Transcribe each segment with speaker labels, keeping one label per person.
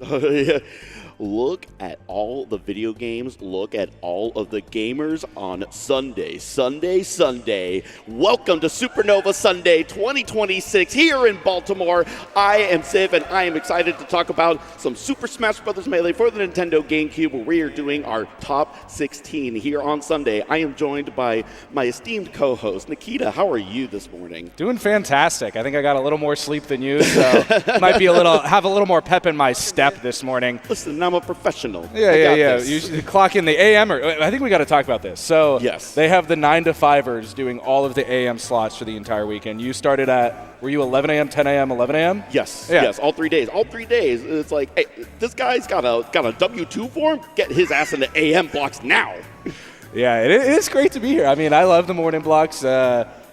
Speaker 1: Yeah. Look at all the video games. Look at all of the gamers on Sunday. Sunday. Welcome to Supernova Sunday 2026 here in Baltimore. I am Civ, and I am excited to talk about some Super Smash Bros. Melee for the Nintendo GameCube, where we are doing our top 16 here on Sunday. I am joined by my esteemed co-host, Nikita. How are you this morning?
Speaker 2: Doing fantastic. I think I got a little more sleep than you, so might be have a little more pep in my step this morning.
Speaker 1: Listen, I'm a professional.
Speaker 2: Yeah. You should clock in the AM, or I think we got to talk about this. So
Speaker 1: yes,
Speaker 2: they have the 9 to 5ers doing all of the AM slots for the entire weekend. You started at, were you 11 a.m., 10 a.m., 11 a.m.?
Speaker 1: Yes, all 3 days. All 3 days. It's like, hey, this guy's got a W-2 form. Get his ass in the AM blocks now.
Speaker 2: Yeah, it is great to be here. I mean, I love the morning blocks.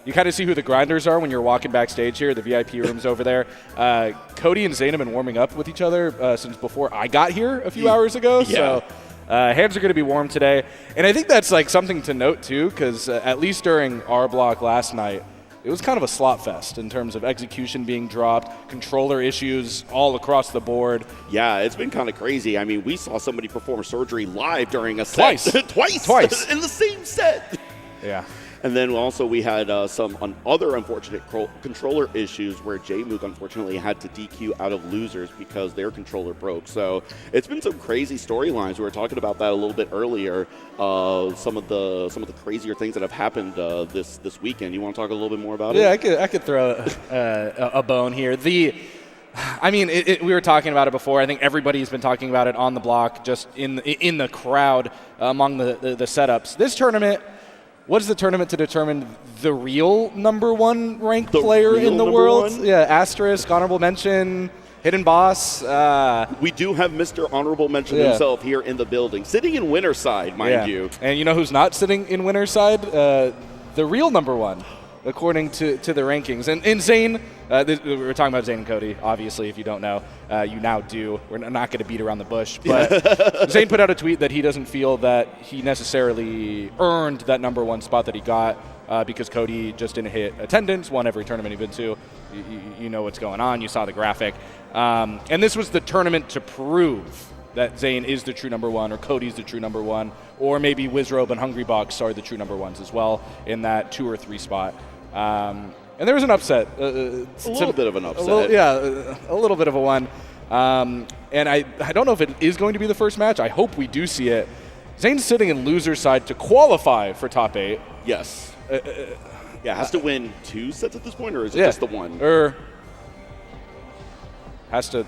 Speaker 2: You kind of see who the grinders are when you're walking backstage here. The VIP room's over there. Cody and Zain have been warming up with each other since before I got here a few hours ago.
Speaker 1: Yeah.
Speaker 2: So hands are going to be warm today. And I think that's like something to note, too, because at least during our block last night, it was kind of a slot fest in terms of execution being dropped, controller issues all across the board.
Speaker 1: Yeah, it's been kind of crazy. I mean, we saw somebody perform surgery live during a set. Twice. In the same set.
Speaker 2: Yeah.
Speaker 1: And then also we had some other unfortunate controller issues where Jmook unfortunately had to DQ out of losers because their controller broke. So it's been some crazy storylines. We were talking about that a little bit earlier. Some of the crazier things that have happened this weekend. You want to talk a little bit more about it?
Speaker 2: Yeah, I could throw a bone here. I mean, we were talking about it before. I think everybody's been talking about it on the block, just in the crowd among the setups. This tournament. What is the tournament to determine the real number one ranked player in the world?
Speaker 1: One?
Speaker 2: Yeah, asterisk, honorable mention, hidden boss.
Speaker 1: We do have Mr. Honorable Mention himself here in the building, sitting in winner's side, mind you.
Speaker 2: And you know who's not sitting in winner's side? The real number one, according to the rankings. And Zain, we're talking about Zain and Cody, obviously, if you don't know. You now do. We're not going to beat around the bush. But Zain put out a tweet that he doesn't feel that he necessarily earned that number one spot that he got because Cody just didn't hit attendance, won every tournament he's been to. You know what's going on. You saw the graphic. And this was the tournament to prove that Zain is the true number one, or Cody's the true number one, or maybe Wizrobe and Hungrybox are the true number ones as well in that 2 or 3 spot. And there was an upset.
Speaker 1: A little bit of an upset.
Speaker 2: A little bit of a one. And I don't know if it is going to be the first match. I hope we do see it. Zain's sitting in loser's side to qualify for top 8.
Speaker 1: Yes. Has to win 2 sets at this point, or is it just the one?
Speaker 2: Has to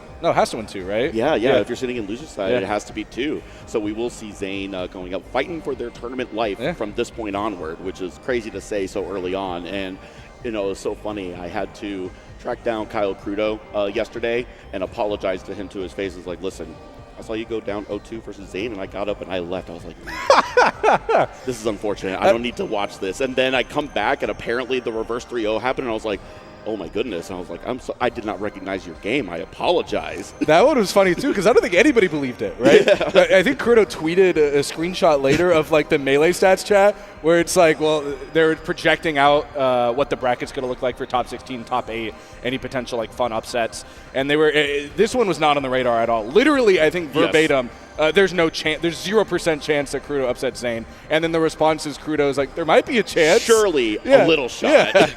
Speaker 2: win 2, right?
Speaker 1: Yeah. If you're sitting in loser's side, it has to be 2. So we will see Zain going up, fighting for their tournament life from this point onward, which is crazy to say so early on. And, you know, it's so funny. I had to track down Krudo yesterday and apologize to him to his face. It's like, listen, I saw you go down 0-2 versus Zain, and I got up and I left. I was like, this is unfortunate. I don't need to watch this. And then I come back, and apparently the reverse 3-0 happened, and I was like, oh my goodness. And I was like, I did not recognize your game. I apologize.
Speaker 2: That one was funny too, because I don't think anybody believed it, right? Yeah. I think Krudo tweeted a screenshot later of like the Melee stats chat where it's like, well, they're projecting out what the bracket's going to look like for top 16, top 8, any potential like fun upsets. And they were this one was not on the radar at all. Literally, I think verbatim, there's no chance, there's 0% chance that Krudo upsets Zain. And then the response is Krudo's like, there might be a chance.
Speaker 1: Surely a little shot.
Speaker 2: Yeah.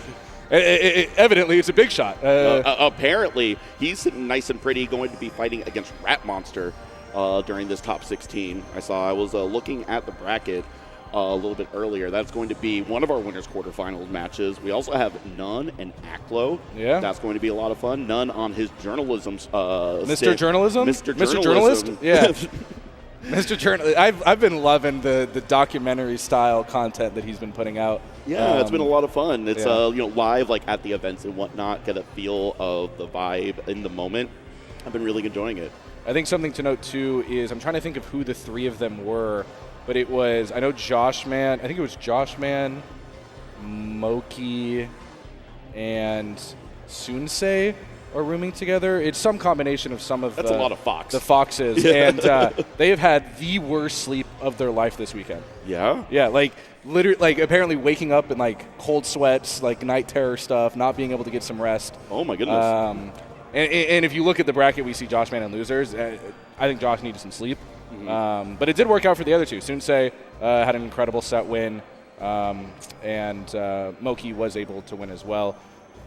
Speaker 2: Evidently, it's a big shot.
Speaker 1: Apparently, he's sitting nice and pretty, going to be fighting against RapMonster during this top 16. I was looking at the bracket a little bit earlier. That's going to be one of our winners quarterfinals matches. We also have None and Aklo.
Speaker 2: Yeah.
Speaker 1: That's going to be a lot of fun. None on his journalism
Speaker 2: Mr. Journalism?
Speaker 1: Mr. Journalist?
Speaker 2: Yeah. Mr. Journalist. I've been loving the documentary style content that he's been putting out.
Speaker 1: Yeah, it's been a lot of fun. It's live, like at the events and whatnot, get a feel of the vibe in the moment. I've been really enjoying it.
Speaker 2: I think something to note too is I'm trying to think of who the 3 of them were, but it was Joshman. I think it was Joshman, moky, and Soonsay are rooming together. It's some combination of some of
Speaker 1: a lot of Fox.
Speaker 2: The Foxes, and they have had the worst sleep of their life this weekend.
Speaker 1: Yeah?
Speaker 2: Yeah, like literally, like apparently waking up in like cold sweats, like night terror stuff, not being able to get some rest.
Speaker 1: Oh my goodness.
Speaker 2: And if you look at the bracket, we see Joshman and losers. I think Josh needed some sleep. But it did work out for the other two. Soonsay had an incredible set win, and moky was able to win as well.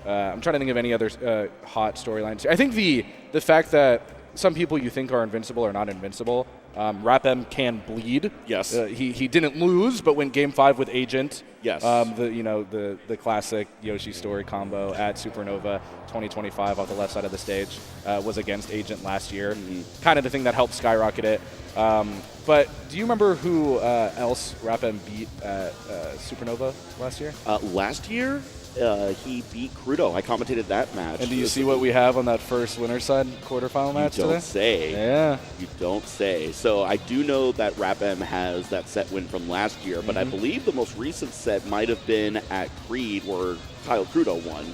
Speaker 2: I'm trying to think of any other hot storylines. I think the fact that some people you think are invincible are not invincible. RapM can bleed.
Speaker 1: Yes.
Speaker 2: He didn't lose, but went Game 5 with Agent.
Speaker 1: Yes.
Speaker 2: The classic Yoshi story combo at Supernova 2025 off the left side of the stage was against Agent last year. Kind of the thing that helped skyrocket it. But do you remember who else RapM beat at Supernova last year?
Speaker 1: Last year, he beat Krudo. I commentated that match.
Speaker 2: And do you see what we have on that first winner's side quarterfinal match today?
Speaker 1: You don't say.
Speaker 2: Yeah.
Speaker 1: You don't say. So I do know that RapM has that set win from last year, but I believe the most recent set might have been at Creed, where Kyle Krudo won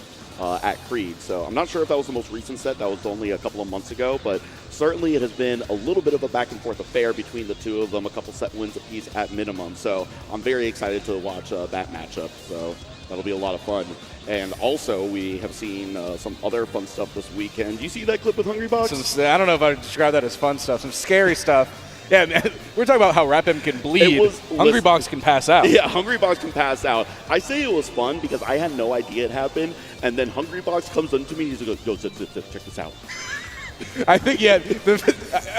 Speaker 1: at Creed. So I'm not sure if that was the most recent set. That was only a couple of months ago, but certainly it has been a little bit of a back-and-forth affair between the two of them, a couple set wins apiece at minimum. So I'm very excited to watch that matchup. So that'll be a lot of fun. And also, we have seen some other fun stuff this weekend. Do you see that clip with Hungrybox?
Speaker 2: I don't know if I would describe that as fun stuff. Some scary stuff. Yeah, man, we're talking about how RapM can bleed. Hungrybox can pass out.
Speaker 1: Yeah, Hungrybox can pass out. I say it was fun because I had no idea it happened. And then Hungrybox comes up to me and he goes, yo, zip, check this out.
Speaker 2: I think, I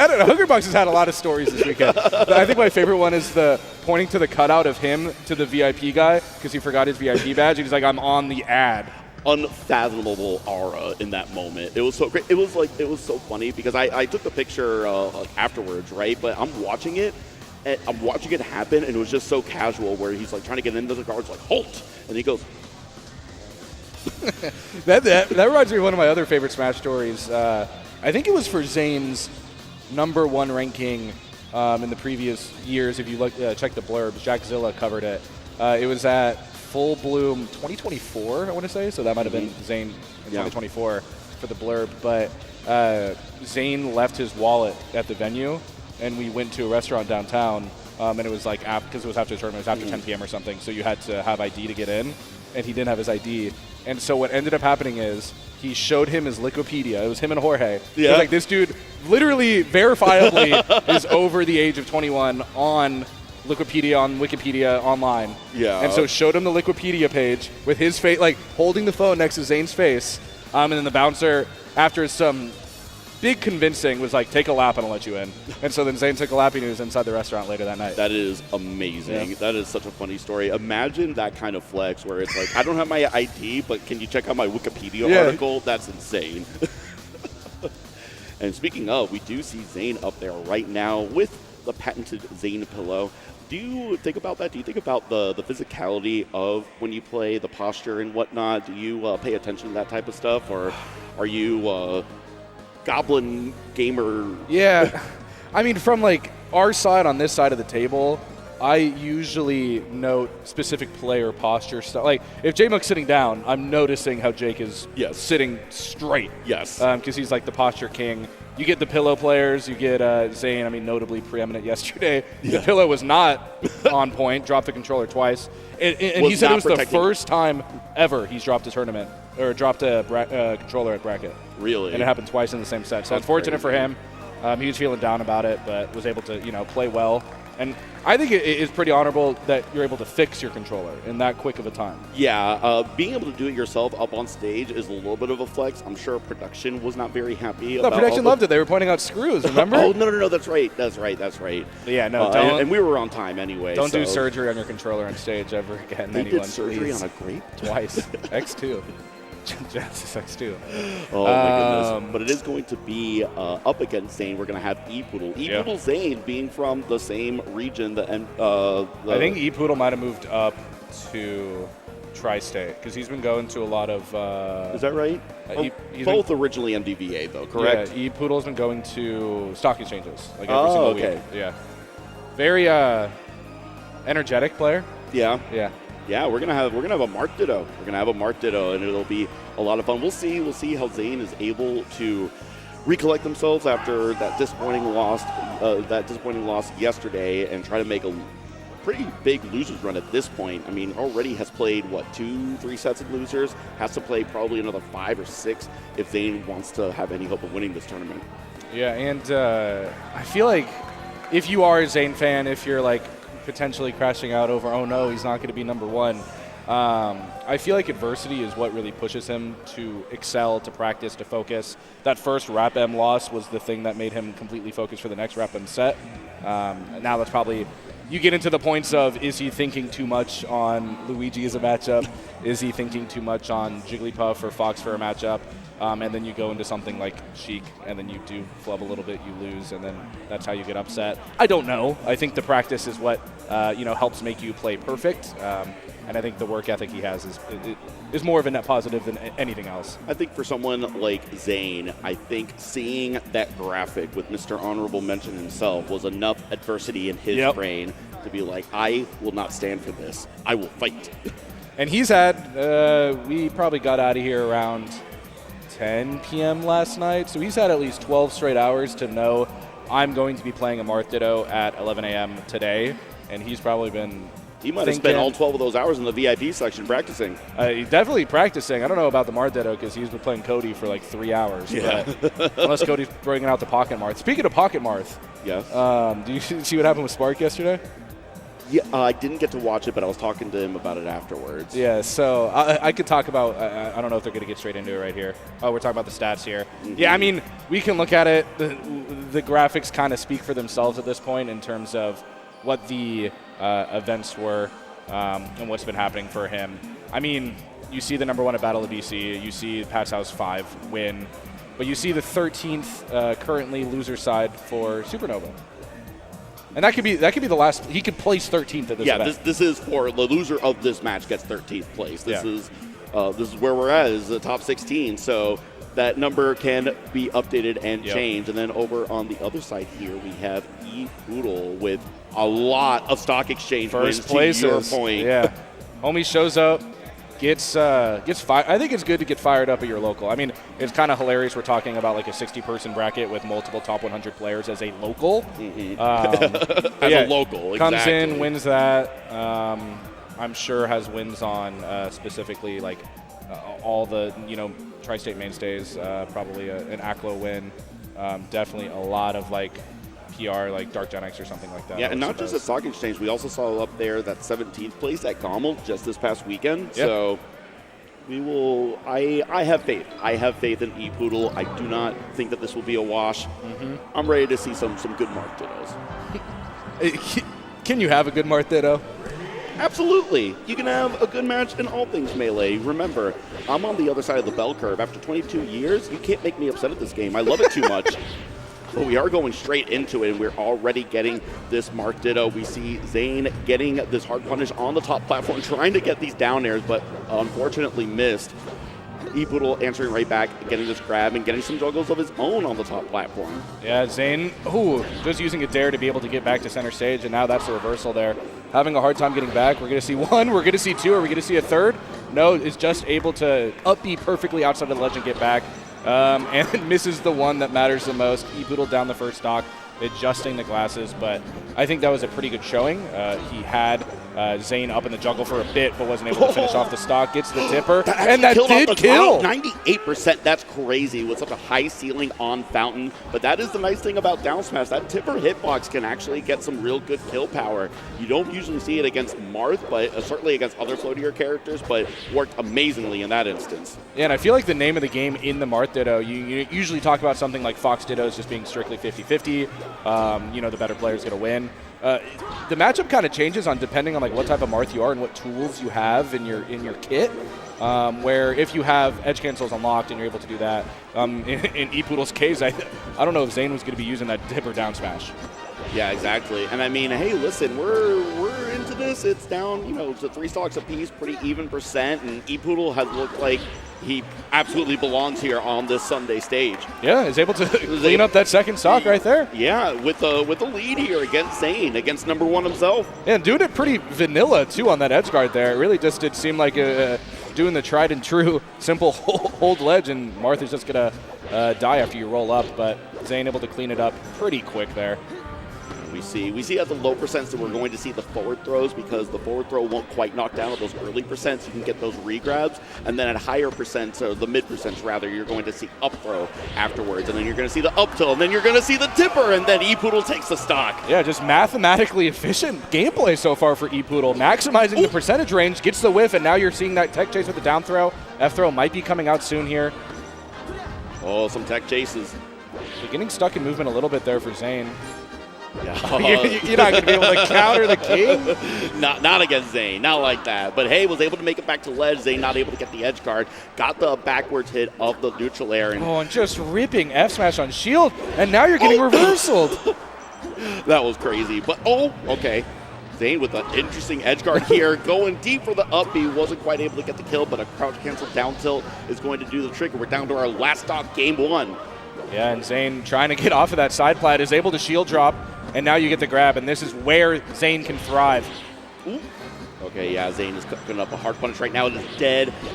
Speaker 2: don't know. Hungrybox has had a lot of stories this weekend. I think my favorite one is the pointing to the cutout of him to the VIP guy because he forgot his VIP badge. And he's like, I'm on the ad.
Speaker 1: Unfathomable aura in that moment. It was so great. It was so funny because I took the picture afterwards, right? But I'm watching it happen, and it was just so casual where he's like trying to get into the guards, like, halt! And he goes,
Speaker 2: that reminds me of one of my other favorite Smash stories. I think it was for Zain's #1 ranking in the previous years. If you look, check the blurbs, Jackzilla covered it. It was at Full Bloom 2024, I want to say. So that might have been Zain in 2024 for the blurb. But Zain left his wallet at the venue, and we went to a restaurant downtown. And it was like, because it was after the tournament, it was after 10 p.m. or something. So you had to have ID to get in, and he didn't have his ID. And so what ended up happening is he showed him his Wikipedia. It was him and Jorge. He was like, this dude literally verifiably is over the age of 21 on Wikipedia online.
Speaker 1: Yeah.
Speaker 2: And so showed him the Wikipedia page with his face, like holding the phone next to Zain's face. And then the bouncer, after some big convincing, was like, take a lap and I'll let you in. And so then Zain took a lap and he was inside the restaurant later that night.
Speaker 1: That is amazing. Yeah. That is such a funny story. Imagine that kind of flex where it's like, I don't have my ID, but can you check out my Wikipedia article? That's insane. And speaking of, we do see Zain up there right now with the patented Zain pillow. Do you think about that? Do you think about the physicality of when you play, the posture and whatnot? Do you pay attention to that type of stuff? Or are you goblin gamer?
Speaker 2: Yeah. I mean, from like our side on this side of the table, I usually note specific player posture stuff. Like if Jmook's sitting down, I'm noticing how Jake is sitting straight.
Speaker 1: Yes.
Speaker 2: Because he's like the posture king. You get the pillow players. You get Zain, I mean, notably Preeminent yesterday. The pillow was not on point, dropped the controller twice. And he said it was the first time ever he's dropped a tournament, or dropped a controller at bracket.
Speaker 1: Really?
Speaker 2: And it happened twice in the same set. So unfortunate for him. He was feeling down about it, but was able to, play well. And I think it is pretty honorable that you're able to fix your controller in that quick of a time.
Speaker 1: Yeah, being able to do it yourself up on stage is a little bit of a flex. I'm sure production was not very happy about it.
Speaker 2: No, production loved it. They were pointing out screws, remember?
Speaker 1: Oh, no, that's right. That's right.
Speaker 2: But yeah, no,
Speaker 1: and we were on time anyway.
Speaker 2: Don't do surgery on your controller on stage ever again.
Speaker 1: They did surgery on a grape?
Speaker 2: Twice. X2. Genesis X2.
Speaker 1: Oh, my goodness. But it is going to be up against Zain. We're going to have Epoodle. Epoodle Zain being from the same region. I
Speaker 2: think Epoodle might have moved up to Tri-State because he's been going to a lot of...
Speaker 1: is that right? Both originally MDVA, though, correct?
Speaker 2: Yeah, Epoodle's been going to stock exchanges like every single week. Yeah. Very energetic player.
Speaker 1: Yeah.
Speaker 2: Yeah.
Speaker 1: Yeah, we're gonna have a Mark Ditto. We're gonna have a Mark Ditto, and it'll be a lot of fun. We'll see how Zain is able to recollect themselves after that disappointing loss yesterday, and try to make pretty big losers run at this point. I mean, already has played, what, 2-3 sets of losers? Has to play probably another 5 or 6 if Zain wants to have any hope of winning this tournament.
Speaker 2: Yeah, and I feel like if you are a Zain fan, if you're like potentially crashing out over, oh no, he's not going to be number 1, I feel like adversity is what really pushes him to excel, to practice, to focus. That first RapM loss was the thing that made him completely focused for the next RapM set. Now that's probably, you get into the points of, is he thinking too much on Luigi as a matchup? Is he thinking too much on Jigglypuff or Fox for a matchup? And then you go into something like Sheik, and then you do flub a little bit, you lose, and then that's how you get upset. I don't know. I think the practice is what helps make you play perfect. And I think the work ethic he has is more of a net positive than anything else.
Speaker 1: I think for someone like Zain, I think seeing that graphic with Mr. Honorable Mention himself was enough adversity in his brain to be like, I will not stand for this. I will fight.
Speaker 2: And he's had, we probably got out of here around 10 p.m. last night, so he's had at least 12 straight hours to know I'm going to be playing a Marth Ditto at 11 a.m. today, and he's probably been
Speaker 1: He might have spent all 12 of those hours in the VIP section practicing.
Speaker 2: He's definitely practicing. I don't know about the Marth Ditto because he's been playing Cody for like 3 hours.
Speaker 1: Yeah.
Speaker 2: Unless Cody's bringing out the Pocket Marth. Speaking of Pocket Marth,
Speaker 1: yes.
Speaker 2: Do you see what happened with Spark yesterday?
Speaker 1: Yeah, I didn't get to watch it, but I was talking to him about it afterwards.
Speaker 2: Yeah, so I could talk about, I don't know if they're going to get straight into it right here. Oh, we're talking about the stats here. Mm-hmm. Yeah, I mean, we can look at it. The graphics kind of speak for themselves at this point in terms of what the events were and what's been happening for him. I mean, you see the number 1 at Battle of BC, you see Pass House 5 win, but you see the 13th currently loser side for Supernova. And that could be the last. He could place 13th at this event.
Speaker 1: Yeah, this is for the loser of this match gets 13th place. This is where we're at, is the top 16. So that number can be updated and changed. And then over on the other side here, we have Epoodle with a lot of stock exchange
Speaker 2: first
Speaker 1: wins,
Speaker 2: places.
Speaker 1: to your point.
Speaker 2: Yeah, homie shows up, gets fired. I think it's good to get fired up at your local. I mean, it's kind of hilarious. We're talking about like a 60-person bracket with multiple top 100 players as a local.
Speaker 1: Mm-hmm. As a local,
Speaker 2: comes in, wins that. I'm sure has wins on specifically like all the tri-state mainstays. Probably an Aklo win. Definitely a lot of like PR, like DarkGenex or something like that.
Speaker 1: Yeah, and not just at Stock Exchange. We also saw up there that 17th place at Gommel just this past weekend. Yep. So we will. I have faith. I have faith in Epoodle. I do not think that this will be a wash. Mm-hmm. I'm ready to see some good Marth Dittos.
Speaker 2: Can you have a good Marth Ditto?
Speaker 1: Absolutely. You can have a good match in all things Melee. Remember, I'm on the other side of the bell curve. After 22 years, you can't make me upset at this game. I love it too much. But we are going straight into it, and we're already getting this Marth Ditto. We see Zain getting this hard punish on the top platform, trying to get these down airs, but unfortunately missed. Epoodle answering right back, getting this grab, and getting some juggles of his own on the top platform.
Speaker 2: Yeah, Zain, just using a dare to be able to get back to center stage, and now that's a reversal there. Having a hard time getting back. We're going to see 1, we're going to see 2, are we going to see a 3rd? No, is just able to up B perfectly outside of the ledge and get back. And misses the one that matters the most. Epoodle down the first stock, adjusting the glasses, but I think that was a pretty good showing. He had Zain up in the jungle for a bit, but wasn't able to finish off the stock. Gets the tipper, and that did kill.
Speaker 1: 98%, that's crazy with such a high ceiling on Fountain. But that is the nice thing about down smash. That tipper hitbox can actually get some real good kill power. You don't usually see it against Marth, but certainly against other floatier characters, but worked amazingly in that instance.
Speaker 2: Yeah, and I feel like the name of the game in the Marth Ditto, you usually talk about something like Fox Dittos just being strictly 50-50. The better player's going to win. The matchup kind of changes on depending on like what type of Marth you are and what tools you have in your kit. Where if you have edge cancels unlocked and you're able to do that, in Epoodle's case, I don't know if Zain was going to be using that tipper down smash.
Speaker 1: Yeah, exactly. And I mean, hey, listen, we're into this. It's down, to 3 stocks apiece, pretty even percent, and Epoodle has looked like he absolutely belongs here on this Sunday stage.
Speaker 2: Yeah, he's able to clean up that second stock right there.
Speaker 1: Yeah, with the lead here against Zain, against number 1 himself.
Speaker 2: Yeah, and doing it pretty vanilla, too, on that edge guard there. It really just did seem like doing the tried and true simple hold ledge, and Marth is just going to die after you roll up, but Zain able to clean it up pretty quick there.
Speaker 1: we see. We see at the low percents that we're going to see the forward throws because the forward throw won't quite knock down at those early percents. You can get those regrabs, and then at higher percents, or the mid percents rather, you're going to see up throw afterwards, and then you're going to see the up tilt, and then you're going to see the tipper, and then Epoodle takes the stock.
Speaker 2: Yeah, just mathematically efficient gameplay so far for Epoodle, maximizing the percentage range, gets the whiff, and now you're seeing that tech chase with the down throw. F throw might be coming out soon here.
Speaker 1: Oh, some tech chases.
Speaker 2: You're getting stuck in movement a little bit there for Zain.
Speaker 1: Yeah.
Speaker 2: You're not going to be able to counter the king?
Speaker 1: Not against Zain, not like that. But hey, was able to make it back to ledge. Zain not able to get the edge guard. Got the backwards hit of the neutral air.
Speaker 2: And just ripping F smash on shield, and now you're getting reversaled.
Speaker 1: That was crazy. But okay. Zain with an interesting edge guard here, going deep for the up B. Wasn't quite able to get the kill, but a crouch cancel down tilt is going to do the trick. We're down to our last stock, game 1.
Speaker 2: Yeah, and Zain trying to get off of that side plat is able to shield drop, and now you get the grab, and this is where Zain can thrive.
Speaker 1: Ooh. Okay, yeah, Zain is cooking up a hard punish right now. It is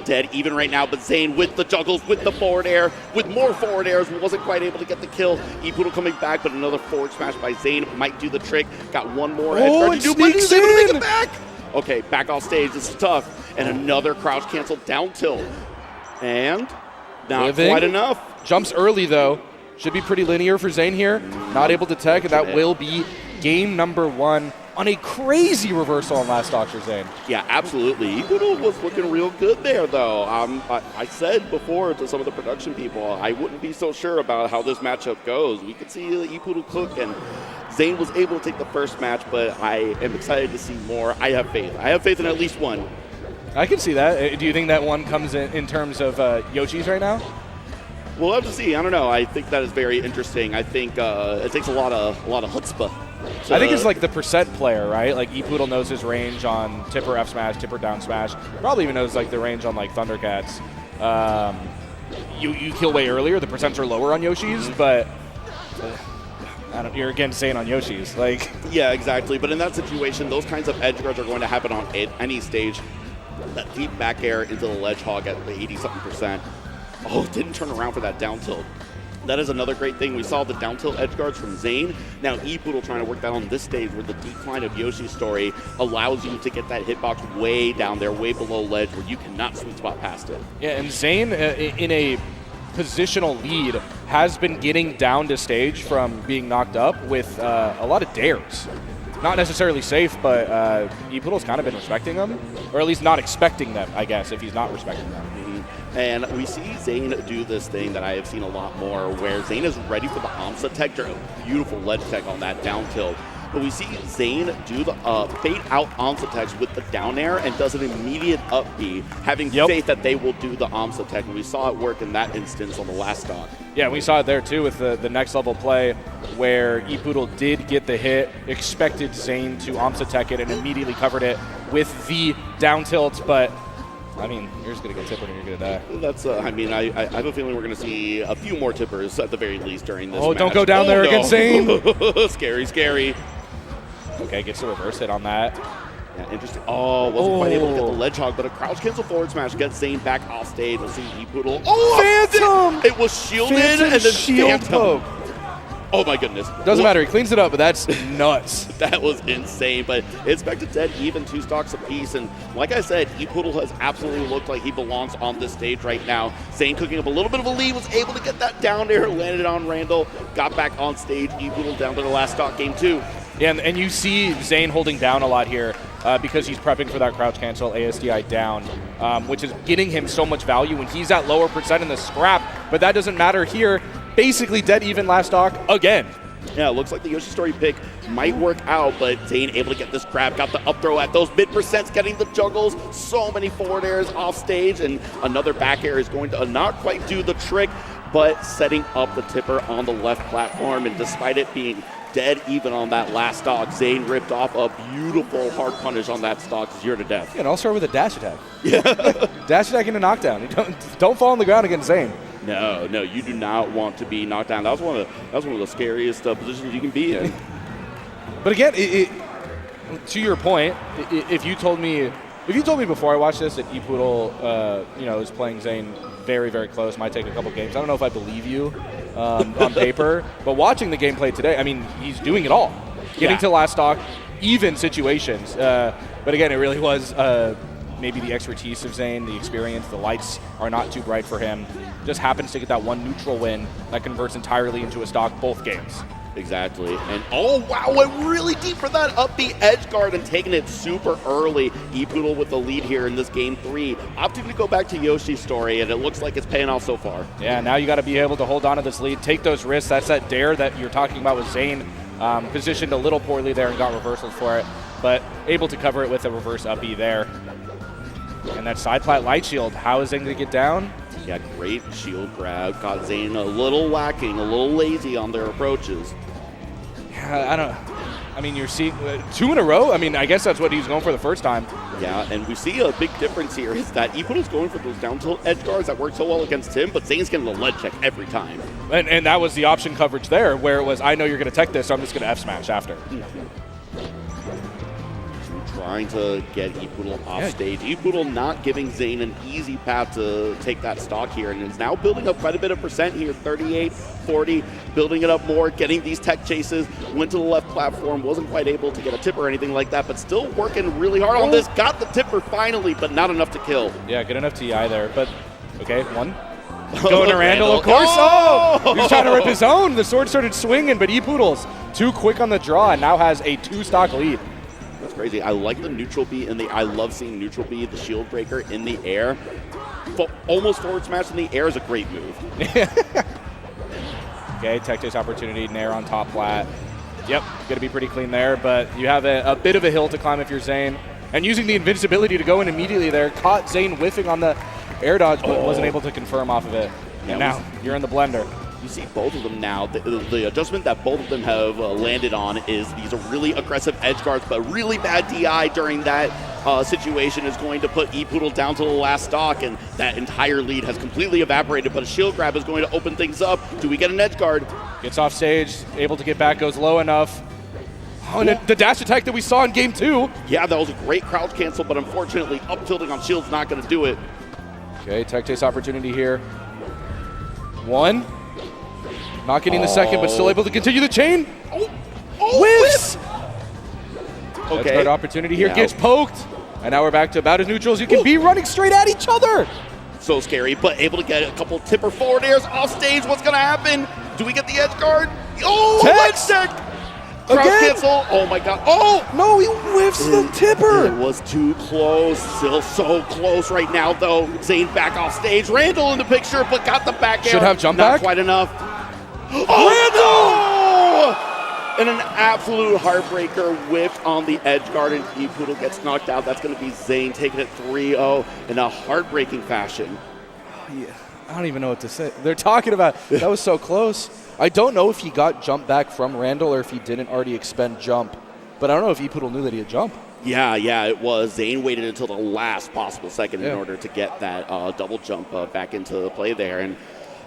Speaker 1: dead even right now, but Zain with the juggles, with the forward air, with more forward airs, wasn't quite able to get the kill. Epoodle coming back, but another forward smash by Zain might do the trick. Got one more edge guard to do, but he's able to make it back. Okay, back off stage, this is tough. And another crouch cancel down tilt. And not quite enough.
Speaker 2: Jumps early though. Should be pretty linear for Zain here. Not able to tech, and that will be game number 1 on a crazy reversal on last stock for Zain.
Speaker 1: Yeah, absolutely. Epoodle was looking real good there, though. I said before to some of the production people, I wouldn't be so sure about how this matchup goes. We could see Epoodle cook, and Zain was able to take the first match, but I am excited to see more. I have faith. I have faith in at least one.
Speaker 2: I can see that. Do you think that one comes in terms of Yoshi's right now?
Speaker 1: We'll have to see. I don't know. I think that is very interesting. I think it takes a lot of chutzpah.
Speaker 2: I think it's like the percent player, right? Like Epoodle knows his range on tipper F smash, tipper down smash. Probably even knows like the range on like Thundercats. You kill way earlier. The percents are lower on Yoshi's, but you're again saying on Yoshi's. Like
Speaker 1: yeah, exactly. But in that situation, those kinds of edge guards are going to happen on any stage. That deep back air into the ledge hog at the 80-something%. Oh, didn't turn around for that down tilt. That is another great thing. We saw the down tilt edge guards from Zain. Now Epoodle trying to work that on this stage where the decline of Yoshi's story allows you to get that hitbox way down there, way below ledge where you cannot sweet spot past it.
Speaker 2: Yeah, and Zain in a positional lead has been getting down to stage from being knocked up with a lot of dares. Not necessarily safe, but Epoodle's kind of been respecting them, or at least not expecting them, I guess, if he's not respecting them.
Speaker 1: And we see Zain do this thing that I have seen a lot more, where Zain is ready for the Amsa tech, beautiful ledge tech on that down tilt. But we see Zain do the fade out Amsa techs with the down air and does an immediate up B, having faith that they will do the Amsa tech. And we saw it work in that instance on the last stock.
Speaker 2: Yeah, we saw it there too with the next level play where Epoodle did get the hit, expected Zain to Amsa tech it and immediately covered it with the down tilt, but I mean, you're just going to get tippered and you're going to die.
Speaker 1: That's, I mean, I have a feeling we're going to see a few more tippers at the very least during this match.
Speaker 2: Don't go down there against Zain.
Speaker 1: Scary, scary.
Speaker 2: Okay, gets the reverse hit on that.
Speaker 1: Yeah, interesting. Wasn't quite able to get the ledge hog, but a crouch cancel forward smash gets Zain back off stage. We'll see Epoodle.
Speaker 2: Phantom!
Speaker 1: It was shielded and then
Speaker 2: shield poke.
Speaker 1: Oh my goodness.
Speaker 2: Doesn't matter, he cleans it up, but that's nuts.
Speaker 1: That was insane, but it's back to dead even 2 stocks apiece, and like I said, Epoodle has absolutely looked like he belongs on this stage right now. Zain cooking up a little bit of a lead, was able to get that down air, landed on Randall, got back on stage. Epoodle down to the last stock, game 2.
Speaker 2: Yeah, and you see Zain holding down a lot here because he's prepping for that crouch cancel, ASDI down, which is getting him so much value when he's at lower percent in the scrap, but that doesn't matter here. Basically dead even last stock again.
Speaker 1: Yeah, it looks like the Yoshi story pick might work out, but Zain able to get this grab, got the up throw at those mid percents, getting the juggles, so many forward airs off stage, and another back air is going to not quite do the trick, but setting up the tipper on the left platform, and despite it being dead even on that last stock, Zain ripped off a beautiful hard punish on that stock, 0 to death.
Speaker 2: Yeah, and I'll start with a dash attack. Yeah. Dash attack into knockdown. Don't fall on the ground against Zain.
Speaker 1: No, you do not want to be knocked down. That was one of the scariest positions you can be in.
Speaker 2: But again, to your point, if you told me before I watched this that Epoodle, is playing Zain very, very close, might take a couple games, I don't know if I believe you on paper. But watching the gameplay today, I mean, he's doing it all. getting to last stock, even situations. But again, it really was maybe the expertise of Zain, the experience. The lights are not too bright for him. Just happens to get that one neutral win that converts entirely into a stock both games.
Speaker 1: Exactly. And oh wow, went really deep for that up the edge guard and taking it super early. Epoodle with the lead here in this game 3. Opting to go back to Yoshi's story, and it looks like it's paying off so far.
Speaker 2: Yeah, now you got to be able to hold on to this lead, take those risks. That's that dare that you're talking about with Zain. Positioned a little poorly there and got reversals for it, but able to cover it with a reverse up B there. And that side plat light shield, how is Zain going to get down?
Speaker 1: Yeah, great shield grab. Got Zain a little lacking, a little lazy on their approaches.
Speaker 2: Yeah, I mean, you're seeing 2 in a row. I mean, I guess that's what he's going for the first time.
Speaker 1: Yeah, and we see a big difference here is that Epoodle's going for those down tilt edge guards that work so well against him, but Zain's getting the lead check every time.
Speaker 2: And that was the option coverage there, where it was, I know you're going to tech this, so I'm just going to F smash after.
Speaker 1: Trying to get Epoodle off stage. Epoodle not giving Zain an easy path to take that stock here, and is now building up quite a bit of percent here, 38, 40, building it up more, getting these tech chases, went to the left platform, wasn't quite able to get a tipper or anything like that, but still working really hard on this, got the tipper finally, but not enough to kill.
Speaker 2: Yeah, good enough TI there, but okay, one. Going to Randall, of course. Oh! He was trying to rip his own. The sword started swinging, but Epoodle's too quick on the draw and now has a 2-stock lead.
Speaker 1: That's crazy. I like the neutral B in the. I love seeing neutral B, the shield breaker in the air. Almost forward smash in the air is a great move.
Speaker 2: Okay, tech chase opportunity, Nair on top flat. Yep, gonna be pretty clean there, but you have a bit of a hill to climb if you're Zain. And using the invincibility to go in immediately there, caught Zain whiffing on the air dodge, but wasn't able to confirm off of it. And now you're in the blender.
Speaker 1: You see both of them now. The adjustment that both of them have landed on is these are really aggressive edge guards, but really bad DI during that situation is going to put Epoodle down to the last stock, and that entire lead has completely evaporated, but a shield grab is going to open things up. Do we get an edge guard?
Speaker 2: Gets off stage, able to get back, goes low enough. Oh, and the dash attack that we saw in game 2.
Speaker 1: Yeah, that was a great crouch cancel, but unfortunately up tilting on shield's not going to do it.
Speaker 2: Okay, tech chase opportunity here. 1. Not getting the second, but still able to continue the chain. Whiffs! Okay. Third opportunity here, gets poked. And now we're back to about as neutral as you can be, running straight at each other.
Speaker 1: So scary, but able to get a couple tipper forward airs off stage. What's going to happen? Do we get the edge guard? Oh, leg tech! Crouch cancel. Oh my god. Oh!
Speaker 2: No, he whiffs the tipper.
Speaker 1: It was too close. Still so close right now, though. Zain back off stage. Randall in the picture, but got the back air.
Speaker 2: Should have jump
Speaker 1: Not
Speaker 2: back.
Speaker 1: quite enough. Randall! And an absolute heartbreaker whipped on the edge guard, and Epoodle gets knocked out. That's going to be Zain taking it 3-0 in a heartbreaking fashion.
Speaker 2: Oh, yeah. I don't even know what to say. They're talking about that was so close. I don't know if he got jump back from Randall or if he didn't already expend jump, but I don't know if Epoodle knew that he had jump.
Speaker 1: Yeah, it was. Zain waited until the last possible second in order to get that double jump back into play there. And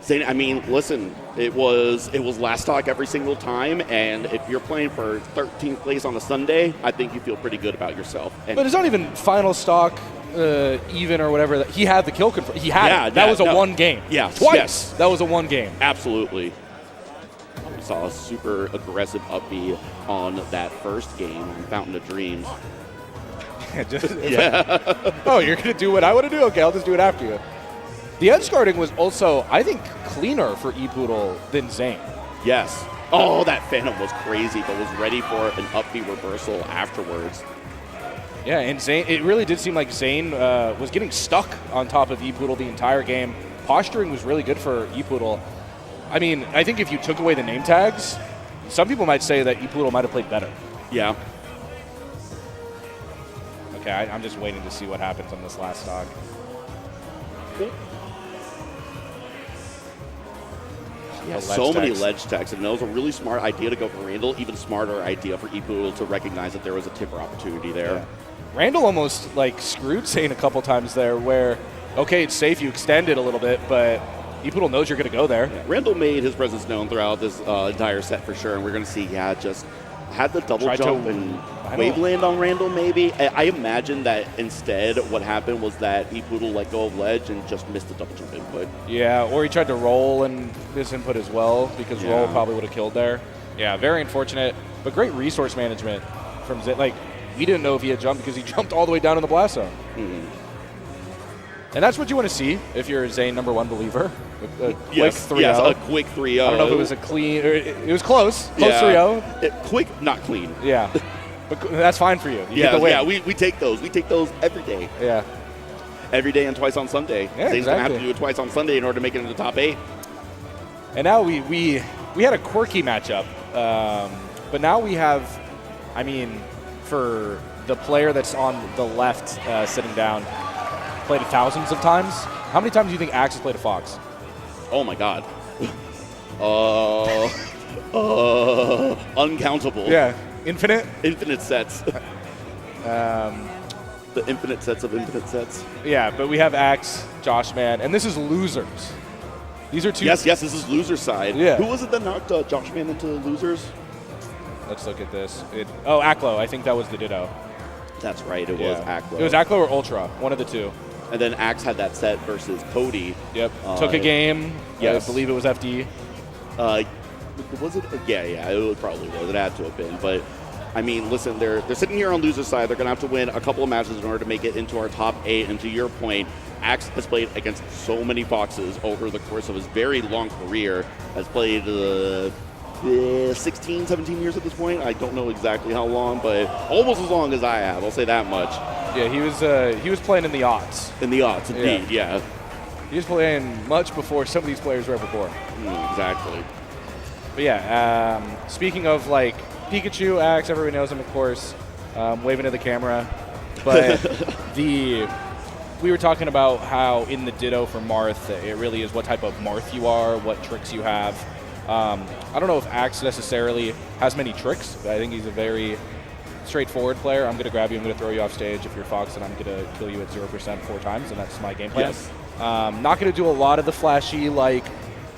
Speaker 1: Zain, I mean, listen, it was last stock every single time, and if you're playing for 13th place on a Sunday, I think you feel pretty good about yourself. And
Speaker 2: but it's not even final stock, even or whatever. He had the kill confirm. He had it. That was a one game.
Speaker 1: Yeah,
Speaker 2: twice.
Speaker 1: Yes.
Speaker 2: That was a one game.
Speaker 1: Absolutely. We saw a super aggressive up B on that first game on Fountain of Dreams.
Speaker 2: Oh, you're going to do what I want to do? Okay, I'll just do it after you. The edge guarding was also, I think, cleaner for Epoodle than Zain.
Speaker 1: Yes. Oh, that Phantom was crazy, but was ready for an up B reversal afterwards.
Speaker 2: Yeah, and Zain, it really did seem like Zain was getting stuck on top of Epoodle the entire game. Posturing was really good for Epoodle. I mean, I think if you took away the name tags, some people might say that Epoodle might have played better.
Speaker 1: Yeah.
Speaker 2: Okay, I'm just waiting to see what happens on this last stock.
Speaker 1: Yeah, so many ledge techs, and that was a really smart idea to go for Randall. Even smarter idea for Epoodle to recognize that there was a tipper opportunity there.
Speaker 2: Yeah. Randall almost like screwed Zain a couple times there where, okay, it's safe, you extend it a little bit, but Epoodle knows you're going to go there.
Speaker 1: Yeah, Randall made his presence known throughout this entire set for sure, and we're going to see, just had the double jump and wave land on Randall maybe. I imagine that instead what happened was that Epoodle let go of ledge and just missed the double jump input.
Speaker 2: Yeah, or he tried to roll and miss input as well because roll probably would have killed there. Yeah, very unfortunate. but great resource management from Zain. Like, we didn't know if he had jumped because he jumped all the way down in the blast zone. And that's what you want to see if you're a Zain #1 believer. A quick 3-0.
Speaker 1: Yes, a quick 3-0.
Speaker 2: I don't know if it was a clean, or it was close. Close 3-0.
Speaker 1: Quick, not clean.
Speaker 2: Yeah. But that's fine for you. You get the win.
Speaker 1: Yeah, we take those. We take those every day.
Speaker 2: Yeah.
Speaker 1: Every day and twice on Sunday.
Speaker 2: Yeah,
Speaker 1: Zain's going to have
Speaker 2: exactly.
Speaker 1: to do it twice on Sunday in order to make it into the top 8.
Speaker 2: And now we had a quirky matchup. But now we have, I mean, for the player that's on the left sitting down, played it thousands of times. How many times do you think Axe has played a Fox?
Speaker 1: Oh my God. Uncountable.
Speaker 2: Yeah. Infinite?
Speaker 1: Infinite sets. The infinite sets of infinite sets.
Speaker 2: Yeah, but we have Axe, Joshman, and this is losers. These are two.
Speaker 1: Yes, this is loser side.
Speaker 2: Yeah.
Speaker 1: Who was it that knocked Joshman into losers?
Speaker 2: Let's look at this. Aklo. I think that was the Ditto.
Speaker 1: That's right, it was Aklo.
Speaker 2: It was Aklo or Ultra, one of the two.
Speaker 1: And then Axe had that set versus Cody.
Speaker 2: Yep. Took a game.
Speaker 1: Yes.
Speaker 2: I believe it was FD.
Speaker 1: Was it? Yeah, it probably was. It had to have been. But, I mean, listen, they're sitting here on loser side. They're going to have to win a couple of matches in order to make it into our top 8. And to your point, Axe has played against so many Foxes over the course of his very long career. Has played 16, 17 years at this point. I don't know exactly how long, but almost as long as I have. I'll say that much.
Speaker 2: Yeah, he was playing in the aughts.
Speaker 1: In the aughts, indeed, yeah.
Speaker 2: He was playing much before some of these players were ever born.
Speaker 1: Exactly.
Speaker 2: But yeah, speaking of like Pikachu, Axe, everybody knows him, of course, waving to the camera. But we were talking about how in the Ditto for Marth, it really is what type of Marth you are, what tricks you have. I don't know if Axe necessarily has many tricks, but I think he's a very straightforward player. I'm going to grab you, I'm going to throw you off stage. If you're Fox, and I'm going to kill you at 0% 4 times, and that's my game plan.
Speaker 1: Yes.
Speaker 2: Not going to do a lot of the flashy, like,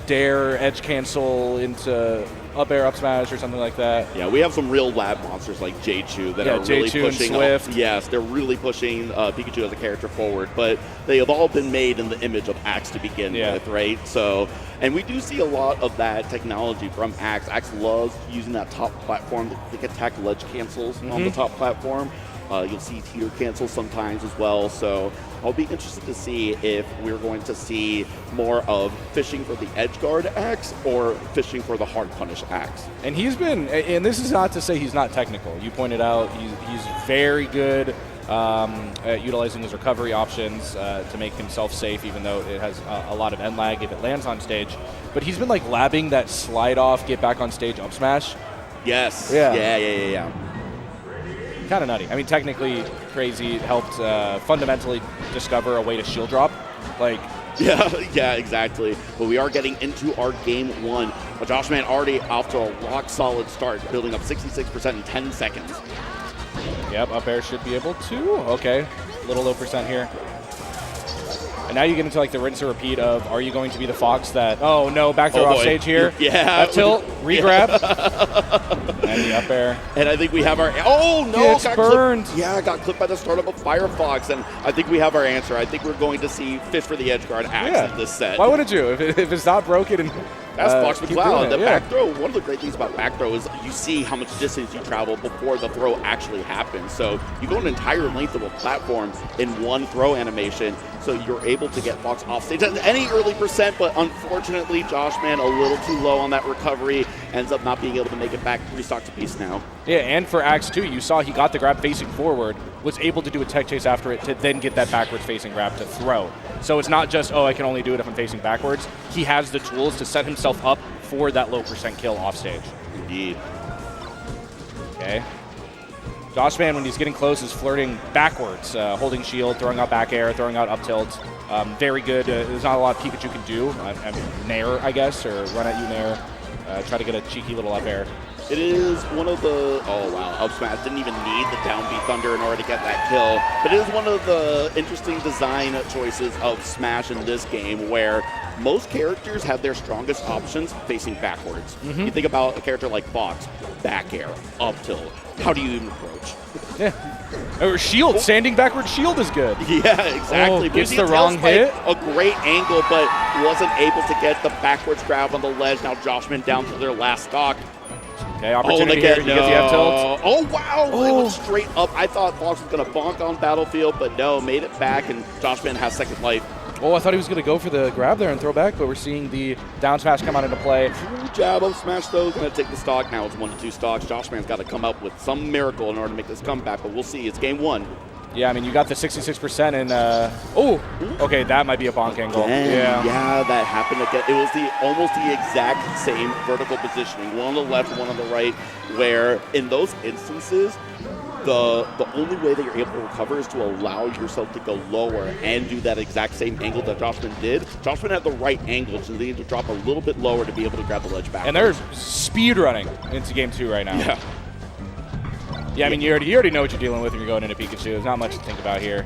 Speaker 2: dare, edge cancel into up air, up smash, or something like that.
Speaker 1: Yeah, we have some real lab monsters like J2 that are really
Speaker 2: J2
Speaker 1: pushing.
Speaker 2: and Swift.
Speaker 1: Yes, they're really pushing Pikachu as a character forward, but they have all been made in the image of Axe to begin with, right? So, and we do see a lot of that technology from Axe. Axe loves using that top platform, the quick attack ledge cancels on the top platform. You'll see teeter cancels sometimes as well. So I'll be interested to see if we're going to see more of fishing for the edge guard Axe or fishing for the hard punish Axe.
Speaker 2: And he's been, and this is not to say he's not technical. You pointed out he's very good at utilizing his recovery options to make himself safe, even though it has a lot of end lag if it lands on stage. But he's been like labbing that slide off, get back on stage up smash.
Speaker 1: Yes.
Speaker 2: Yeah. Kind of nutty. I mean, technically crazy. Helped fundamentally discover a way to shield drop. Like,
Speaker 1: yeah, exactly. But we are getting into our game 1. But Joshman already off to a rock solid start, building up 66% in 10 seconds.
Speaker 2: Yep, up air should be able to. Okay, a little low percent here. And now you get into like the rinse and repeat of, are you going to be the Fox that, oh no, back throw off stage here?
Speaker 1: Yeah.
Speaker 2: Up tilt, re-grab. And the up air.
Speaker 1: And I think we have our, oh no,
Speaker 2: Gets burned.
Speaker 1: Got clipped by the startup of Firefox. And I think we have our answer. I think we're going to see fish for the edge guard Axe in this set.
Speaker 2: Why wouldn't you? If it's not broken and
Speaker 1: that's Fox McCloud. The back throw, one of the great things about back throw is you see how much distance you travel before the throw actually happens. So you go an entire length of a platform in one throw animation, so you're able to get Fox off stage at any early percent, but unfortunately Joshman a little too low on that recovery, ends up not being able to make it back 3 stocks apiece now.
Speaker 2: Yeah, and for Axe too, you saw he got the grab facing forward, was able to do a tech chase after it to then get that backwards facing grab to throw. So it's not just, oh, I can only do it if I'm facing backwards. He has the tools to set himself up for that low percent kill off stage.
Speaker 1: Indeed.
Speaker 2: Okay. Joshman, when he's getting close, is flirting backwards, holding shield, throwing out back air, throwing out up tilt. Very good. There's not a lot Pikachu can do. Nair, I guess, or run at you Nair. Try to get a cheeky little up air.
Speaker 1: It is one of the, oh wow, up smash didn't even need the down B Thunder in order to get that kill. But it is one of the interesting design choices of Smash in this game where most characters have their strongest options facing backwards. You think about a character like Fox, back air, up tilt. How do you even approach?
Speaker 2: Yeah. Or shield, standing backward shield is good.
Speaker 1: Yeah, exactly.
Speaker 2: Oh, gets the wrong hit.
Speaker 1: A great angle, but wasn't able to get the backwards grab on the ledge. Now Joshman down to their last stock.
Speaker 2: Okay, opportunity here. You get the F tilt.
Speaker 1: Oh, wow. It went straight up. I thought Fox was going to bonk on Battlefield, but no, made it back, and Joshman has second life.
Speaker 2: Oh, I thought he was going to go for the grab there and throw back, but we're seeing the down smash come out into play.
Speaker 1: Jab up smash, though, going to take the stock. Now it's 1-2 stocks. Joshman's got to come up with some miracle in order to make this comeback, but we'll see. It's game 1.
Speaker 2: Yeah, I mean, you got the 66% and, okay, that might be a bonk angle.
Speaker 1: Yeah, that happened again. It was almost the exact same vertical positioning, one on the left, one on the right, where in those instances, the only way that you're able to recover is to allow yourself to go lower and do that exact same angle that Joshman did. Joshman had the right angle, so they need to drop a little bit lower to be able to grab the ledge back.
Speaker 2: And they're speed running into game 2 right now.
Speaker 1: Yeah.
Speaker 2: Yeah, I mean, you already know what you're dealing with when you're going into Pikachu. There's not much to think about here.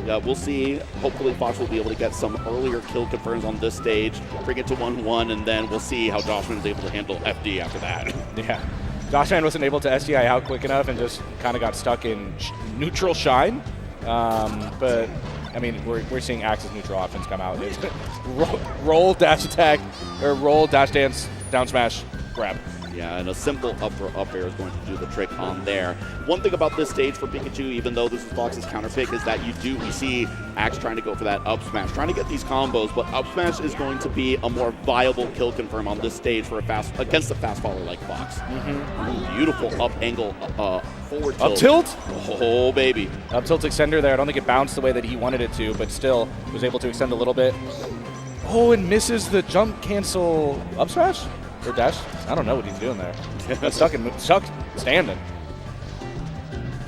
Speaker 1: Yeah, we'll see. Hopefully Fox will be able to get some earlier kill confirms on this stage, bring it to 1-1, and then we'll see how Joshman is able to handle FD after that.
Speaker 2: Yeah. Joshman wasn't able to SDI out quick enough and just kind of got stuck in neutral shine. But, I mean, we're seeing Axe's neutral offense come out. It's roll, dash attack, or roll, dash dance, down smash, grab.
Speaker 1: Yeah, and a simple up throw up air is going to do the trick on there. One thing about this stage for Pikachu, even though this is Fox's counter pick, is that we see Axe trying to go for that up smash, trying to get these combos, but up smash is going to be a more viable kill confirm on this stage for against a fast faller like Fox. Beautiful up angle, forward tilt.
Speaker 2: Up tilt?
Speaker 1: Oh, baby.
Speaker 2: Up tilt extender there. I don't think it bounced the way that he wanted it to, but still was able to extend a little bit. Oh, and misses the jump cancel up smash? Or dash? I don't know what he's doing there. Stuck standing.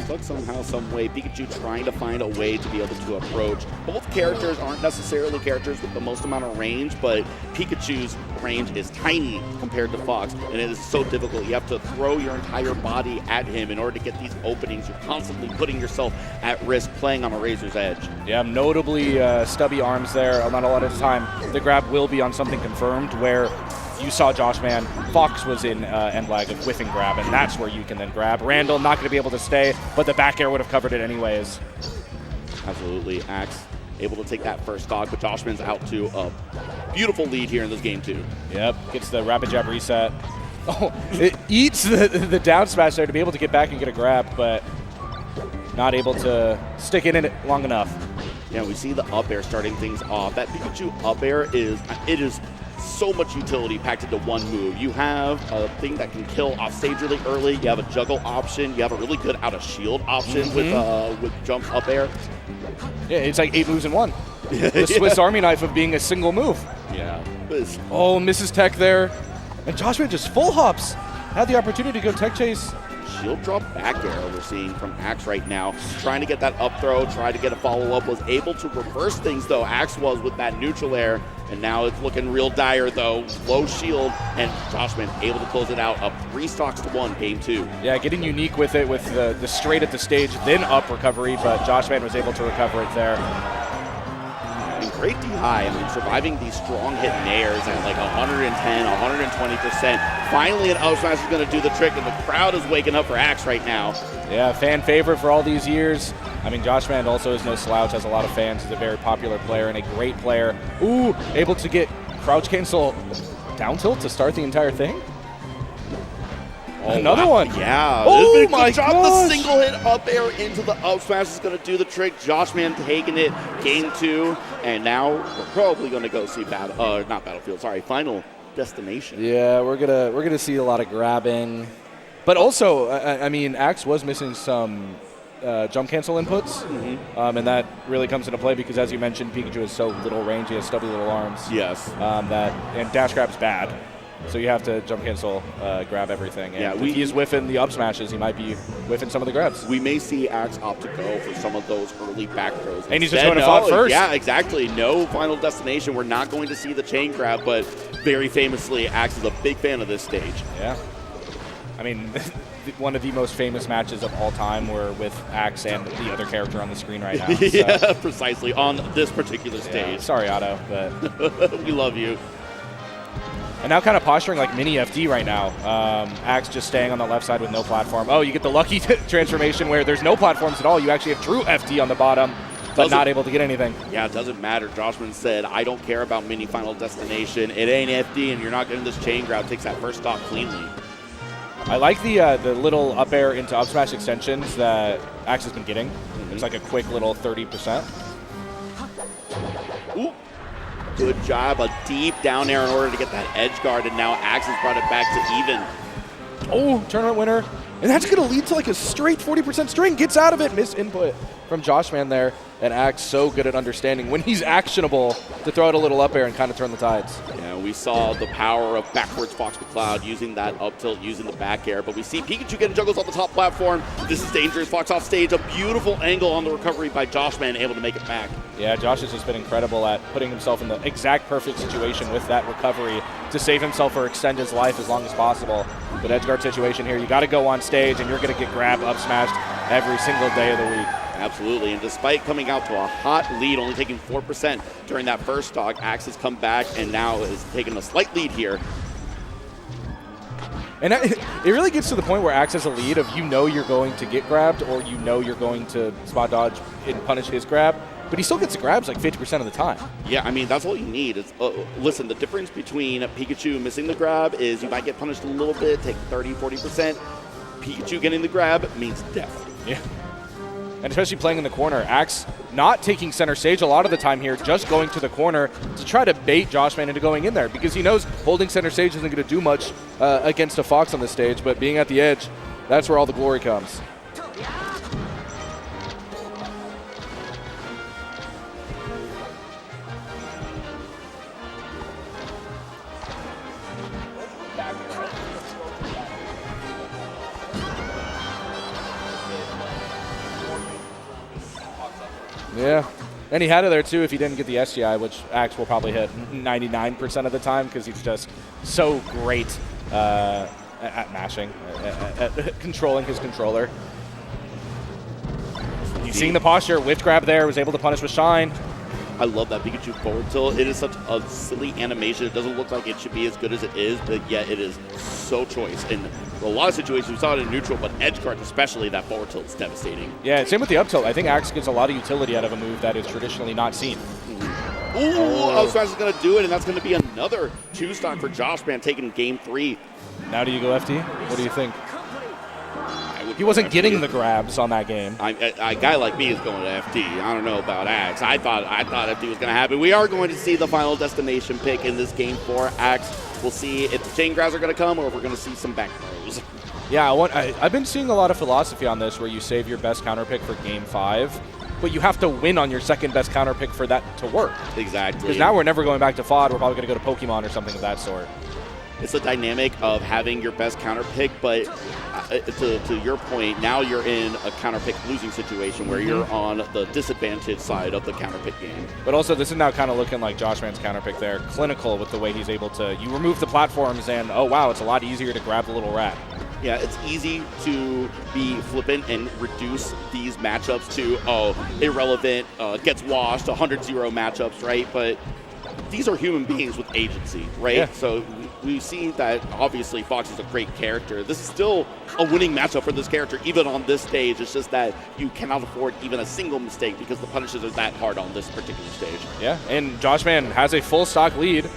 Speaker 1: Stuck somehow, some way. Pikachu trying to find a way to be able to approach. Both characters aren't necessarily characters with the most amount of range, but Pikachu's range is tiny compared to Fox, and it is so difficult. You have to throw your entire body at him in order to get these openings. You're constantly putting yourself at risk playing on a razor's edge. Yeah,
Speaker 2: notably stubby arms there. Not a lot of the time. The grab will be on something confirmed where you saw Joshman. Fox was in end lag of whiffing grab, and that's where you can then grab. Randall not going to be able to stay, but the back air would have covered it anyways.
Speaker 1: Absolutely. Axe able to take that first stock, but Joshman's out to a beautiful lead here in this game, too.
Speaker 2: Yep, gets the rapid jab reset. Oh, it eats the down smash there to be able to get back and get a grab, but not able to stick it in it long enough.
Speaker 1: Yeah, we see the up air starting things off. That Pikachu up air is so much utility packed into one move. You have a thing that can kill off stage really early. You have a juggle option. You have a really good out of shield option with jump up air.
Speaker 2: Yeah, it's like 8 moves in one. The Swiss Army knife of being a single move.
Speaker 1: Yeah.
Speaker 2: Oh, misses tech there. And Joshua just full hops. Had the opportunity to go tech chase.
Speaker 1: Shield drop back air we're seeing from Axe right now. Trying to get that up throw, trying to get a follow-up. Was able to reverse things, though. Axe was with that neutral air. And now it's looking real dire, though. Low shield, and Joshman able to close it out. Up 3 stocks to 1, game 2.
Speaker 2: Yeah, getting unique with it with the straight at the stage, then up recovery, but Joshman was able to recover it there.
Speaker 1: And great D-high. I mean, surviving these strong hit nairs at like 110, 120%. Finally, an up smash is going to do the trick, and the crowd is waking up for Axe right now.
Speaker 2: Yeah, fan favorite for all these years. I mean, Joshman also is no slouch, has a lot of fans. He's a very popular player and a great player. Ooh, able to get crouch cancel down tilt to start the entire thing. Oh, another one.
Speaker 1: Yeah.
Speaker 2: Oh, my gosh.
Speaker 1: The single hit up air into the up smash is going to do the trick. Joshman taking it, game 2. And now we're probably going to go see Final Destination.
Speaker 2: Yeah, we're gonna see a lot of grabbing. But also, I mean, Axe was missing some jump cancel inputs. And that really comes into play because, as you mentioned, Pikachu has so little range. He has stubby little arms.
Speaker 1: Yes.
Speaker 2: And dash grab's bad. So you have to jump cancel, grab everything. And if he is whiffing the up smashes, he might be whiffing some of the grabs.
Speaker 1: We may see Axe opt to go for some of those early back throws.
Speaker 2: And he's just going to fall first.
Speaker 1: Yeah, exactly. No Final Destination. We're not going to see the chain grab, but very famously, Axe is a big fan of this stage.
Speaker 2: Yeah. I mean, one of the most famous matches of all time were with Axe and the other character on the screen right now.
Speaker 1: Yeah, precisely, on this particular stage.
Speaker 2: Yeah, sorry, Otto, but
Speaker 1: we love you.
Speaker 2: And now kind of posturing like mini FD right now. Axe just staying on the left side with no platform. Oh, you get the lucky transformation where there's no platforms at all. You actually have true FD on the bottom, but not able to get anything.
Speaker 1: Yeah, it doesn't matter. Joshman said, I don't care about mini Final Destination. It ain't FD, and you're not getting this chain grab. Takes that first stock cleanly.
Speaker 2: I like the little up air into up smash extensions that Axe has been getting. It's like a quick little 30%.
Speaker 1: Ooh. Good job. A deep down air in order to get that edge guard, and now Axe has brought it back to even.
Speaker 2: Oh, tournament winner. And that's going to lead to like a straight 40% string. Gets out of it. Missed input from Joshman there. And Axe so good at understanding when he's actionable to throw out a little up air and kind of turn the tides.
Speaker 1: Yeah, we saw the power of backwards Fox McCloud using that up tilt, using the back air. But we see Pikachu getting juggles on the top platform. This is dangerous. Fox off stage. A beautiful angle on the recovery by Joshman, able to make it back.
Speaker 2: Yeah, Josh has just been incredible at putting himself in the exact perfect situation with that recovery to save himself or extend his life as long as possible. But edge guard situation here, you got to go on stage and you're going to get grabbed, up smashed every single day of the week.
Speaker 1: Absolutely, and despite coming out to a hot lead, only taking 4% during that first stock, Axe has come back and now is taking a slight lead here.
Speaker 2: And it really gets to the point where Axe has a lead of you know you're going to get grabbed or you know you're going to spot dodge and punish his grab, but he still gets the grabs like 50% of the time.
Speaker 1: Yeah, I mean, that's all you need. It's, listen, the difference between Pikachu missing the grab is you might get punished a little bit, take 30, 40%. Pikachu getting the grab means death.
Speaker 2: Yeah. And especially playing in the corner, Axe not taking center stage a lot of the time here, just going to the corner to try to bait Joshman into going in there because he knows holding center stage isn't going to do much against a Fox on the stage, but being at the edge, that's where all the glory comes. Yeah, and he had it there too if he didn't get the SGI, which Axe will probably hit 99% of the time because he's just so great at mashing, at controlling his controller. You've seen the posture, whiff grab there, was able to punish with Shine.
Speaker 1: I love that Pikachu forward tilt. It is such a silly animation. It doesn't look like it should be as good as it is, but yet it is so choice. In a lot of situations, we saw it in neutral, but edge guard especially, that forward tilt is devastating.
Speaker 2: Yeah, same with the up tilt. I think Axe gets a lot of utility out of a move that is traditionally not seen.
Speaker 1: Ooh, up smash is going to do it, and that's going to be another 2-stock for Joshman taking game 3.
Speaker 2: Now do you go FD? What do you think? He wasn't getting the grabs on that game.
Speaker 1: A guy like me is going to FD. I don't know about Axe. I thought FD was going to happen. We are going to see the final destination pick in this game for Axe. We'll see if the chain grabs are going to come or if we're going to see some back throws.
Speaker 2: Yeah, I've been seeing a lot of philosophy on this where you save your best counter pick for game 5, but you have to win on your second best counter pick for that to work.
Speaker 1: Exactly.
Speaker 2: Because now we're never going back to FOD. We're probably going to go to Pokemon or something of that sort.
Speaker 1: It's a dynamic of having your best counter pick, but to your point, now you're in a counter pick losing situation where you're on the disadvantage side of the counter pick game.
Speaker 2: But also, this is now kind of looking like Joshman's counter pick there, clinical with the way he's able to. You remove the platforms, and oh wow, it's a lot easier to grab the little rat.
Speaker 1: Yeah, it's easy to be flippant and reduce these matchups to irrelevant, gets washed, 100-0 matchups, right? But these are human beings with agency, right?
Speaker 2: Yeah.
Speaker 1: So we see that obviously Fox is a great character. This is still a winning matchup for this character, even on this stage. It's just that you cannot afford even a single mistake because the punishes are that hard on this particular stage.
Speaker 2: Yeah, and Joshman has a full stock lead.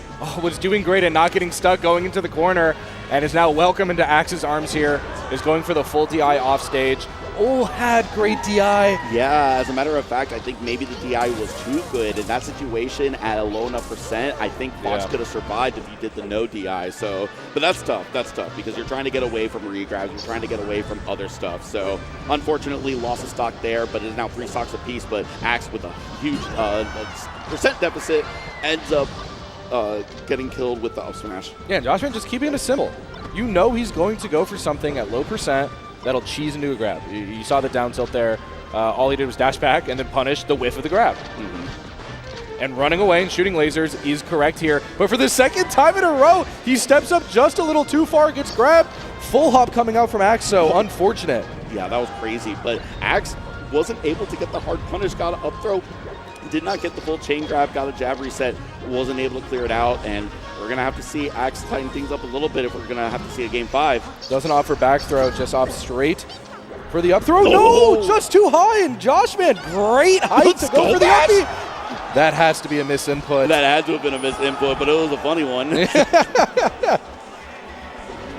Speaker 2: Was doing great and not getting stuck going into the corner, and is now welcome into Axe's arms here. Is going for the full DI off stage. Oh, had great DI.
Speaker 1: Yeah, as a matter of fact, I think maybe the DI was too good. In that situation, at a low enough percent, I think Fox could have survived if he did the no DI. So, but that's tough. That's tough because you're trying to get away from regrabs. You're trying to get away from other stuff. So, unfortunately, lost a stock there, but it is now 3 stocks apiece. But Axe with a huge percent deficit ends up getting killed with the up smash.
Speaker 2: Yeah, Joshman just keeping it simple. You know he's going to go for something at low percent that'll cheese into a grab. You saw the down tilt there. All he did was dash back and then punish the whiff of the grab. And running away and shooting lasers is correct here. But for the second time in a row, he steps up just a little too far, gets grabbed. Full hop coming out from Axe, so unfortunate.
Speaker 1: Yeah, that was crazy. But Axe wasn't able to get the hard punish, got an up throw, did not get the full chain grab, got a jab reset, wasn't able to clear it out, and we're going to have to see Axe tighten things up a little bit if we're going to have to see a game 5.
Speaker 2: Doesn't offer back throw, just off straight for the up throw. No, just too high, and Joshman, great height to go for the uppy. That has to be a misinput.
Speaker 1: That had to have been a misinput, but it was a funny one.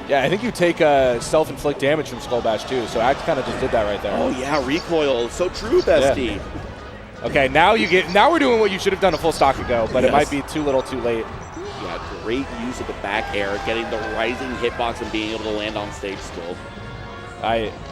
Speaker 2: Yeah, I think you take self-inflict damage from Skull Bash too, so Axe kind of just did that right there.
Speaker 1: Oh yeah, recoil. So true, bestie.
Speaker 2: Yeah. Okay, now we're doing what you should have done a full stock ago, but it might be too little too late.
Speaker 1: Yeah, great use of the back air, getting the rising hitbox and being able to land on stage still.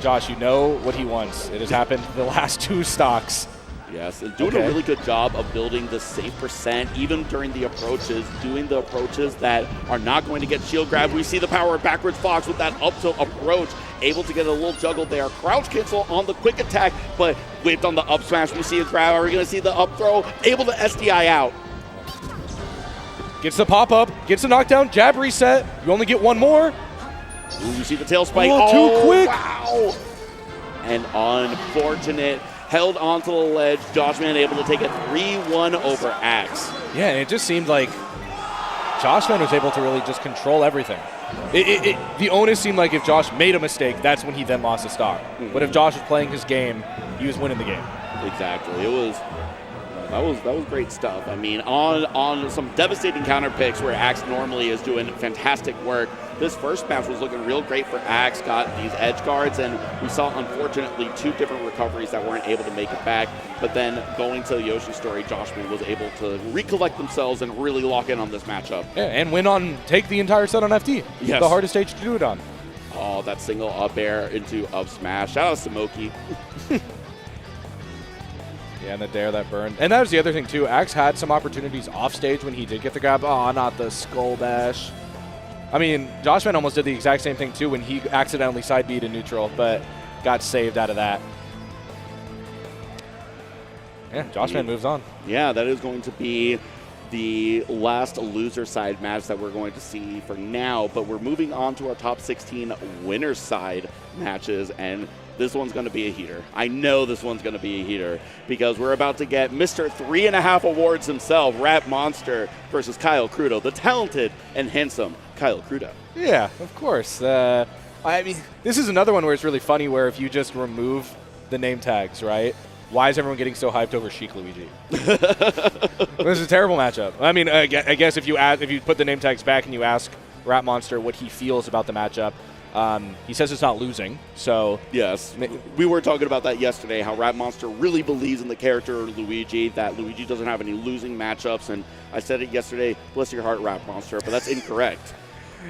Speaker 2: Josh, you know what he wants. It has happened the last 2 stocks.
Speaker 1: Yes, and doing a really good job of building the safe percent, even during the approaches, doing the approaches that are not going to get shield grab. We see the power of backwards Fox with that up tilt approach, able to get a little juggle there. Crouch cancel on the quick attack, but whipped on the up smash. We see a grab. Are we going to see the up throw? Able to SDI out.
Speaker 2: Gets the pop-up, gets the knockdown, jab reset. You only get one more.
Speaker 1: Ooh, you see the tail spike.
Speaker 2: Too quick.
Speaker 1: Wow. And unfortunate. Held onto the ledge. Joshman able to take a 3-1 over Axe.
Speaker 2: Yeah, and it just seemed like Joshman was able to really just control everything. The onus seemed like if Josh made a mistake, that's when he then lost the stock. But if Josh was playing his game, he was winning the game.
Speaker 1: Exactly. That was great stuff. I mean, on some devastating counter picks where Axe normally is doing fantastic work, this first match was looking real great for Axe, got these edge guards, and we saw, unfortunately, 2 different recoveries that weren't able to make it back. But then going to Yoshi's story, Joshman was able to recollect themselves and really lock in on this matchup.
Speaker 2: Yeah, and take the entire set on FT.
Speaker 1: Yes.
Speaker 2: The hardest stage to do it on.
Speaker 1: Oh, that single up air into up smash. Shout out to moky.
Speaker 2: Yeah, and the dare that burned. And that was the other thing, too. Axe had some opportunities off stage when he did get the grab. Oh, not the Skull Bash. I mean, Joshman almost did the exact same thing, too, when he accidentally side B'd in neutral, but got saved out of that. Yeah, Joshman moves on. Yeah,
Speaker 1: that is going to be the last loser side match that we're going to see for now, but we're moving on to our top 16 winner side matches, and this one's going to be a heater. I know this one's going to be a heater because we're about to get Mr. 3.5 awards himself, RapMonster versus Kyle Krudo, the talented and handsome Kyle Krudo.
Speaker 2: Yeah, of course. I mean, this is another one where it's really funny where if you just remove the name tags, right? Why is everyone getting so hyped over Sheik Luigi? This is a terrible matchup. I mean, I guess if you put the name tags back and you ask RapMonster what he feels about the matchup, he says it's not losing, so...
Speaker 1: Yes, we were talking about that yesterday, how RapMonster really believes in the character Luigi, that Luigi doesn't have any losing matchups, and I said it yesterday, bless your heart, RapMonster, but that's incorrect.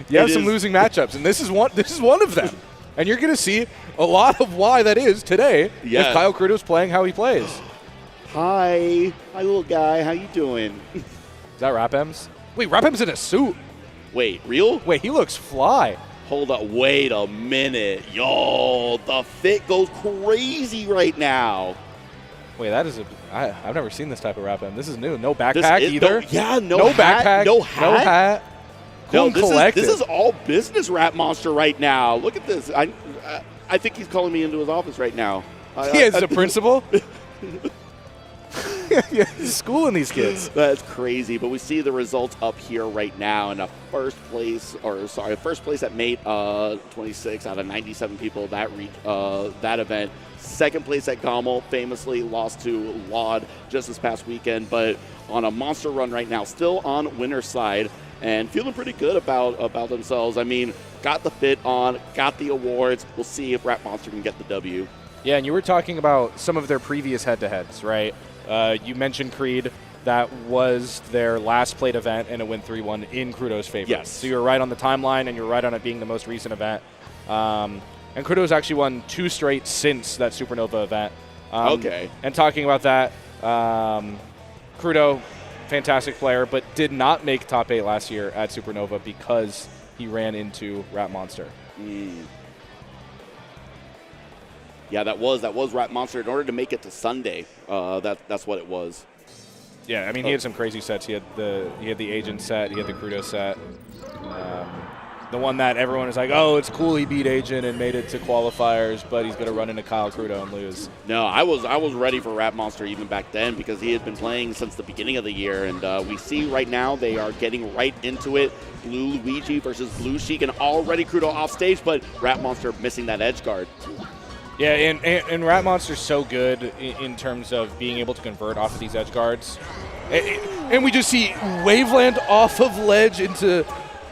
Speaker 2: You have some losing matchups, and this is one of them. And you're going to see a lot of why that is today if Kyle Krudo's playing how he plays.
Speaker 1: Hi, little guy, how you doing?
Speaker 2: Is that RapM's? Wait, RapM's in a suit.
Speaker 1: Wait, real?
Speaker 2: Wait, he looks fly.
Speaker 1: Hold up, wait a minute. Yo, the fit goes crazy right now.
Speaker 2: Wait, I've never seen this type of RapM. This is new. No backpack either.
Speaker 1: No hat,
Speaker 2: backpack.
Speaker 1: No hat.
Speaker 2: No hat.
Speaker 1: No, this is all business RapMonster right now. Look at this. I think he's calling me into his office right now.
Speaker 2: He is the principal? Yeah, he's schooling these kids.
Speaker 1: That's crazy, but we see the results up here right now in a first place at Mate 26 out of 97 people that event. Second place at Gommel, famously lost to lloD just this past weekend, but on a monster run right now, still on winner's side and feeling pretty good about themselves. I mean, got the fit on, got the awards. We'll see if RapMonster can get the W.
Speaker 2: Yeah, and you were talking about some of their previous head-to-heads, right? You mentioned Creed. That was their last played event, and it went 3-1 in Krudo's favor.
Speaker 1: Yes.
Speaker 2: So you're right on the timeline, and you're right on it being the most recent event. And Krudo's actually won 2 straight since that Supernova event.
Speaker 1: Okay.
Speaker 2: And talking about that, Krudo, fantastic player, but did not make top 8 last year at Supernova because he ran into RapMonster.
Speaker 1: Yeah, that was RapMonster. In order to make it to Sunday, that's what it was.
Speaker 2: Yeah, I mean, he had some crazy sets. He had the Agent set, he had the Krudo set. The one that everyone is like, oh, it's cool he beat Agent and made it to qualifiers, but he's going to run into Kyle Krudo and lose.
Speaker 1: No, I was ready for RapMonster even back then because he had been playing since the beginning of the year, and we see right now they are getting right into it. Blue Luigi versus Blue Sheik, and already Krudo off stage, but RapMonster missing that edge guard.
Speaker 2: Yeah, and RapMonster's so good in terms of being able to convert off of these edge guards. And we just see Waveland off of ledge into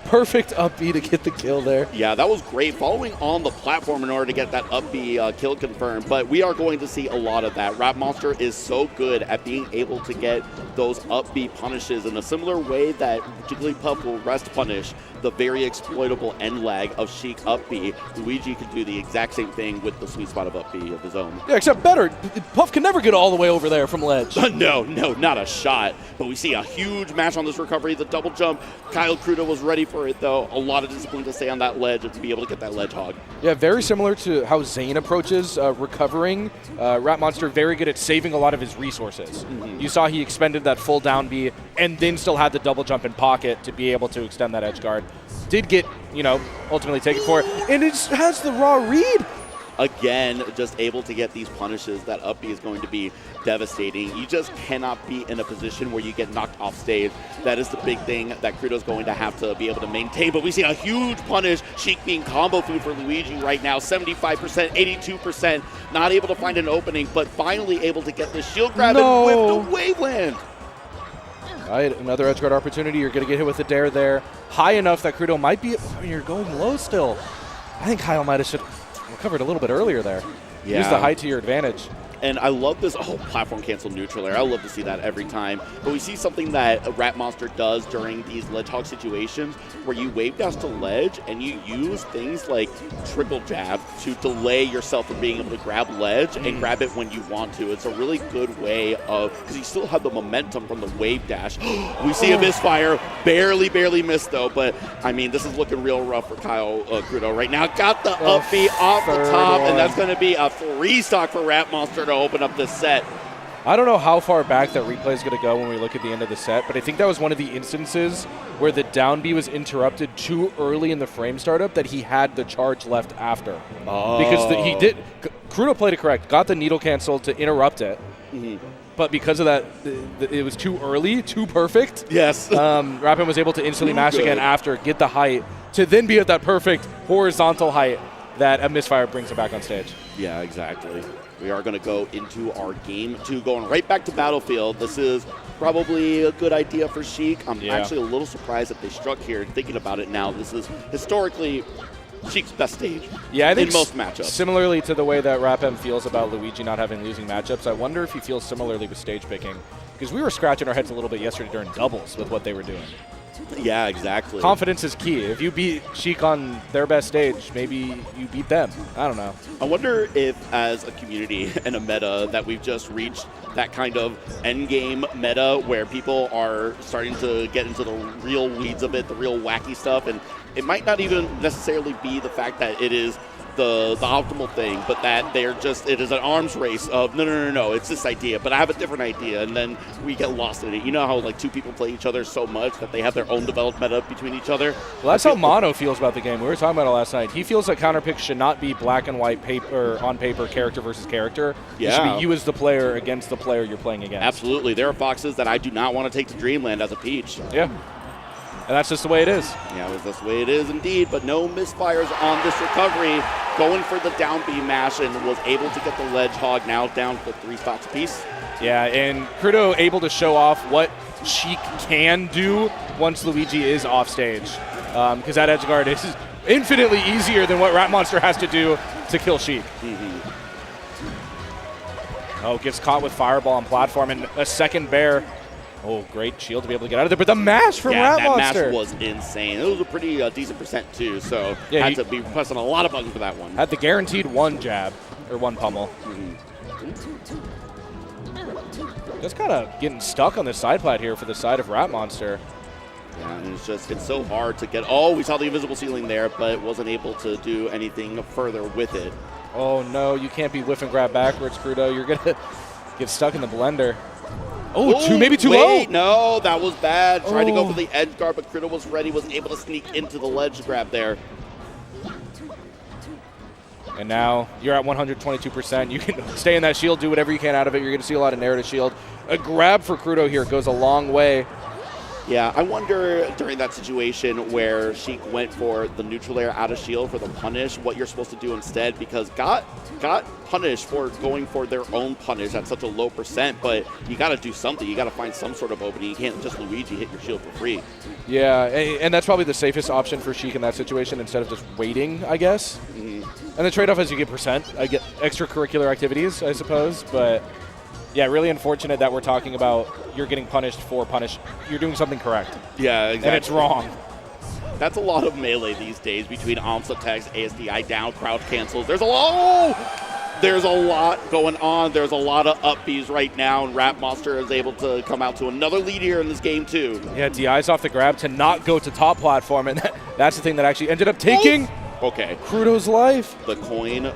Speaker 2: perfect up B to get the kill there.
Speaker 1: Yeah, that was great. Following on the platform in order to get that up B kill confirmed, but we are going to see a lot of that. RapMonster is so good at being able to get those up B punishes in a similar way that Jigglypuff will rest punish the very exploitable end lag of Sheik up B. Luigi can do the exact same thing with the sweet spot of up B of his own.
Speaker 2: Yeah, except better. Puff can never get all the way over there from ledge.
Speaker 1: No, not a shot. But we see a huge match on this recovery, the double jump. Kyle Krudo was ready for it, though. A lot of discipline to stay on that ledge and to be able to get that ledge hog.
Speaker 2: Yeah, very similar to how Zain approaches recovering. RapMonster very good at saving a lot of his resources. You saw he expended that full down B and then still had the double jump in pocket to be able to extend that edge guard. Did get, ultimately taken for it. And it has the raw read.
Speaker 1: Again, just able to get these punishes. That up B is going to be devastating. You just cannot be in a position where you get knocked off stage. That is the big thing that Krudo's going to have to be able to maintain. But we see a huge punish. Sheik being combo food for Luigi right now. 75%, 82%. Not able to find an opening, but finally able to get the shield grab and whip the Waveland.
Speaker 2: All right, another edge guard opportunity. You're going to get hit with the dare there. High enough that Krudo might be... you're going low still. I think Kyle might have recovered a little bit earlier there.
Speaker 1: Yeah.
Speaker 2: Use the height to your advantage.
Speaker 1: And I love this platform cancel neutral air. I love to see that every time. But we see something that RapMonster does during these ledge hog situations where you wave dash to ledge and you use things like triple jab to delay yourself from being able to grab ledge and grab it when you want to. It's a really good way of, because you still have the momentum from the wave dash. We see a misfire. Barely missed though. But I mean, this is looking real rough for Kyle Krudo right now. Got the up B off the top, and that's going to be a 3-stock for RapMonster to open up this set.
Speaker 2: I don't know how far back that replay is going to go when we look at the end of the set, but I think that was one of the instances where the down B was interrupted too early in the frame startup that he had the charge left after. Because Krudo played it correct, got the needle cancel to interrupt it, but because of that, it was too early, too perfect.
Speaker 1: Yes.
Speaker 2: Rapin was able to instantly mash again after, get the height, to then be at that perfect horizontal height that a misfire brings him back on stage.
Speaker 1: Yeah, exactly. We are going to go into our game 2, going right back to Battlefield. This is probably a good idea for Sheik. I'm actually a little surprised that they struck here. Thinking about it now, this is historically Sheik's best stage
Speaker 2: I think
Speaker 1: in most matchups.
Speaker 2: Similarly to the way that RapM feels about Luigi not having losing matchups, I wonder if he feels similarly with stage picking. Because we were scratching our heads a little bit yesterday during doubles with what they were doing.
Speaker 1: Yeah, exactly.
Speaker 2: Confidence is key. If you beat Sheik on their best stage, maybe you beat them. I don't know.
Speaker 1: I wonder if, as a community and a meta, that we've just reached that kind of endgame meta where people are starting to get into the real weeds of it, the real wacky stuff, and it might not even necessarily be the fact that it is the optimal thing, but that it is an arms race of no, it's this idea, but I have a different idea, and then we get lost in it. You know how like two people play each other so much that they have their own developed meta between each other?
Speaker 2: Well, that's how Mono feels about the game. We were talking about it last night. He feels like counterpicks should not be black and white paper on paper, character versus character. It should be you as the player against the player you're playing against.
Speaker 1: Absolutely. There are foxes that I do not want to take to Dreamland as a Peach.
Speaker 2: Yeah. And that's just the way it is.
Speaker 1: Yeah, that's the way it is indeed, but no misfires on this recovery. Going for the down B mash and was able to get the ledge hog, now down to 3 stocks apiece.
Speaker 2: Yeah, and Krudo able to show off what Sheik can do once Luigi is off stage. Because that edge guard is infinitely easier than what RapMonster has to do to kill Sheik. Oh, gets caught with Fireball on platform and a second bear. Oh, great shield to be able to get out of there. But the mash from RapMonster.
Speaker 1: That mash was insane. It was a pretty decent percent, too. So had to be pressing a lot of buttons for that one.
Speaker 2: Had the guaranteed one jab, or one pummel. Just kind of getting stuck on the side plat here for the side of RapMonster.
Speaker 1: Yeah, and it's so hard to get. Oh, we saw the invisible ceiling there, but wasn't able to do anything further with it.
Speaker 2: Oh, no, you can't be whiff and grab backwards, Krudo. You're going to get stuck in the blender. Oh, maybe too low.
Speaker 1: No, that was bad. Tried to go for the edge guard, but Krudo was ready, was able to sneak into the ledge grab there.
Speaker 2: And now you're at 122%. You can stay in that shield, do whatever you can out of it. You're going to see a lot of narrative shield. A grab for Krudo here goes a long way.
Speaker 1: Yeah, I wonder during that situation where Sheik went for the neutral air out of shield for the punish, what you're supposed to do instead, because got punished for going for their own punish at such a low percent, but you got to do something. You got to find some sort of opening. You can't just Luigi hit your shield for free.
Speaker 2: Yeah, and that's probably the safest option for Sheik in that situation instead of just waiting, I guess. And the trade-off is you get percent. I get extracurricular activities, I suppose, but yeah, really unfortunate that we're talking about you're getting punished for punish. You're doing something correct.
Speaker 1: Yeah, exactly.
Speaker 2: And it's wrong.
Speaker 1: That's a lot of melee these days between OMS attacks, ASDI down, crouch cancels. There's a lot going on. There's a lot of up Bs right now, and RapMonster is able to come out to another lead here in this game too.
Speaker 2: Yeah, DI's off the grab to not go to top platform, and that's the thing that actually ended up taking Krudo's life.
Speaker 1: The coin.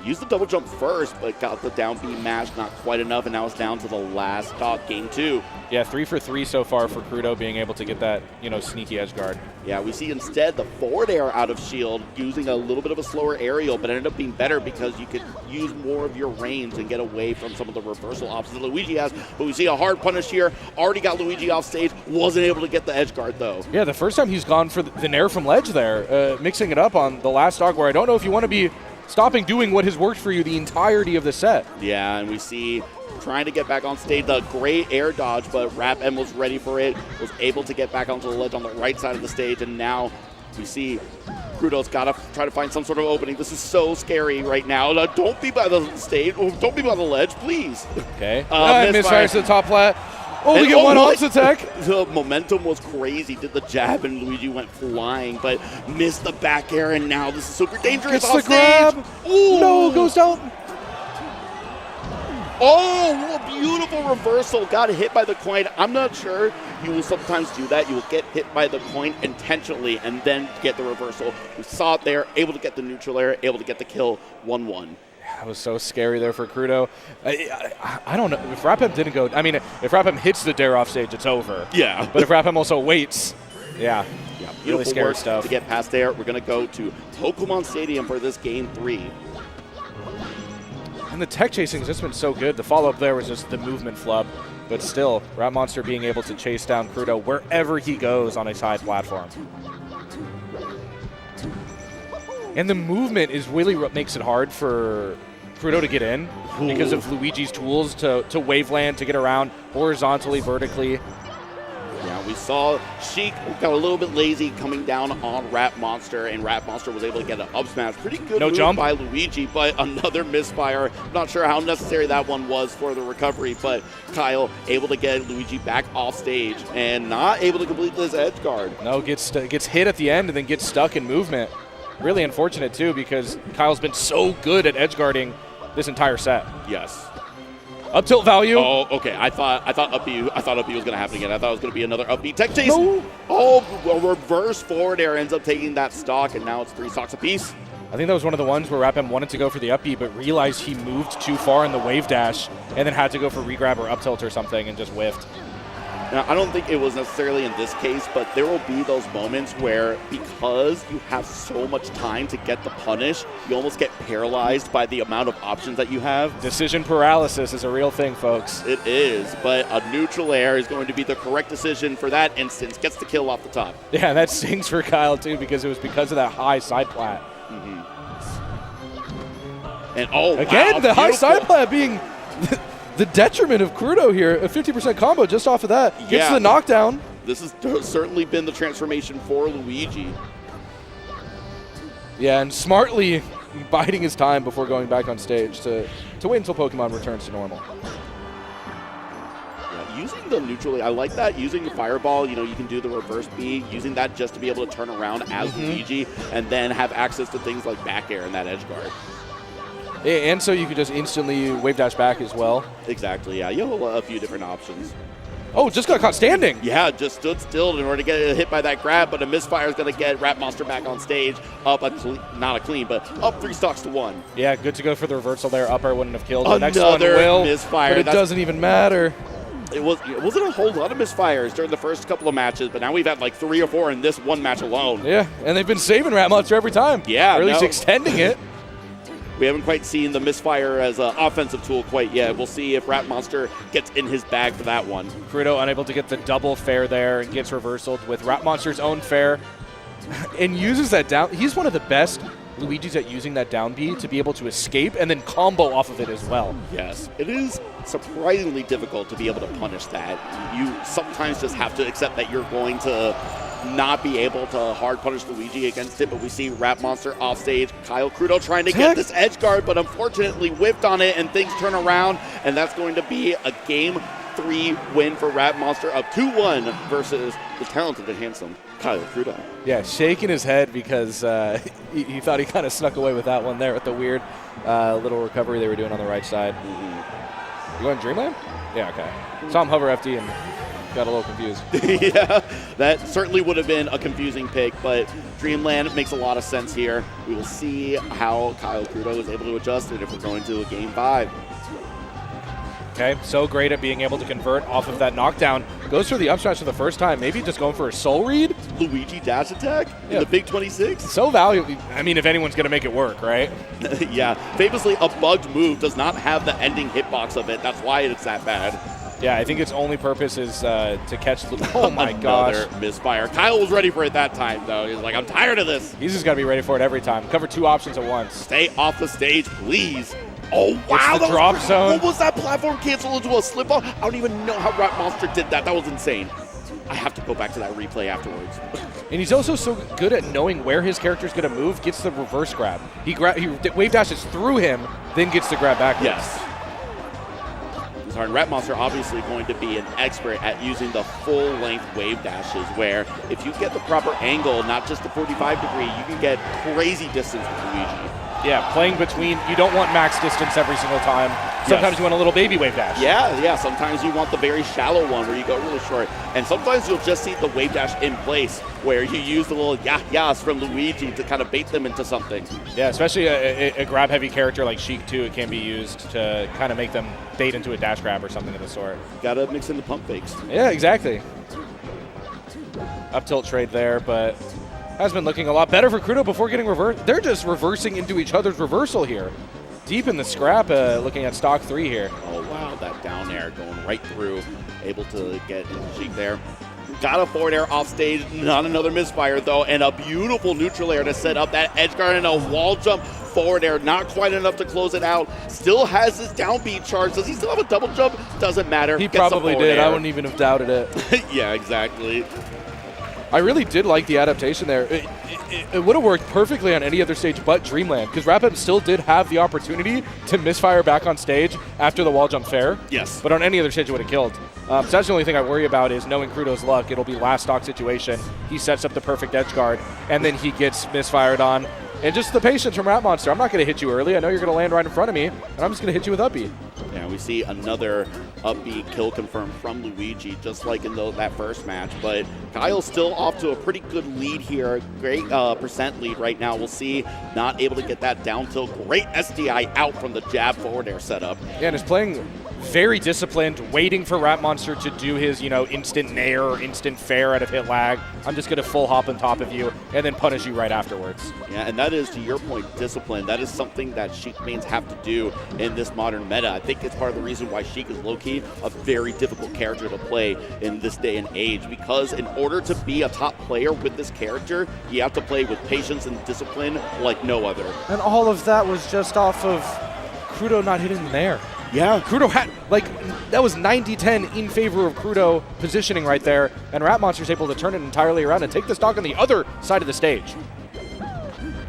Speaker 1: Used the double jump first, but got the down B match, not quite enough, and now it's down to the last stock, game 2.
Speaker 2: Yeah, 3 for 3 so far for Krudo being able to get that, sneaky edge guard.
Speaker 1: Yeah, we see instead the forward air out of shield using a little bit of a slower aerial, but it ended up being better because you could use more of your range and get away from some of the reversal options that Luigi has. But we see a hard punish here. Already got Luigi off stage. Wasn't able to get the edge guard, though. Yeah,
Speaker 2: the first time he's gone for the nair from ledge there, mixing it up on the last stock where I don't know if you want to be stopping doing what has worked for you the entirety of the set.
Speaker 1: Yeah, and we see trying to get back on stage, the great air dodge, but RapM was ready for it, was able to get back onto the ledge on the right side of the stage, and now we see Krudo's got to try to find some sort of opening. This is so scary right now. Don't be by the stage. Don't be by the ledge, please.
Speaker 2: Okay. Misfires to the top plat. Oh, we get one OMS attack.
Speaker 1: The momentum was crazy. Did the jab, and Luigi went flying, but missed the back air, and now this is super dangerous off stage.
Speaker 2: Ooh. No, goes down.
Speaker 1: Oh, what a beautiful reversal. Got hit by the coin. I'm not sure. You will sometimes do that. You will get hit by the coin intentionally and then get the reversal. We saw it there, able to get the neutral air, able to get the kill, 1-1.
Speaker 2: That was so scary there for Krudo. I don't know. If RapM didn't go, if RapM hits the dare off stage, it's over.
Speaker 1: Yeah.
Speaker 2: But if RapM also waits, yeah really scary
Speaker 1: work
Speaker 2: stuff.
Speaker 1: To get past there, we're going to go to Pokemon Stadium for this game 3.
Speaker 2: And the tech chasing has just been so good. The follow-up there was just the movement flub. But still, RapMonster being able to chase down Krudo wherever he goes on a side platform. And the movement is really what makes it hard for Krudo to get in because of Luigi's tools to waveland, to get around horizontally, vertically.
Speaker 1: Yeah, we saw Sheik got a little bit lazy coming down on RapMonster, and RapMonster was able to get an up smash. Pretty good move
Speaker 2: jump
Speaker 1: by Luigi, but another misfire. Not sure how necessary that one was for the recovery, but Kyle able to get Luigi back off stage and not able to complete this edge guard.
Speaker 2: No, gets hit at the end and then gets stuck in movement. Really unfortunate, too, because Kyle's been so good at edge guarding this entire set.
Speaker 1: Yes.
Speaker 2: Up tilt value.
Speaker 1: Oh, okay. I thought up B was going to happen again. I thought it was going to be another up B tech chase.
Speaker 2: No.
Speaker 1: Oh, a reverse forward air ends up taking that stock, and now it's 3 stocks apiece.
Speaker 2: I think that was one of the ones where RapM wanted to go for the up B, but realized he moved too far in the wave dash, and then had to go for regrab or up tilt or something, and just whiffed.
Speaker 1: Now, I don't think it was necessarily in this case, but there will be those moments where because you have so much time to get the punish, you almost get paralyzed by the amount of options that you have.
Speaker 2: Decision paralysis is a real thing, folks.
Speaker 1: It is, but a neutral air is going to be the correct decision for that instance. Gets the kill off the top.
Speaker 2: Yeah, that stings for Kyle, too, because it was because of that high side plat.
Speaker 1: And
Speaker 2: again,
Speaker 1: wow,
Speaker 2: the high side plat being the detriment of Krudo here. A 50% combo just off of that. Gets the knockdown.
Speaker 1: This has certainly been the transformation for Luigi.
Speaker 2: Yeah, and smartly biding his time before going back on stage to wait until Pokemon returns to normal.
Speaker 1: Yeah, using the neutral, I like that. Using the Fireball, you can do the reverse B. Using that just to be able to turn around as Luigi and then have access to things like back air and that edge guard.
Speaker 2: And so you could just instantly wave dash back as well.
Speaker 1: Exactly, yeah. You have a few different options.
Speaker 2: Oh, just got caught standing.
Speaker 1: Yeah, just stood still in order to get hit by that grab, but a misfire is going to get RapMonster back on stage. Up not a clean, but up 3 stocks to 1.
Speaker 2: Yeah, good to go for the reversal there. Upper wouldn't have killed.
Speaker 1: The next one will, misfire.
Speaker 2: But it doesn't even matter.
Speaker 1: It wasn't a whole lot of misfires during the first couple of matches, but now we've had like 3 or 4 in this one match alone.
Speaker 2: Yeah, and they've been saving RapMonster every time.
Speaker 1: Yeah.
Speaker 2: Or at least extending it.
Speaker 1: We haven't quite seen the misfire as an offensive tool quite yet. We'll see if RapMonster gets in his bag for that one.
Speaker 2: Krudo unable to get the double fair there and gets reversaled with RapMonster's own fair and uses that down. He's one of the best Luigi's at using that down B to be able to escape and then combo off of it as well.
Speaker 1: Yes, it is surprisingly difficult to be able to punish that. You sometimes just have to accept that you're going to not be able to hard punish Luigi against it, but we see RapMonster off stage. Kyle Krudo trying to get this edge guard, but unfortunately whiffed on it and things turn around, and that's going to be a Game 3 win for RapMonster of 2-1 versus the talented and handsome Kyle Krudo.
Speaker 2: Yeah, shaking his head because he thought he kind of snuck away with that one there with the weird little recovery they were doing on the right side. You going Dreamland? Yeah, okay. Saw him hover FD and got a little confused.
Speaker 1: Yeah, that certainly would have been a confusing pick, but Dreamland makes a lot of sense here. We will see how Kyle Krudo is able to adjust it if we're going to a Game 5.
Speaker 2: Okay, so great at being able to convert off of that knockdown. Goes for the up smash for the first time, maybe just going for a soul read.
Speaker 1: Luigi dash attack in the big 26.
Speaker 2: So valuable. I mean, if anyone's going to make it work, right?
Speaker 1: Yeah, famously a bugged move does not have the ending hitbox of it. That's why it's that bad.
Speaker 2: Yeah, I think its only purpose is to catch the... Oh my gosh.
Speaker 1: Another misfire. Kyle was ready for it that time, though. He's like, I'm tired of this.
Speaker 2: He's just got to be ready for it every time. Cover 2 options at once.
Speaker 1: Stay off the stage, please. Oh, wow.
Speaker 2: It's the drop zone.
Speaker 1: What was that platform cancel into a slip-off? I don't even know how RapMonster did that. That was insane. I have to go back to that replay afterwards.
Speaker 2: And he's also so good at knowing where his character's going to move, gets the reverse grab. He wave dashes through him, then gets the grab backwards.
Speaker 1: Yes. And RapMonster obviously going to be an expert at using the full-length wave dashes, where if you get the proper angle, not just the 45 degree, you can get crazy distance with Luigi.
Speaker 2: Yeah, playing between, you don't want max distance every single time. Sometimes you want a little baby wave dash.
Speaker 1: Yeah, sometimes you want the very shallow one where you go really short. And sometimes you'll just see the wave dash in place where you use the little yas from Luigi to kind of bait them into something.
Speaker 2: Yeah, especially a grab-heavy character like Sheik, too. It can be used to kind of make them bait into a dash grab or something of the sort.
Speaker 1: Gotta mix in the pump fakes.
Speaker 2: Yeah, exactly. Up tilt trade there, but has been looking a lot better for Krudo before getting reversed. They're just reversing into each other's reversal here. Deep in the scrap, looking at stock 3 here.
Speaker 1: Oh, wow, that down air going right through. Able to get Sheik there. Got a forward air off stage, not another misfire though, and a beautiful neutral air to set up that edge guard and a wall jump forward air. Not quite enough to close it out. Still has his down B charge. Does he still have a double jump? Doesn't matter.
Speaker 2: He probably did. I wouldn't even have doubted it.
Speaker 1: Yeah, exactly.
Speaker 2: I really did like the adaptation there. It would have worked perfectly on any other stage but Dreamland, because RapM still did have the opportunity to misfire back on stage after the wall jump fair.
Speaker 1: Yes.
Speaker 2: But on any other stage it would have killed. So that's the only thing I worry about is knowing Krudo's luck. It'll be last stock situation. He sets up the perfect edge guard, and then he gets misfired on. And just the patience from RapMonster. I'm not going to hit you early. I know you're going to land right in front of me, and I'm just going to hit you with up B.
Speaker 1: Yeah, we see another up B kill confirmed from Luigi, just like in that first match. But Kyle's still off to a pretty good lead here. Great percent lead right now. We'll see. Not able to get that down tilt. Great SDI out from the jab forward air setup.
Speaker 2: Yeah, and is playing very disciplined, waiting for RapMonster to do his, instant nair or instant fair out of hit lag. I'm just going to full hop on top of you and then punish you right afterwards.
Speaker 1: Yeah, and that is, to your point, discipline. That is something that Sheik mains have to do in this modern meta. I think it's part of the reason why Sheik is low-key a very difficult character to play in this day and age, because in order to be a top player with this character, you have to play with patience and discipline like no other.
Speaker 2: And all of that was just off of Krudo not hitting the nair.
Speaker 1: Yeah.
Speaker 2: Krudo had, that was 90-10 in favor of Krudo positioning right there, and RapMonster's able to turn it entirely around and take the stock on the other side of the stage.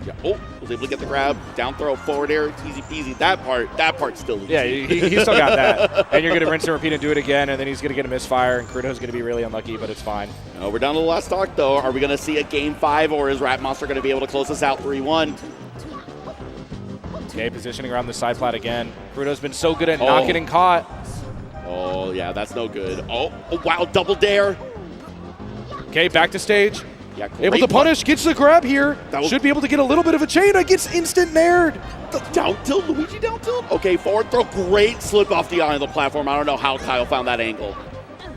Speaker 1: Yeah. Oh, was able to get the grab, down throw, forward air, easy peasy. That part's still easy.
Speaker 2: Yeah, he still got that. And you're going to rinse and repeat and do it again, and then he's going to get a misfire, and Krudo's going to be really unlucky, but it's fine.
Speaker 1: We're down to the last stock, though. Are we going to see a Game 5, or is RapMonster going to be able to close this out 3-1?
Speaker 2: Okay, positioning around the side plat again. Krudo's been so good at not getting caught.
Speaker 1: Oh, yeah, that's no good. Oh, wow, double dare.
Speaker 2: Okay, back to stage.
Speaker 1: Yeah,
Speaker 2: able to punish, gets the grab here. Should be able to get a little bit of a chain. Gets instant naired.
Speaker 1: The down tilt, Luigi down tilt. Okay, forward throw, great slip off the eye of the platform. I don't know how Kyle found that angle.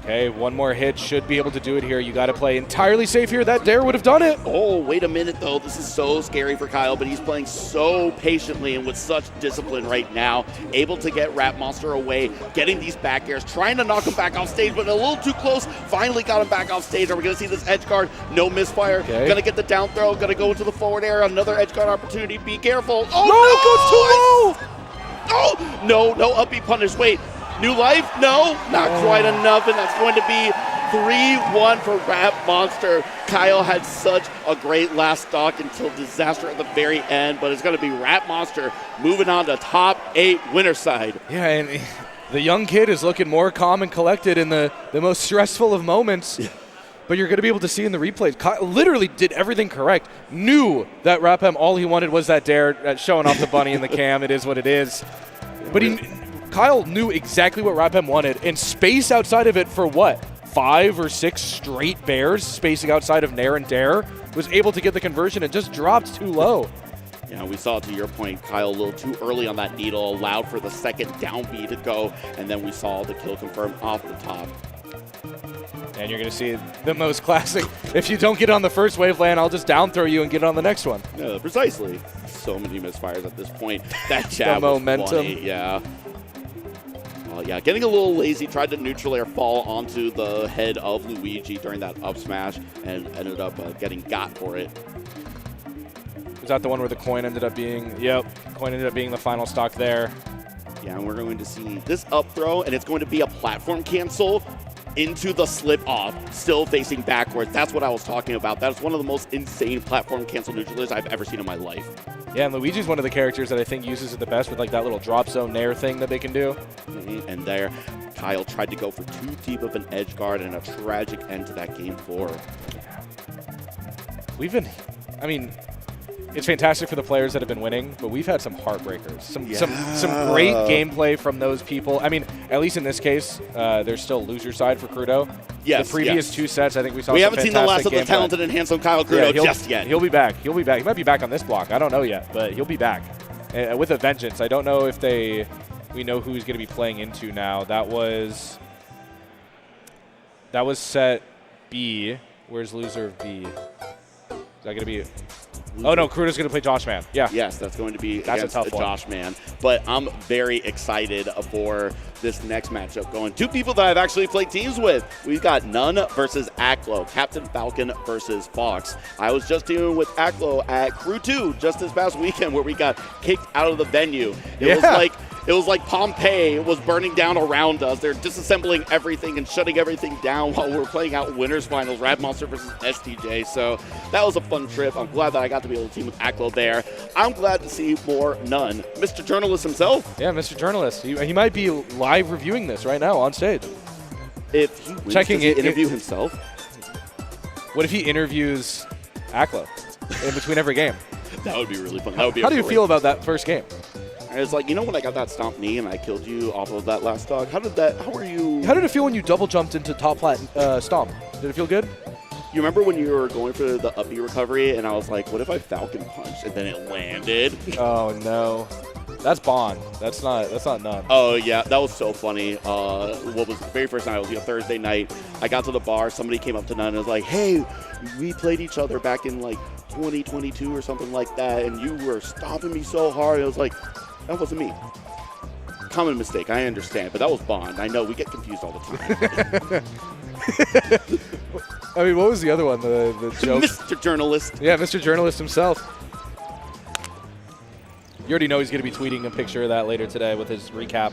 Speaker 2: Okay, one more hit should be able to do it here. You got to play entirely safe here. That dare would have done it.
Speaker 1: Oh, wait a minute, though. This is so scary for Kyle, but he's playing so patiently and with such discipline right now. Able to get RapMonster away, getting these back airs, trying to knock him back off stage, but a little too close. Finally got him back off stage. Are we going to see this edge guard? No misfire.
Speaker 2: Okay.
Speaker 1: Going to get the down throw. Going to go into the forward air. Another edge guard opportunity. Be careful. Oh,
Speaker 2: no, it goes too low.
Speaker 1: Oh, no up B punish. Wait, new life? No, not quite enough, and that's going to be 3-1 for RapMonster. Kyle had such a great last stock until disaster at the very end, but it's going to be RapMonster moving on to top 8 winner side.
Speaker 2: Yeah, and the young kid is looking more calm and collected in the most stressful of moments. Yeah. But you're going to be able to see in the replays, Kyle literally did everything correct. Knew that RapM, all he wanted was that dare, showing off the bunny in the cam. It is what it is. But Kyle knew exactly what RapM wanted and spaced outside of it for what? 5 or 6 straight bears spacing outside of Nair and Dare. Was able to get the conversion and just dropped too low.
Speaker 1: Yeah, we saw, to your point, Kyle a little too early on that needle, allowed for the second down B to go, and then we saw the kill confirm off the top.
Speaker 2: And you're going to see the most classic, if you don't get on the first wave land, I'll just down throw you and get on the next one.
Speaker 1: Yeah, precisely. So many misfires at this point. That jab was
Speaker 2: momentum.
Speaker 1: Funny. Yeah. Yeah, getting a little lazy, tried to neutral air fall onto the head of Luigi during that up smash and ended up getting got for it.
Speaker 2: Was that the one where the coin ended up being, yep, coin ended up being the final stock there.
Speaker 1: Yeah, and we're going to see this up throw, and it's going to be a platform cancel into the slip off, still facing backwards. That's what I was talking about. That's one of the most insane platform cancel neutralers I've ever seen in my life.
Speaker 2: Yeah, and Luigi's one of the characters that I think uses it the best with like that little drop zone nair thing that they can do.
Speaker 1: And there, Kyle tried to go for too deep of an edge guard and a tragic end to that game 4.
Speaker 2: I mean, it's fantastic for the players that have been winning, but we've had some heartbreakers, some great gameplay from those people. I mean, at least in this case, there's still loser side for Krudo.
Speaker 1: Yes,
Speaker 2: the previous 2 sets, I think we saw.
Speaker 1: We haven't seen the last of the talented and handsome Kyle Krudo just yet.
Speaker 2: He'll be back. He'll be back. He might be back on this block. I don't know yet, but he'll be back with a vengeance. I don't know if we know who he's going to be playing into now. That was set B. Where's loser of B? Is that going to be? Oh, no, Krudo's going to play Joshman. Yeah.
Speaker 1: Yes, that's going to be
Speaker 2: that's
Speaker 1: against
Speaker 2: a tough one.
Speaker 1: Joshman. But I'm very excited for this next matchup going. 2 people that I've actually played teams with. We've got None versus Aklo, Captain Falcon versus Fox. I was just dealing with Aklo at Crew 2 just this past weekend where we got kicked out of the venue. It was like Pompeii was burning down around us. They're disassembling everything and shutting everything down while we're playing out winners finals, RapMonster versus STJ. So that was a fun trip. I'm glad that I got to be able to team with Aklo there. I'm glad to see more None. Mr. Journalist himself.
Speaker 2: Yeah, Mr. Journalist. He might be live reviewing this right now on stage.
Speaker 1: If he wins, does he interview himself?
Speaker 2: What if he interviews Aklo in between every game?
Speaker 1: That would be really fun. That would be
Speaker 2: How do you feel about that first game?
Speaker 1: It's like, when I got that stomp knee and I killed you off of that last dog, how did
Speaker 2: it feel when you double jumped into top flat stomp? Did it feel good?
Speaker 1: You remember when you were going for the up B recovery and I was like, what if I Falcon punched and then it landed?
Speaker 2: Oh no. That's Bond. That's not None.
Speaker 1: Oh yeah, that was so funny. What was the very first night? It was Thursday night. I got to the bar, somebody came up to None and was like, hey, we played each other back in like 2022 or something like that, and you were stomping me so hard. I was like, that wasn't me. Common mistake, I understand, but that was Bond. I know, we get confused all the time.
Speaker 2: I mean, what was the other one? The joke?
Speaker 1: Mr. Journalist.
Speaker 2: Yeah, Mr. Journalist himself. You already know he's going to be tweeting a picture of that later today with his recap.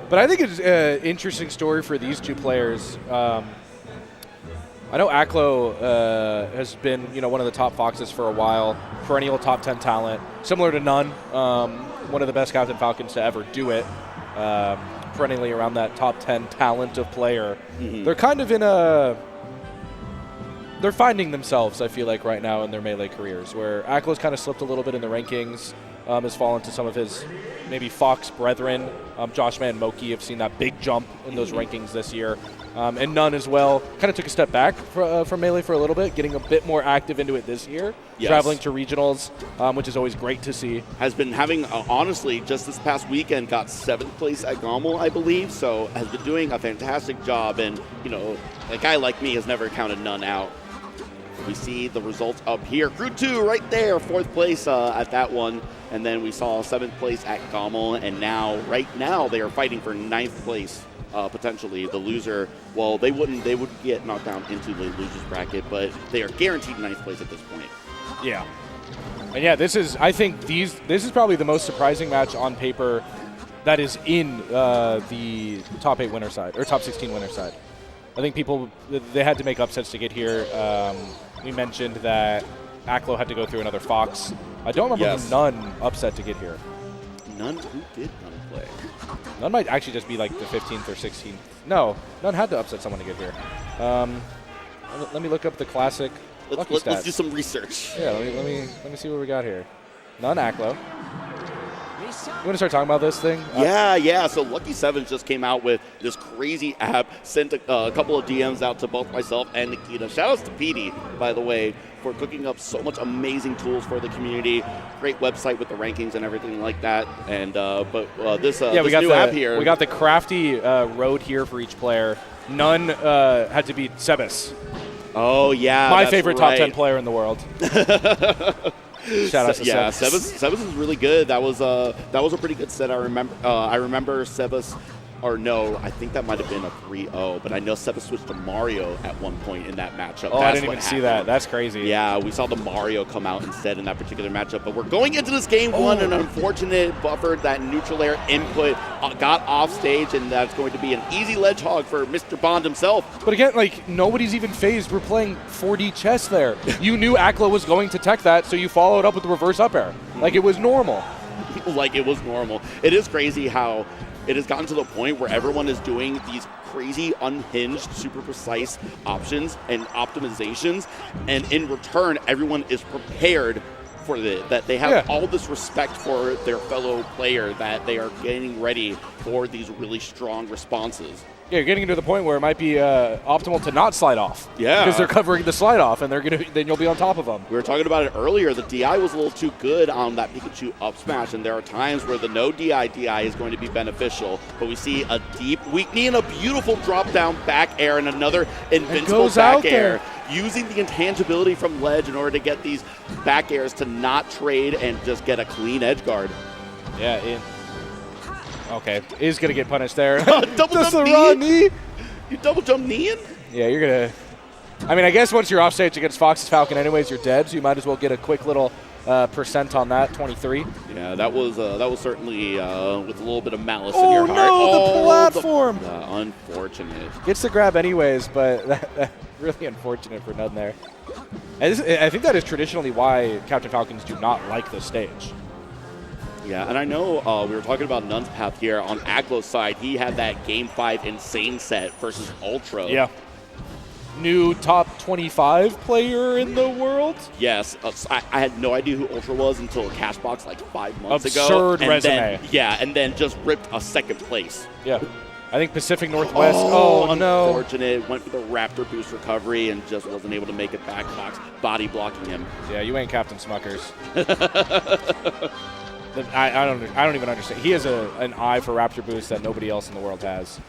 Speaker 2: But I think it's an interesting story for these 2 players. I know Aklo has been, one of the top Foxes for a while, perennial top 10 talent, similar to None, one of the best Captain Falcons to ever do it, perennially around that top 10 talent of player. Mm-hmm. They're kind of they're finding themselves, I feel like, right now in their Melee careers, where Aklo's kind of slipped a little bit in the rankings. has fallen to some of his maybe Fox brethren. Joshman and moky have seen that big jump in those rankings this year. And None as well kind of took a step back from Melee for a little bit, getting a bit more active into it this year, traveling to regionals, which is always great to see.
Speaker 1: Has been having, honestly, just this past weekend, got 7th place at Gommel, I believe, so has been doing a fantastic job, and, you know, a guy like me has never counted None out. We see the results up here. Krudo right there, 4th place at that one, and then we saw 7th place at Gommel, and now, right now, they are fighting for 9th place. Potentially the loser, well, they would get knocked down into the losers bracket, but they are guaranteed 9th place at this point.
Speaker 2: Yeah, and yeah, I think this is probably the most surprising match on paper that is in the top 8 winner side or top 16 winner side. I think they had to make upsets to get here. We mentioned that Aklo had to go through another Fox. I don't remember who None upset to get here.
Speaker 1: None? Who did None play?
Speaker 2: None might actually just be like the 15th or 16th. No, None had to upset someone to get here. Let me look up the classic lucky stats.
Speaker 1: Let's do some research.
Speaker 2: Yeah, let me see what we got here. None Aklo. You want to start talking about this thing?
Speaker 1: Yeah. So Lucky Sevens just came out with this crazy app, sent a couple of DMs out to both myself and Nikita. Shout outs to Petey, by the way, for cooking up so much amazing tools for the community. Great website with the rankings and everything like that. And this new app here.
Speaker 2: We got the crafty road here for each player. None had to beat Sebas.
Speaker 1: Oh yeah,
Speaker 2: my favorite top 10 player in the world. Shout out to Sebas.
Speaker 1: Sebas is really good. That was a pretty good set. I remember Sebas. Or no, I think that might have been a 3-0, but I know Sebas switched to Mario at one point in that matchup.
Speaker 2: Oh, I didn't even see that. That's crazy.
Speaker 1: Yeah, we saw the Mario come out instead in that particular matchup, but we're going into this game one, an unfortunate buffer, that neutral air input got off stage, and that's going to be an easy ledge hog for Mr. Bond himself.
Speaker 2: But again, like, nobody's even phased. We're playing 4D chess there. You knew Aklo was going to tech that, so you followed up with the reverse up air. Like it was normal.
Speaker 1: Like it was normal. It is crazy how it has gotten to the point where everyone is doing these crazy, unhinged, super precise options and optimizations, and in return, everyone is prepared for that they have all this respect for their fellow player, that they are getting ready for these really strong responses.
Speaker 2: Yeah, you're getting to the point where it might be optimal to not slide off.
Speaker 1: Yeah.
Speaker 2: Because they're covering the slide off, and then you'll be on top of them.
Speaker 1: We were talking about it earlier. The DI was a little too good on that Pikachu up smash, and there are times where the no DI is going to be beneficial. But we see a deep weak knee and a beautiful drop down back air and another invincible back air. Using the intangibility from ledge in order to get these back airs to not trade and just get a clean edge guard.
Speaker 2: Yeah, okay, is going to get punished there.
Speaker 1: Double
Speaker 2: Just
Speaker 1: jump
Speaker 2: the raw knee?
Speaker 1: You double jump knee in?
Speaker 2: Yeah, you're going to... I mean, I guess once you're off stage against Fox's Falcon anyways, you're dead, so you might as well get a quick little percent on that, 23.
Speaker 1: Yeah, that was certainly with a little bit of malice in your heart.
Speaker 2: The platform!
Speaker 1: Unfortunate.
Speaker 2: Gets the grab anyways, but that really unfortunate for None there. I think that is traditionally why Captain Falcons do not like this stage.
Speaker 1: Yeah, and I know we were talking about None's path here. On Aklo's side, he had that Game 5 insane set versus Ultra.
Speaker 2: Yeah. New top 25 player in the world?
Speaker 1: Yes. I had no idea who Ultra was until Cashbox like 5 months ago.
Speaker 2: Absurd resume.
Speaker 1: And then just ripped a 2nd place.
Speaker 2: Yeah. I think Pacific Northwest. Oh, no.
Speaker 1: Unfortunate. Went for the Raptor boost recovery and just wasn't able to make it back. Fox body blocking him.
Speaker 2: Yeah, you ain't Captain Smuckers. I don't even understand. He has an eye for Raptor boost that nobody else in the world has.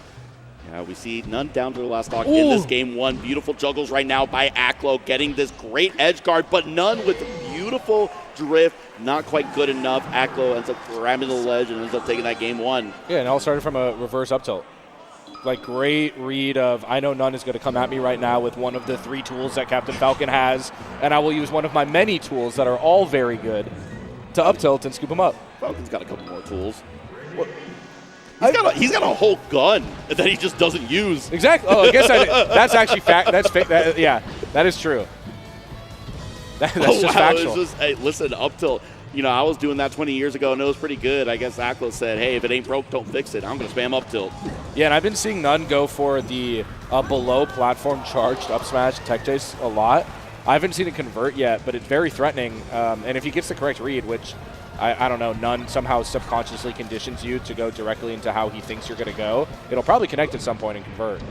Speaker 1: Yeah, we see None down to the last stock in this game one. Beautiful juggles right now by Aklo, getting this great edge guard, but None with beautiful drift, not quite good enough. Aklo ends up grabbing the ledge and ends up taking that game one.
Speaker 2: Yeah, and it all started from a reverse up tilt. Like, great read of, I know None is going to come at me right now with one of the 3 tools that Captain Falcon has, and I will use one of my many tools that are all very good to up tilt and scoop him up.
Speaker 1: Falcon's got a couple more tools. He's got a whole gun that he just doesn't use.
Speaker 2: Exactly. Oh, I guess that's actually fact. That's fake. Yeah, that is true. That's just factual.
Speaker 1: Hey, listen, up tilt. You know, I was doing that 20 years ago, and it was pretty good. I guess Aklo said, hey, if it ain't broke, don't fix it. I'm going to spam up tilt.
Speaker 2: Yeah, and I've been seeing None go for the below platform charged up smash tech chase a lot. I haven't seen it convert yet, but it's very threatening. And if he gets the correct read, which I don't know, None somehow subconsciously conditions you to go directly into how he thinks you're going to go, it'll probably connect at some point and convert.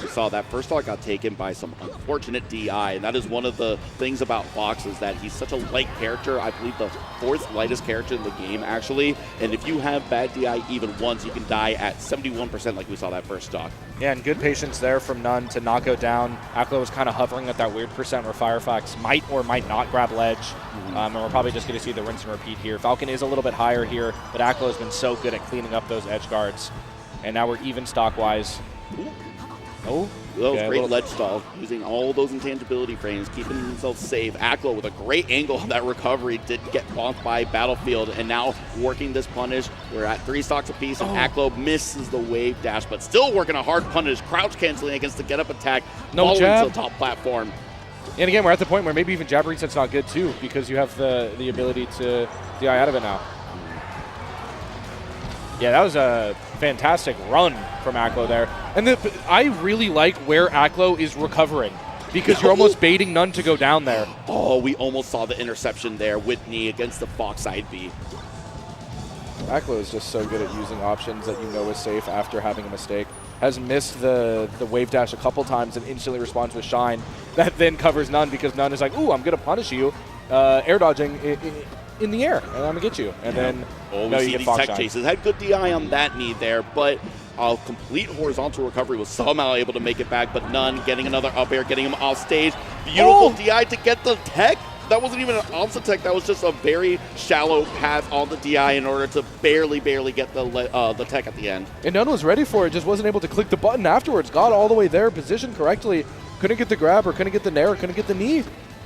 Speaker 1: We saw that first stock got taken by some unfortunate DI, and that is one of the things about Fox is that he's such a light character. I believe the 4th lightest character in the game, actually. And if you have bad DI even once, you can die at 71% like we saw that first stock.
Speaker 2: Yeah, and good patience there from None to knock go down. Aklo was kind of hovering at that weird percent where Firefox might or might not grab ledge. And we're probably just going to see the rinse and repeat here. Falcon is a little bit higher here, but Aklo has been so good at cleaning up those edge guards. And now we're even stock-wise. Oh,
Speaker 1: that was great ledge stall, using all those intangibility frames, keeping himself safe. Aklo with a great angle on that recovery did get bonked by Battlefield, and now working this punish. We're at 3 stocks apiece, and Aklo misses the wave dash, but still working a hard punish, crouch canceling against the get-up attack,
Speaker 2: no jab
Speaker 1: to the top platform.
Speaker 2: And again, we're at the point where maybe even jab reset's not good too, because you have the ability to DI out of it now. Yeah, that was a fantastic run from Aklo there. And I really like where Aklo is recovering, because you're almost baiting None to go down there.
Speaker 1: Oh, we almost saw the interception there with knee against the Fox side B.
Speaker 2: Aklo is just so good at using options that you know is safe after having a mistake. Has missed the wave dash a couple times and instantly responds with Shine. That then covers None, because None is like, ooh, I'm going to punish you. Air dodging in the air, and I'm going to get you. And then
Speaker 1: we see these tech chases. Had good DI on that knee there, but a complete horizontal recovery was somehow able to make it back, but None getting another up air, getting him off stage. Beautiful DI to get the tech. That wasn't even an opposite tech. That was just a very shallow path on the DI in order to barely get the tech at the end.
Speaker 2: And None was ready for it, just wasn't able to click the button afterwards. Got all the way there, positioned correctly. Couldn't get the grab, or couldn't get the nair, or couldn't get the knee.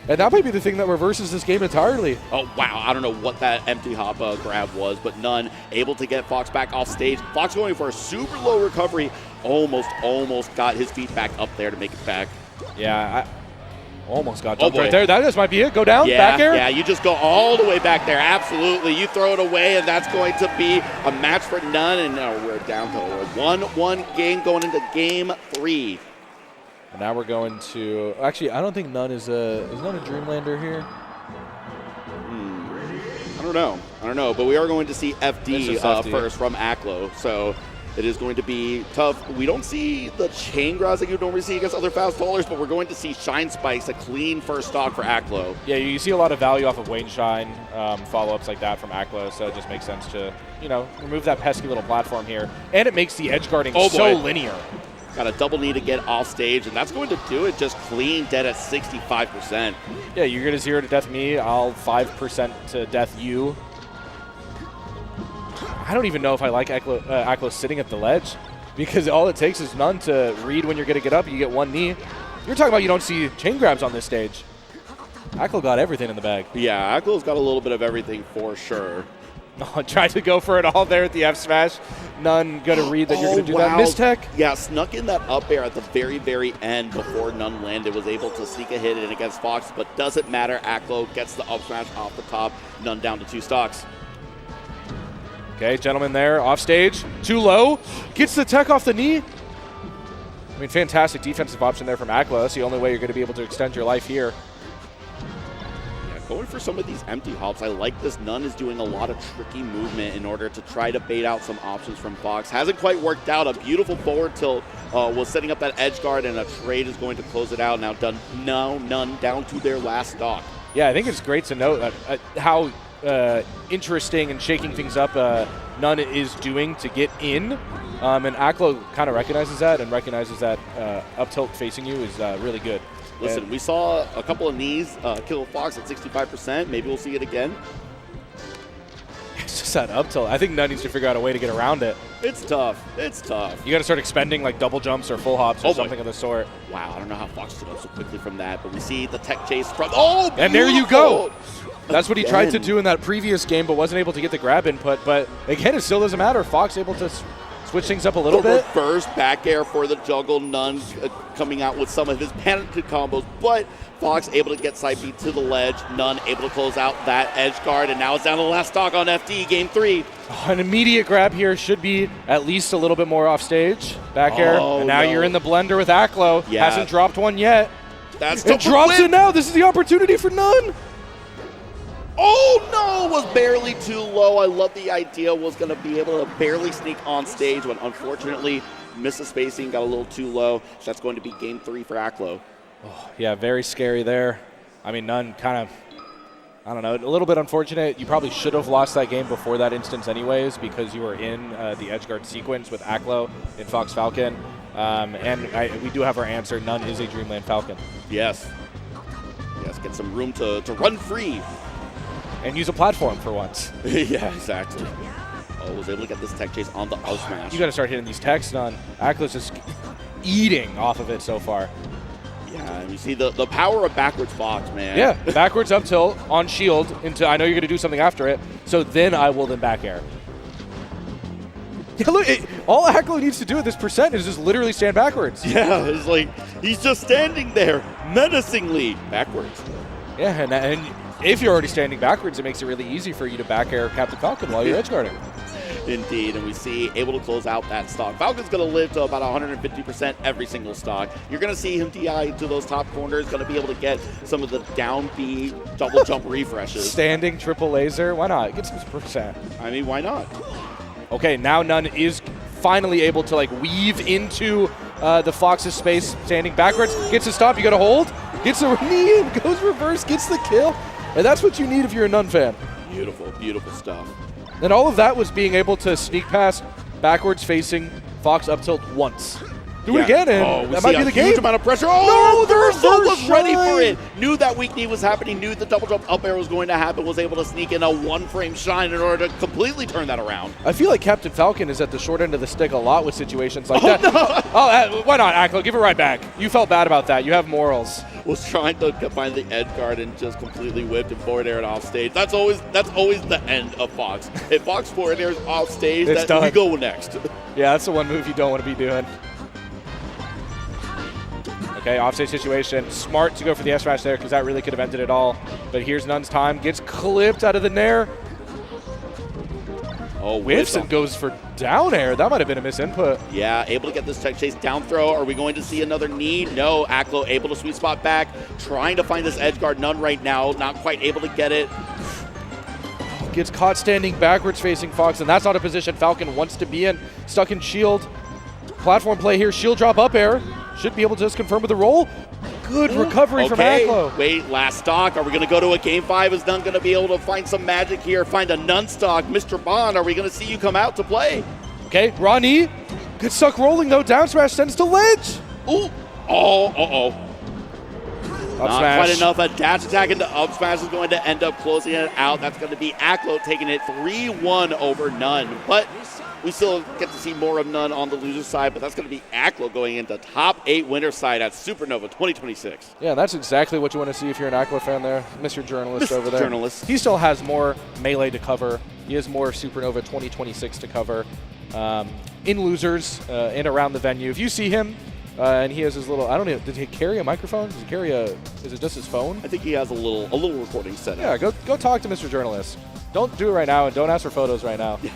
Speaker 2: And that might be the thing that reverses this game entirely.
Speaker 1: Oh, wow. I don't know what that empty hop grab was, but None able to get Fox back off stage. Fox going for a super low recovery. Almost got his feet back up there to make it back.
Speaker 2: Yeah, I almost got jumped right there. That just might be it. Go down, back air.
Speaker 1: Yeah, you just go all the way back there. Absolutely. You throw it away, and that's going to be a match for None. And now we're down to a 1-1 game going into game 3.
Speaker 2: And now we're going to. Actually, I don't think None is None a Dreamlander here.
Speaker 1: I don't know. But we are going to see FD, first from Aklo. So it is going to be tough. We don't see the chain grabs that you normally see against other fast bowlers, but we're going to see Shine Spikes, a clean first stock for Aklo.
Speaker 2: Yeah, you see a lot of value off of Wayne Shine follow-ups like that from Aklo, so it just makes sense to, remove that pesky little platform here. And it makes the edge guarding so linear.
Speaker 1: Got a double knee to get off stage, and that's going to do it. Just clean dead at 65%.
Speaker 2: Yeah, you're going to 0 to death me. I'll 5% to death you. I don't even know if I like Aklo sitting at the ledge, because all it takes is None to read when you're going to get up. You get one knee. You're talking about you don't see chain grabs on this stage. Aklo got everything in the bag.
Speaker 1: Yeah, Aklo's got a little bit of everything for sure.
Speaker 2: Tried to go for it all there at the F smash. None going to read that you're going to do that. Mistech?
Speaker 1: Yeah, snuck in that up air at the very end before None landed. Was able to sneak a hit in against Fox, but doesn't matter. Aklo gets the up smash off the top. None down to 2 stocks.
Speaker 2: Okay, gentleman there, off stage. Too low. Gets the tech off the knee. I mean, fantastic defensive option there from Aklo. That's the only way you're going to be able to extend your life here.
Speaker 1: Going for some of these empty hops. I like this. None is doing a lot of tricky movement in order to try to bait out some options from Fox. Hasn't quite worked out. A beautiful forward tilt was setting up that edge guard, and a trade is going to close it out. Now None down to their last stock.
Speaker 2: Yeah, I think it's great to note how interesting and shaking things up None is doing to get in. And Aklo kind of recognizes that, and recognizes that up tilt facing you is really good.
Speaker 1: Listen, we saw a couple of knees kill Fox at 65%. Maybe we'll see it again.
Speaker 2: It's just that up tilt. I think None needs to figure out a way to get around it.
Speaker 1: It's tough.
Speaker 2: You got to start expending like double jumps or full hops or something of the sort.
Speaker 1: Wow, I don't know how Fox stood up so quickly from that, but we see the tech chase from.
Speaker 2: And there you go. That's what he tried to do in that previous game, but wasn't able to get the grab input. But again, it still doesn't matter. Fox able to switch things up a little bit.
Speaker 1: Reverse back air for the juggle. None coming out with some of his patented combos, but Fox able to get side B to the ledge. None able to close out that edge guard, and now it's down to the last stock on FD, game 3.
Speaker 2: An immediate grab here should be at least a little bit more off stage. Back air, and now you're in the blender with Aklo.
Speaker 1: Yeah.
Speaker 2: Hasn't dropped one yet.
Speaker 1: That's
Speaker 2: it drops it now. This is the opportunity for None.
Speaker 1: Oh no, was barely too low. I love the idea, was going to be able to barely sneak on stage, but unfortunately missed the spacing, got a little too low. That's going to be game 3 for Aklo.
Speaker 2: Oh, yeah, very scary there. I mean, None kind of, I don't know, a little bit unfortunate. You probably should have lost that game before that instance anyways, because you were in the edgeguard sequence with Aklo and Fox Falcon. And we do have our answer. None is a Dreamland Falcon.
Speaker 1: Yes. Yes, get some room to run free.
Speaker 2: And use a platform for once.
Speaker 1: Yeah, exactly. Oh, was able to get this tech chase on the up smash.
Speaker 2: You got to start hitting these techs, None. Aklo's just eating off of it so far.
Speaker 1: Yeah, and you see the power of backwards Fox, man.
Speaker 2: Yeah, backwards up tilt on shield into, I know you're going to do something after it, so then I will then back air. Yeah, look, all Aklo needs to do at this percent is just literally stand backwards.
Speaker 1: Yeah, it's like he's just standing there menacingly backwards.
Speaker 2: Yeah, and if you're already standing backwards, it makes it really easy for you to back air Captain Falcon while you're edge guarding.
Speaker 1: Indeed, and we see able to close out that stock. Falcon's going to live to about 150% every single stock. You're going to see him DI to those top corners, going to be able to get some of the down B double jump refreshes.
Speaker 2: Standing triple laser, why not? Get some percent.
Speaker 1: I mean, why not?
Speaker 2: Okay, now None is finally able to like weave into the Fox's space, standing backwards, gets a stop, you got to hold, gets a knee and goes reverse, gets the kill. And that's what you need if you're a None fan.
Speaker 1: Beautiful, beautiful stuff.
Speaker 2: And all of that was being able to sneak past backwards facing Fox up tilt once. Do it again, and that might be the game.
Speaker 1: Huge amount of pressure. Oh,
Speaker 2: no, the
Speaker 1: Reversal was
Speaker 2: reverse
Speaker 1: ready
Speaker 2: shine.
Speaker 1: for it. Knew that weak knee was happening. Knew the double jump up air was going to happen. Was able to sneak in a one-frame shine in order to completely turn that around.
Speaker 2: I feel like Captain Falcon is at the short end of the stick a lot with situations like that. No. Why not, Aklo? Give it right back. You felt bad about that. You have morals.
Speaker 1: Was trying to find the edge guard and just completely whipped and forward aired off stage. That's always the end of Fox. If Fox forward airs off stage,
Speaker 2: It's done.
Speaker 1: We go next.
Speaker 2: Yeah, that's the one move you don't want to be doing. Okay, offstage situation. Smart to go for the S smash there because that really could have ended it all. But here's None's time. Gets clipped out of the nair. Oh, whiffs and goes for down air. That might have been a misinput.
Speaker 1: Yeah, able to get this tech chase down throw. Are we going to see another knee? No. Aklo able to sweet spot back. Trying to find this edge guard. None right now. Not quite able to get it.
Speaker 2: Gets caught standing backwards facing Fox, and that's not a position Falcon wants to be in. Stuck in shield. Platform play here. Shield drop up air. Should be able to just confirm with the roll. Good recovery from Aklo.
Speaker 1: Wait, last stock. Are we going to go to a game 5? Is None going to be able to find some magic here? Find a None stock. Mr. Bond, are we going to see you come out to play?
Speaker 2: Okay, raw knee. Good stuck rolling though. Down smash sends to ledge.
Speaker 1: Ooh. Oh, uh-oh.
Speaker 2: Up
Speaker 1: Not
Speaker 2: smash.
Speaker 1: quite enough. A dash attack into up smash is going to end up closing it out. That's going to be Aklo taking it 3-1 over None. But we still get to see more of None on the loser side, but that's going to be Aklo going into top 8 winner side at Supernova 2026.
Speaker 2: Yeah, that's exactly what you want to see if you're an Aklo fan there. Mr. Journalist over there.
Speaker 1: Journalist.
Speaker 2: He still has more Melee to cover. He has more Supernova 2026 to cover. In losers, in around the venue. If you see him, and he has his little, I don't know, did he carry a microphone? Does he carry is it just his phone?
Speaker 1: I think he has a little recording set up.
Speaker 2: Yeah, go talk to Mr. Journalist. Don't do it right now, and don't ask for photos right now.
Speaker 1: Yeah.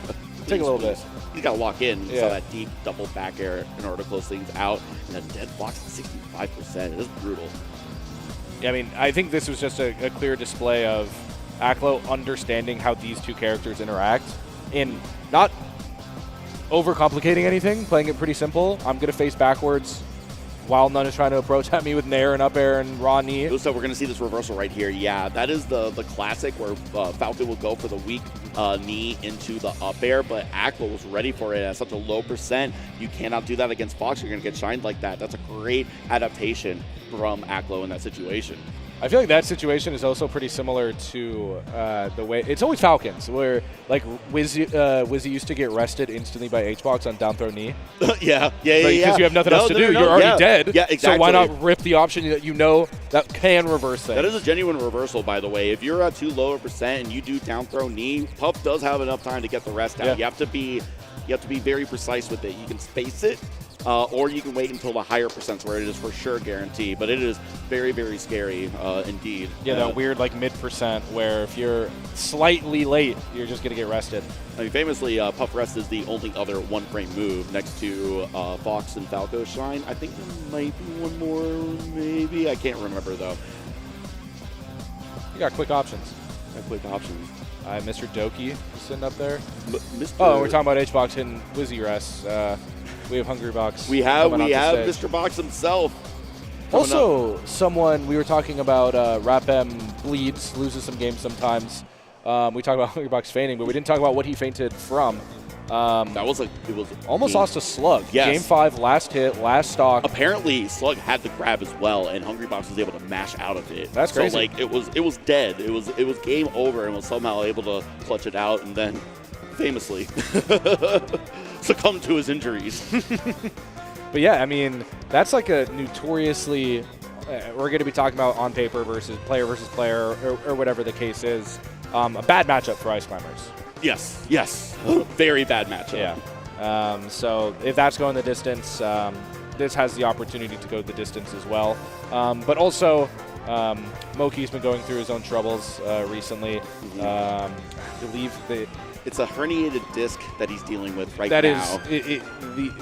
Speaker 2: Take a little bit.
Speaker 1: He's got to lock in.
Speaker 2: Yeah.
Speaker 1: So that deep double back air in order to close things out. And a dead box at 65%. It is brutal.
Speaker 2: Yeah, I mean, I think this was just a clear display of Aklo understanding how these two characters interact in not overcomplicating anything, playing it pretty simple. I'm going to face backwards while None is trying to approach at me with nair and up air and raw knee.
Speaker 1: So we're going to see this reversal right here. Yeah, that is the classic where Falcon will go for the weak knee into the up air, but Aklo was ready for it at such a low percent. You cannot do that against Fox. You're going to get shined like that. That's a great adaptation from Aklo in that situation.
Speaker 2: I feel like that situation is also pretty similar to the way it's always Falcons, where like Wizzy used to get rested instantly by H-Box on down throw knee.
Speaker 1: yeah.
Speaker 2: Because you have nothing else to do. You're already dead.
Speaker 1: Yeah, exactly.
Speaker 2: So why not rip the option that you know that can reverse things?
Speaker 1: That is a genuine reversal, by the way. If you're at too low a percent and you do down throw knee, Puff does have enough time to get the rest out.
Speaker 2: Yeah.
Speaker 1: You have to be very precise with it. You can space it. Or you can wait until the higher percents where it is for sure guaranteed. But it is very, very scary indeed.
Speaker 2: Yeah, that weird like mid-percent where if you're slightly late, you're just going to get rested.
Speaker 1: I mean, famously, Puff Rest is the only other one-frame move next to Fox and Falco Shine. I think there might be one more, maybe. I can't remember, though.
Speaker 2: You got quick options.
Speaker 1: I played options.
Speaker 2: Mr. Doki is sitting up there.
Speaker 1: Mr.
Speaker 2: Oh, we're talking about H-Box hitting Wizzy Rest. We have Hungrybox.
Speaker 1: We have Mr. Box himself.
Speaker 2: Also, someone we were talking about, RapM bleeds, loses some games sometimes. We talked about Hungrybox fainting, but we didn't talk about what he fainted from.
Speaker 1: It was
Speaker 2: almost lost to SluG.
Speaker 1: Yes.
Speaker 2: Game 5, last hit, last stock.
Speaker 1: Apparently, SluG had the grab as well, and Hungrybox was able to mash out of it.
Speaker 2: That's crazy.
Speaker 1: So like it was dead. It was game over, and was somehow able to clutch it out, and then famously succumbed to his injuries.
Speaker 2: But yeah, I mean, that's like a notoriously, we're going to be talking about on paper versus player, or whatever the case is, a bad matchup for Ice Climbers.
Speaker 1: Yes. Very bad matchup.
Speaker 2: Yeah. So if that's going the distance, this has the opportunity to go the distance as well. But also, moky's been going through his own troubles recently. I believe that
Speaker 1: it's a herniated disc that he's dealing with now.
Speaker 2: That is,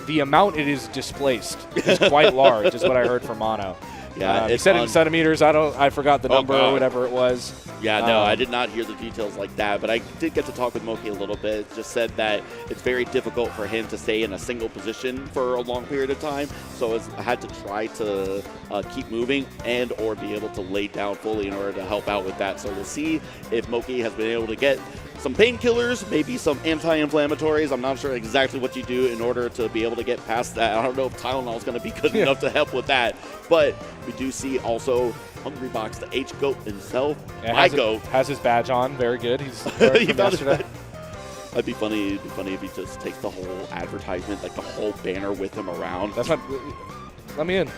Speaker 2: the amount it is displaced is quite large, is what I heard from Mono.
Speaker 1: Yeah,
Speaker 2: he said it in centimeters. I forgot the number or whatever it was.
Speaker 1: Yeah, no, I did not hear the details like that, but I did get to talk with Moky a little bit. It just said that it's very difficult for him to stay in a single position for a long period of time, so I had to try to keep moving and or be able to lay down fully in order to help out with that. So we'll see if Moky has been able to get some painkillers, maybe some anti-inflammatories. I'm not sure exactly what you do in order to be able to get past that. I don't know if Tylenol is going to be good enough to help with that. But we do see also Hungrybox, the H-Goat himself. My goat.
Speaker 2: Has his badge on. Very good. He's
Speaker 1: he found yesterday. It'd be funny if he just takes the whole advertisement, like the whole banner with him around.
Speaker 2: That's not... Let me in.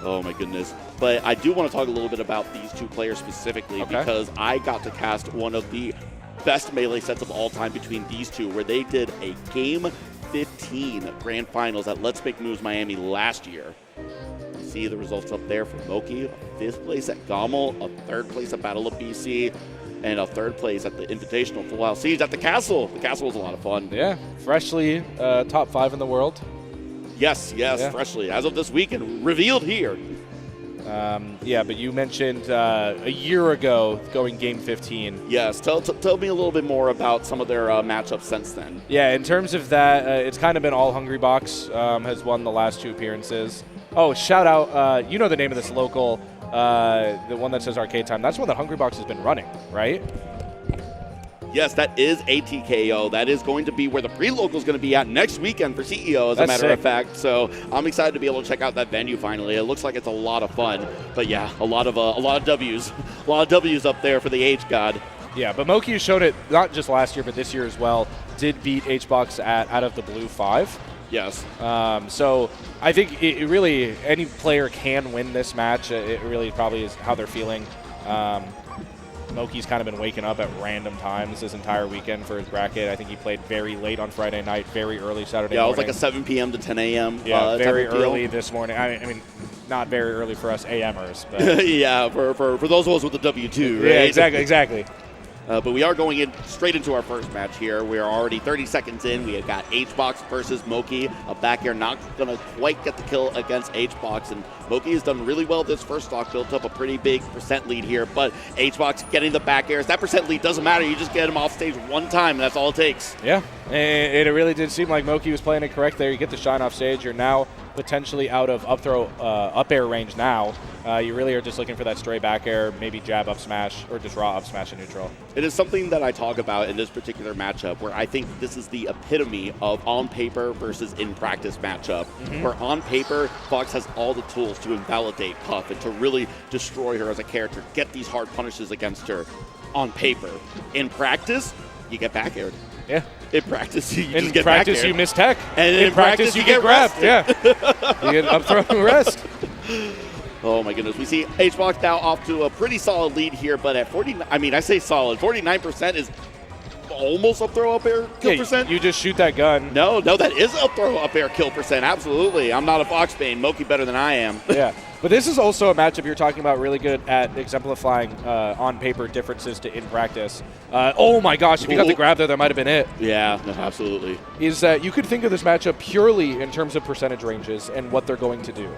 Speaker 1: Oh, my goodness. But I do want to talk a little bit about these two players specifically because I got to cast one of the best melee sets of all time between these two, where they did a Game 15 Grand Finals at Let's Make Moves Miami last year. You see the results up there for Moky, 5th place at Gommel, a 3rd place at Battle of BC, and a 3rd place at the Invitational Full House Siege at the Castle. The Castle was a lot of fun.
Speaker 2: Yeah, freshly top 5 in the world.
Speaker 1: Yes, freshly. As of this weekend, revealed here.
Speaker 2: Yeah, but you mentioned a year ago going Game 15.
Speaker 1: Yes, tell me a little bit more about some of their matchups since then.
Speaker 2: Yeah, in terms of that, it's kind of been all Hungrybox has won the last 2 appearances. Oh, shout out, you know the name of this local, the one that says Arcade Time. That's one that Hungrybox has been running, right?
Speaker 1: Yes, that is ATKO. That is going to be where the pre-local is going to be at next weekend for CEO, as a matter of fact. So I'm excited to be able to check out that venue finally. It looks like it's a lot of fun. But yeah, a lot of W's, a lot of W's up there for the H God.
Speaker 2: Yeah, but Moky has shown it not just last year, but this year as well. Did beat H-Box at out of the blue 5.
Speaker 1: Yes.
Speaker 2: So I think it really any player can win this match. It really probably is how they're feeling. Moky's kind of been waking up at random times this entire weekend for his bracket. I think he played very late on Friday night, very early Saturday morning.
Speaker 1: Yeah, it was like a 7 p.m. to 10 a.m.
Speaker 2: Yeah, very early this morning. I mean, not very early for us AMers. But
Speaker 1: yeah, for those of us with the W2, right?
Speaker 2: Yeah, exactly.
Speaker 1: But we are going straight into our first match here. We are already 30 seconds in. We have got H-Box versus Moky. A back air not going to quite get the kill against H-Box. And Moky has done really well this first stock, built up a pretty big percent lead here. But H-Box getting the back airs. That percent lead doesn't matter. You just get him off stage one time, and that's all it takes.
Speaker 2: Yeah, and it really did seem like Moky was playing it correct there. You get the shine off stage. You're now potentially out of up air range now. You really are just looking for that stray back air, maybe jab up smash, or just raw up smash in neutral.
Speaker 1: It is something that I talk about in this particular matchup, where I think this is the epitome of on paper versus in practice matchup. Where on paper, Fox has all the tools to invalidate Puff and to really destroy her as a character, get these hard punishes against her on paper. In practice, you get back aired.
Speaker 2: Yeah.
Speaker 1: In practice, you just
Speaker 2: In
Speaker 1: get
Speaker 2: practice,
Speaker 1: back-aired.
Speaker 2: you miss tech.
Speaker 1: And in practice, you get
Speaker 2: grabbed.
Speaker 1: rest.
Speaker 2: Yeah. You get up throw and rest.
Speaker 1: Oh my goodness. We see H-Box now off to a pretty solid lead here, but at 49, I mean, I say solid. 49% is almost up throw up air kill percent.
Speaker 2: You just shoot that gun.
Speaker 1: No, that is up throw up air kill percent. Absolutely. I'm not a Fox main. Moky better than I am.
Speaker 2: Yeah. But this is also a matchup you're talking about really good at exemplifying on paper differences to in practice. Oh my gosh, if you got the grab there, that might have been it.
Speaker 1: Yeah, no, absolutely.
Speaker 2: Is that you could think of this matchup purely in terms of percentage ranges and what they're going to do.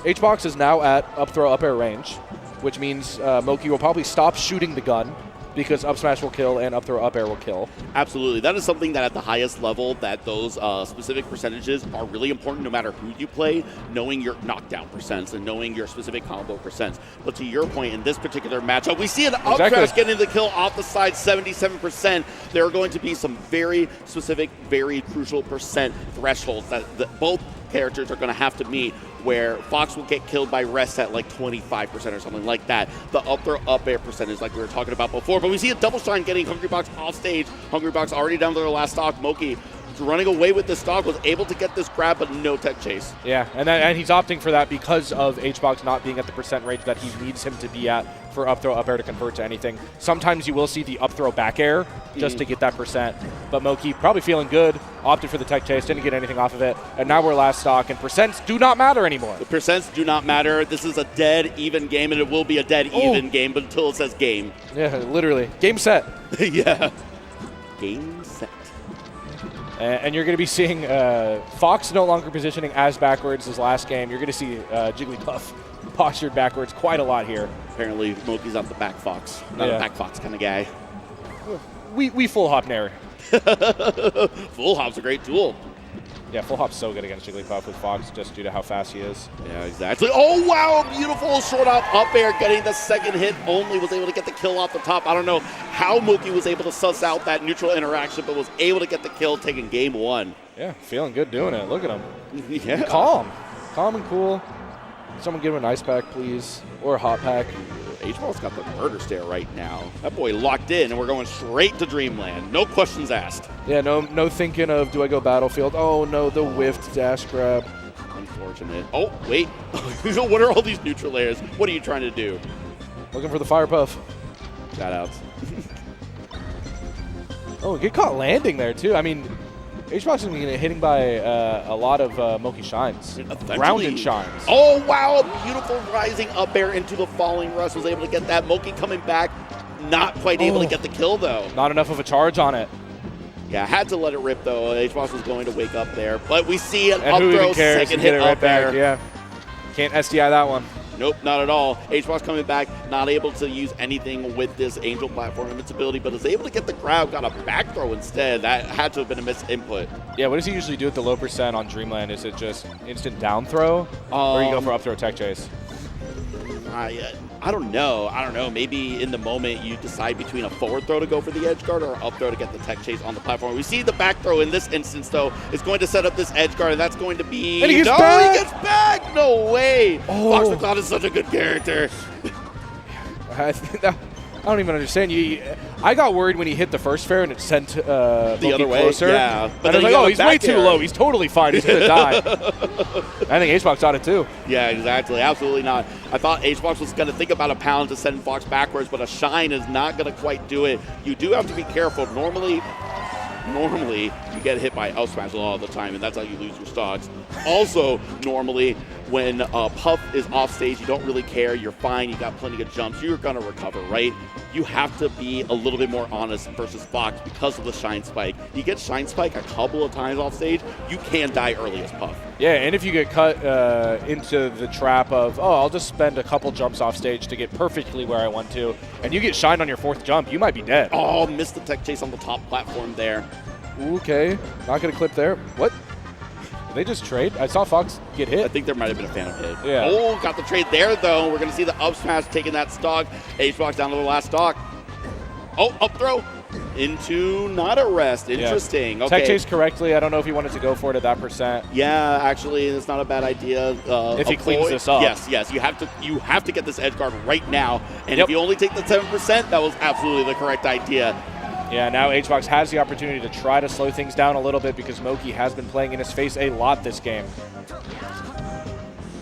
Speaker 2: H-Box is now at up throw up air range. which means moky will probably stop shooting the gun because up smash will kill and up throw up air will kill.
Speaker 1: Absolutely. That is something that at the highest level that those specific percentages are really important no matter who you play, knowing your knockdown percents and knowing your specific combo percents. But to your point, in this particular matchup, we see an up smash getting the kill off the side, 77%. There are going to be some very specific, very crucial percent thresholds that both characters are going to have to meet, where Fox will get killed by rest at like 25% or something like that. The up throw up air percentage like we were talking about before. But we see a double shine getting Hungrybox off stage. Hungrybox already down to their last stock. moky running away with this stock, was able to get this grab, but no tech chase.
Speaker 2: Yeah, and he's opting for that because of HBox not being at the percent range that he needs him to be at for up throw up air to convert to anything. Sometimes you will see the up throw back air just to get that percent, but moky probably feeling good, opted for the tech chase, didn't get anything off of it, and now we're last stock, and percents do not matter anymore.
Speaker 1: The percents do not matter. This is a dead even game, and it will be a dead even game, but until it says game.
Speaker 2: Yeah, literally. Game set.
Speaker 1: Yeah. Game set.
Speaker 2: And you're going to be seeing Fox no longer positioning as backwards as last game. You're going to see Jigglypuff postured backwards quite a lot here.
Speaker 1: Apparently, moky's not the back Fox. Not a back Fox kind of guy.
Speaker 2: We full hop Nair.
Speaker 1: Full hop's a great tool.
Speaker 2: Yeah, full hop's so good against Jigglypuff with Fox just due to how fast he is.
Speaker 1: Yeah, exactly. Oh, wow, beautiful short up air, getting the second hit only, was able to get the kill off the top. I don't know how moky was able to suss out that neutral interaction, but was able to get the kill, taking game one.
Speaker 2: Yeah, feeling good doing it. Look at him.
Speaker 1: Yeah.
Speaker 2: Calm and cool. Someone give him an ice pack, please, or a hot pack.
Speaker 1: H-Ball's got the murder stare right now. That boy locked in, and we're going straight to Dreamland. No questions asked.
Speaker 2: Yeah, no thinking of, do I go Battlefield? Oh, no, the whiffed dash grab.
Speaker 1: Unfortunate. Oh, wait. What are all these neutral layers? What are you trying to do?
Speaker 2: Looking for the fire puff.
Speaker 1: Shout outs.
Speaker 2: Oh, get caught landing there, too. I mean, HBox is going to get hitting by a lot of moky shines. Grounded shines.
Speaker 1: Oh, wow. A beautiful rising up air into the falling rust. Was able to get that. moky coming back. Not quite able to get the kill, though.
Speaker 2: Not enough of a charge on it.
Speaker 1: Yeah, had to let it rip, though. HBox was going to wake up there. But we see an up throw, second hit up air.
Speaker 2: Yeah. Can't SDI that one.
Speaker 1: Nope, not at all. HBox coming back, not able to use anything with this Angel platform invincibility, but is able to get the grab, got a back throw instead. That had to have been a missed input.
Speaker 2: Yeah, what does he usually do at the low percent on Dreamland? Is it just instant down throw, or you go for up throw tech chase?
Speaker 1: I don't know. Maybe in the moment you decide between a forward throw to go for the edge guard or up throw to get the tech chase on the platform. We see the back throw in this instance, though, is going to set up this edge guard, and that's going to be...
Speaker 2: And he gets back!
Speaker 1: He gets back! No way! Oh. Fox McCloud is such a good character.
Speaker 2: I don't even understand. I got worried when he hit the first fair and it sent
Speaker 1: the other way.
Speaker 2: Closer.
Speaker 1: Yeah,
Speaker 2: but I was like, oh, he's way too low. He's totally fine. He's going to die. I think HBox got it too.
Speaker 1: Yeah, exactly. Absolutely not. I thought HBox was going to think about a pound to send Fox backwards, but a shine is not going to quite do it. You do have to be careful. Normally you get hit by out smash a lot of the time, and that's how you lose your stocks. Also, normally when Puff is off stage, you don't really care. You're fine. You got plenty of jumps. You're going to recover, right? You have to be a little bit more honest versus Fox because of the shine spike. You get shine spike a couple of times off stage, you can die early as Puff.
Speaker 2: Yeah, and if you get cut into the trap of, oh, I'll just spend a couple jumps off stage to get perfectly where I want to, and you get shined on your fourth jump, you might be dead.
Speaker 1: Oh, missed the tech chase on the top platform there.
Speaker 2: Okay, not going to clip there. What? Did they just trade? I saw Fox get hit.
Speaker 1: I think there might have been a phantom hit.
Speaker 2: Yeah.
Speaker 1: Oh, got the trade there, though. We're going to see the up smash taking that stock. HBox down to the last stock. Oh, up throw into not a rest. Interesting.
Speaker 2: Yeah.
Speaker 1: Okay.
Speaker 2: Tech chase correctly. I don't know if he wanted to go for it at that percent.
Speaker 1: Yeah, actually, it's not a bad idea.
Speaker 2: If he cleans this up.
Speaker 1: Yes. You have to get this edge guard right now. And if you only take the 7%, that was absolutely the correct idea.
Speaker 2: Yeah, now HBox has the opportunity to try to slow things down a little bit because moky has been playing in his face a lot this game.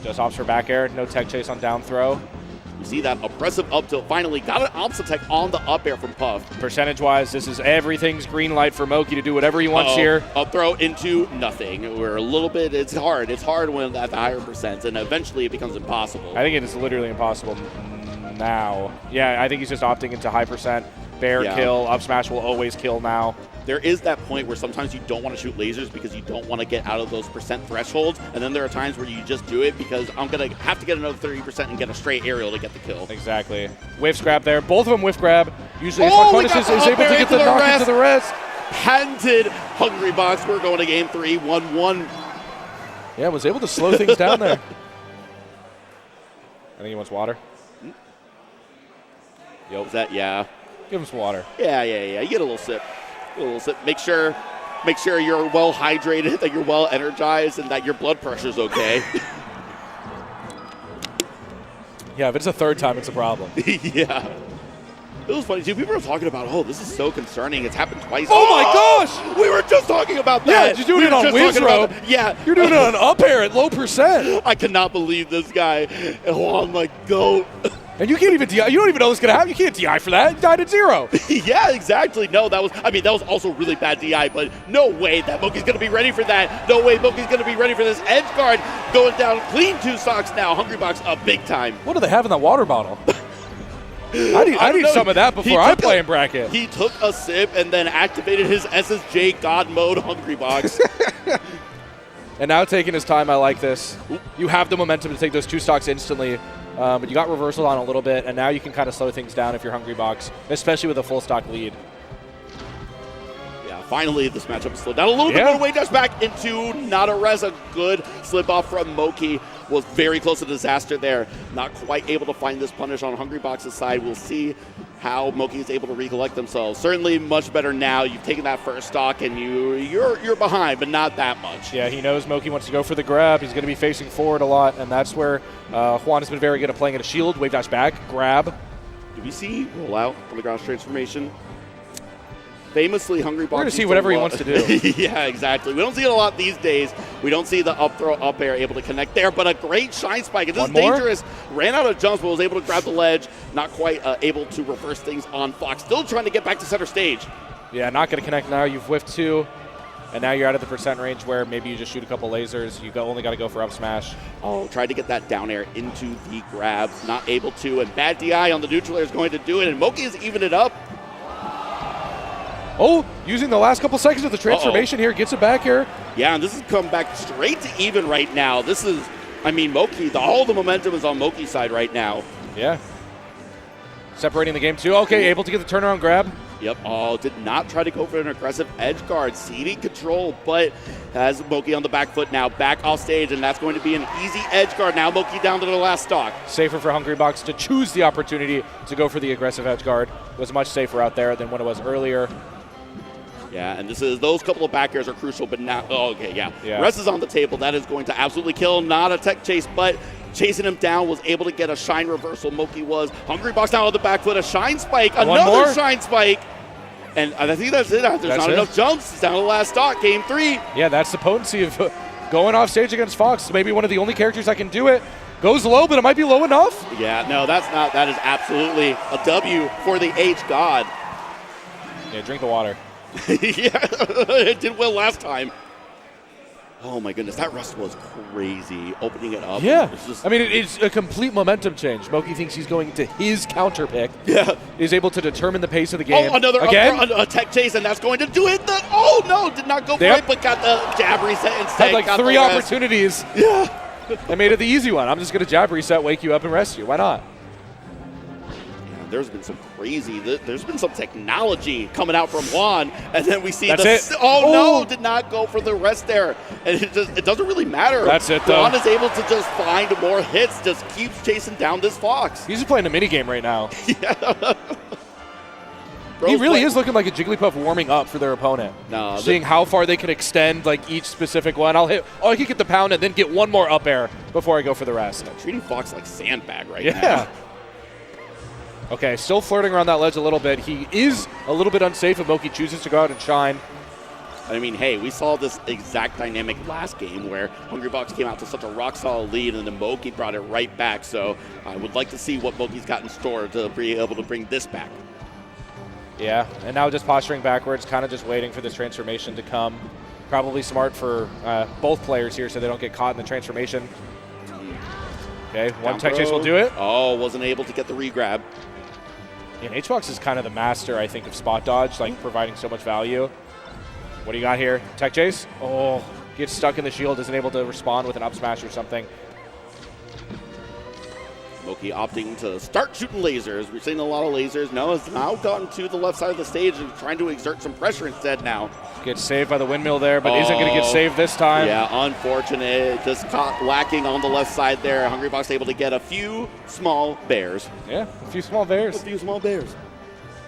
Speaker 2: Just opts for back air, no tech chase on down throw.
Speaker 1: You see that aggressive up tilt. Finally got an opposite tech on the up air from Puff.
Speaker 2: Percentage-wise, this is everything's green light for moky to do whatever he wants here.
Speaker 1: Up throw into nothing. We're a little bit, it's hard. It's hard when at the higher percents, and eventually it becomes impossible.
Speaker 2: I think it is literally impossible now. Yeah, I think he's just opting into high percent. Bear kill, up smash will always kill now.
Speaker 1: there is that point where sometimes you don't want to shoot lasers because you don't want to get out of those percent thresholds, and then there are times where you just do it because I'm going to have to get another 30% and get a straight aerial to get the kill.
Speaker 2: Exactly. Whiff grab there. Both of them whiff grab. Usually H1 is able to get the knock into the rest.
Speaker 1: Patented Hungrybox. We're going to game 3, 1-1.
Speaker 2: Yeah, was able to slow things down there. I think he wants water.
Speaker 1: Yo, is that, yeah.
Speaker 2: Give him some water.
Speaker 1: Yeah. You get a little sip. Make sure you're well hydrated, that you're well energized, and that your blood pressure's okay.
Speaker 2: Yeah, if it's a third time, it's a problem.
Speaker 1: Yeah. It was funny, too. People were talking about, oh, this is so concerning. It's happened twice.
Speaker 2: Oh, my gosh!
Speaker 1: We were just talking about that.
Speaker 2: Yeah, you're doing it on whiz rope.
Speaker 1: Yeah.
Speaker 2: You're doing it on up air at low percent.
Speaker 1: I cannot believe this guy. Oh, I'm like, GOAT.
Speaker 2: And you can't even DI. You don't even know what's going to happen. You can't DI for that. You died at 0.
Speaker 1: Yeah, exactly. No, that was also really bad DI, but no way that moky's going to be ready for that. No way moky's going to be ready for this edge guard going down clean 2 stocks now. Hungrybox up big time.
Speaker 2: What do they have in that water bottle? I need some of that before I play in bracket.
Speaker 1: He took a sip and then activated his SSJ God mode Hungrybox.
Speaker 2: And now taking his time, I like this. You have the momentum to take those 2 stocks instantly, but you got reversal on a little bit, and now you can kind of slow things down if you're Hungrybox, especially with a full stock lead.
Speaker 1: Yeah, finally this matchup slowed down a little bit more. Way dash back into not a res. A good slip off from moky. Was very close to disaster there. Not quite able to find this punish on Hungrybox's side. We'll see how moky is able to recollect themselves. Certainly much better now. You've taken that first stock and you're behind, but not that much.
Speaker 2: Yeah, he knows moky wants to go for the grab. He's going to be facing forward a lot, and that's where Juan has been very good at playing at a shield. Wave dash back, grab.
Speaker 1: Do we see roll out on the ground transformation? Famously, Hungrybox.
Speaker 2: We're going to see whatever he wants to do.
Speaker 1: Yeah, exactly. We don't see it a lot these days. We don't see the up throw, up air able to connect there, but a great shine spike. And this is dangerous. Ran out of jumps, but was able to grab the ledge. Not quite able to reverse things on Fox. Still trying to get back to center stage.
Speaker 2: Yeah, not going to connect now. You've whiffed 2, and now you're out of the percent range where maybe you just shoot a couple lasers. You only got to go for up smash.
Speaker 1: Oh, tried to get that down air into the grab. Not able to, and bad DI on the neutral air is going to do it, and moky has evened it up.
Speaker 2: Oh, using the last couple seconds of the transformation here, gets it back here.
Speaker 1: Yeah, and this has come back straight to even right now. This is, moky, all the momentum is on moky's side right now.
Speaker 2: Yeah. Separating the game too. Okay, able to get the turnaround grab.
Speaker 1: Yep. Oh, did not try to go for an aggressive edge guard. Ceding control, but has moky on the back foot now. Back off stage, and that's going to be an easy edge guard. Now moky down to the last stock.
Speaker 2: Safer for Hungrybox to choose the opportunity to go for the aggressive edge guard. It was much safer out there than when it was earlier.
Speaker 1: Yeah, and those couple of back airs are crucial, but now, Rest is on the table. That is going to absolutely kill. Not a tech chase, but chasing him down, was able to get a shine reversal. moky was. Hungrybox now on the back foot, a shine spike, another shine spike. And I think that's it. There's not enough jumps. It's down to the last stock, game 3.
Speaker 2: Yeah, that's the potency of going off stage against Fox. Maybe one of the only characters that can do it. Goes low, but it might be low enough.
Speaker 1: Yeah, no, that's not. That is absolutely a W for the H God.
Speaker 2: Yeah, drink the water.
Speaker 1: Yeah, it did well last time. Oh my goodness, that rest was crazy. Opening it up.
Speaker 2: Yeah, it's a complete momentum change. moky thinks he's going to his counter pick.
Speaker 1: Yeah.
Speaker 2: Is able to determine the pace of the game.
Speaker 1: Oh, another a tech chase, and that's going to do it. Oh no, did not go for it, but got the jab reset instead.
Speaker 2: Had like 3 opportunities.
Speaker 1: Yeah.
Speaker 2: I made it the easy one. I'm just going to jab reset, wake you up, and rest you. Why not?
Speaker 1: There's been some there's been some technology coming out from Juan, and then we see
Speaker 2: no,
Speaker 1: did not go for the rest there. And it doesn't really matter.
Speaker 2: That's it, though.
Speaker 1: Juan is able to just find more hits, just keeps chasing down this Fox.
Speaker 2: He's just playing a minigame right now.
Speaker 1: Yeah.
Speaker 2: He really is looking like a Jigglypuff warming up for their opponent.
Speaker 1: No,
Speaker 2: seeing how far they can extend like each specific one. I can get the pound and then get one more up air before I go for the rest.
Speaker 1: Treating Fox like sandbag now.
Speaker 2: Yeah. Okay, still flirting around that ledge a little bit. He is a little bit unsafe if moky chooses to go out and shine.
Speaker 1: Hey, we saw this exact dynamic last game where Hungrybox came out to such a rock-solid lead, and then moky brought it right back. So I would like to see what moky's got in store to be able to bring this back.
Speaker 2: Yeah, and now just posturing backwards, kind of just waiting for this transformation to come. Probably smart for both players here so they don't get caught in the transformation. Okay, one tech chase will do it.
Speaker 1: Oh, wasn't able to get the re-grab.
Speaker 2: And HBox is kind of the master, I think, of spot dodge, like providing so much value. What do you got here? Tech chase? Oh, gets stuck in the shield, isn't able to respond with an up smash or something.
Speaker 1: moky opting to start shooting lasers. We're seeing a lot of lasers. Noah's now gotten to the left side of the stage and trying to exert some pressure instead now.
Speaker 2: Gets saved by the windmill there, but isn't going to get saved this time.
Speaker 1: Yeah, unfortunate. Just caught lacking on the left side there. Hungrybox able to get a few small bears.
Speaker 2: Yeah, a few small bears.
Speaker 1: A few small bears.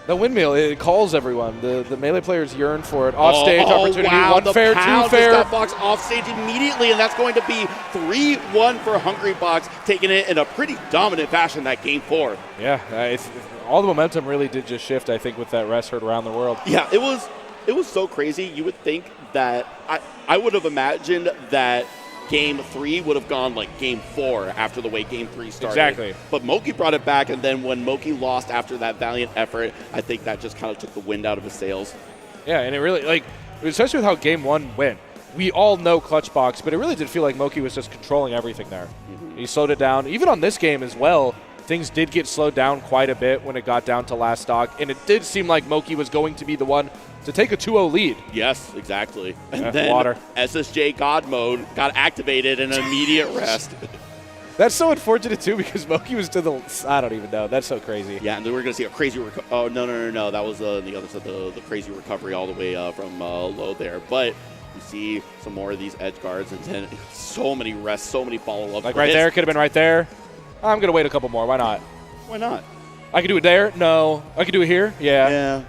Speaker 2: The windmill, it calls everyone. The melee players yearn for it. Off-stage opportunity,
Speaker 1: wow,
Speaker 2: one fair, two fair.
Speaker 1: Got Box off-stage immediately, and that's going to be 3-1 for Hungrybox, taking it in a pretty dominant fashion that game 4.
Speaker 2: Yeah, all the momentum really did just shift, I think, with that rest heard around the world.
Speaker 1: Yeah, it was so crazy. You would think that I would have imagined that Game 3 would have gone like Game 4 after the way Game 3 started.
Speaker 2: Exactly.
Speaker 1: But moky brought it back, and then when moky lost after that valiant effort, I think that just kind of took the wind out of his sails.
Speaker 2: Yeah, and it really, especially with how Game 1 went. We all know Clutchbox, but it really did feel like moky was just controlling everything there. Mm-hmm. He slowed it down. Even on this game as well, things did get slowed down quite a bit when it got down to last stock, and it did seem like moky was going to be the one to take a 2-0 lead.
Speaker 1: Yes, exactly. And
Speaker 2: then water.
Speaker 1: SSJ God mode got activated in immediate rest.
Speaker 2: That's so unfortunate, too, because moky was to the... I don't even know. That's so crazy.
Speaker 1: Yeah, and then we're going to see a crazy... Oh, no. That was the other side, the crazy recovery all the way from low there. But you see some more of these edge guards, and then so many rests, so many follow-ups.
Speaker 2: Like right there, could have been right there. I'm going to wait a couple more. Why not?
Speaker 1: Why not?
Speaker 2: I could do it there. No. I could do it here. Yeah.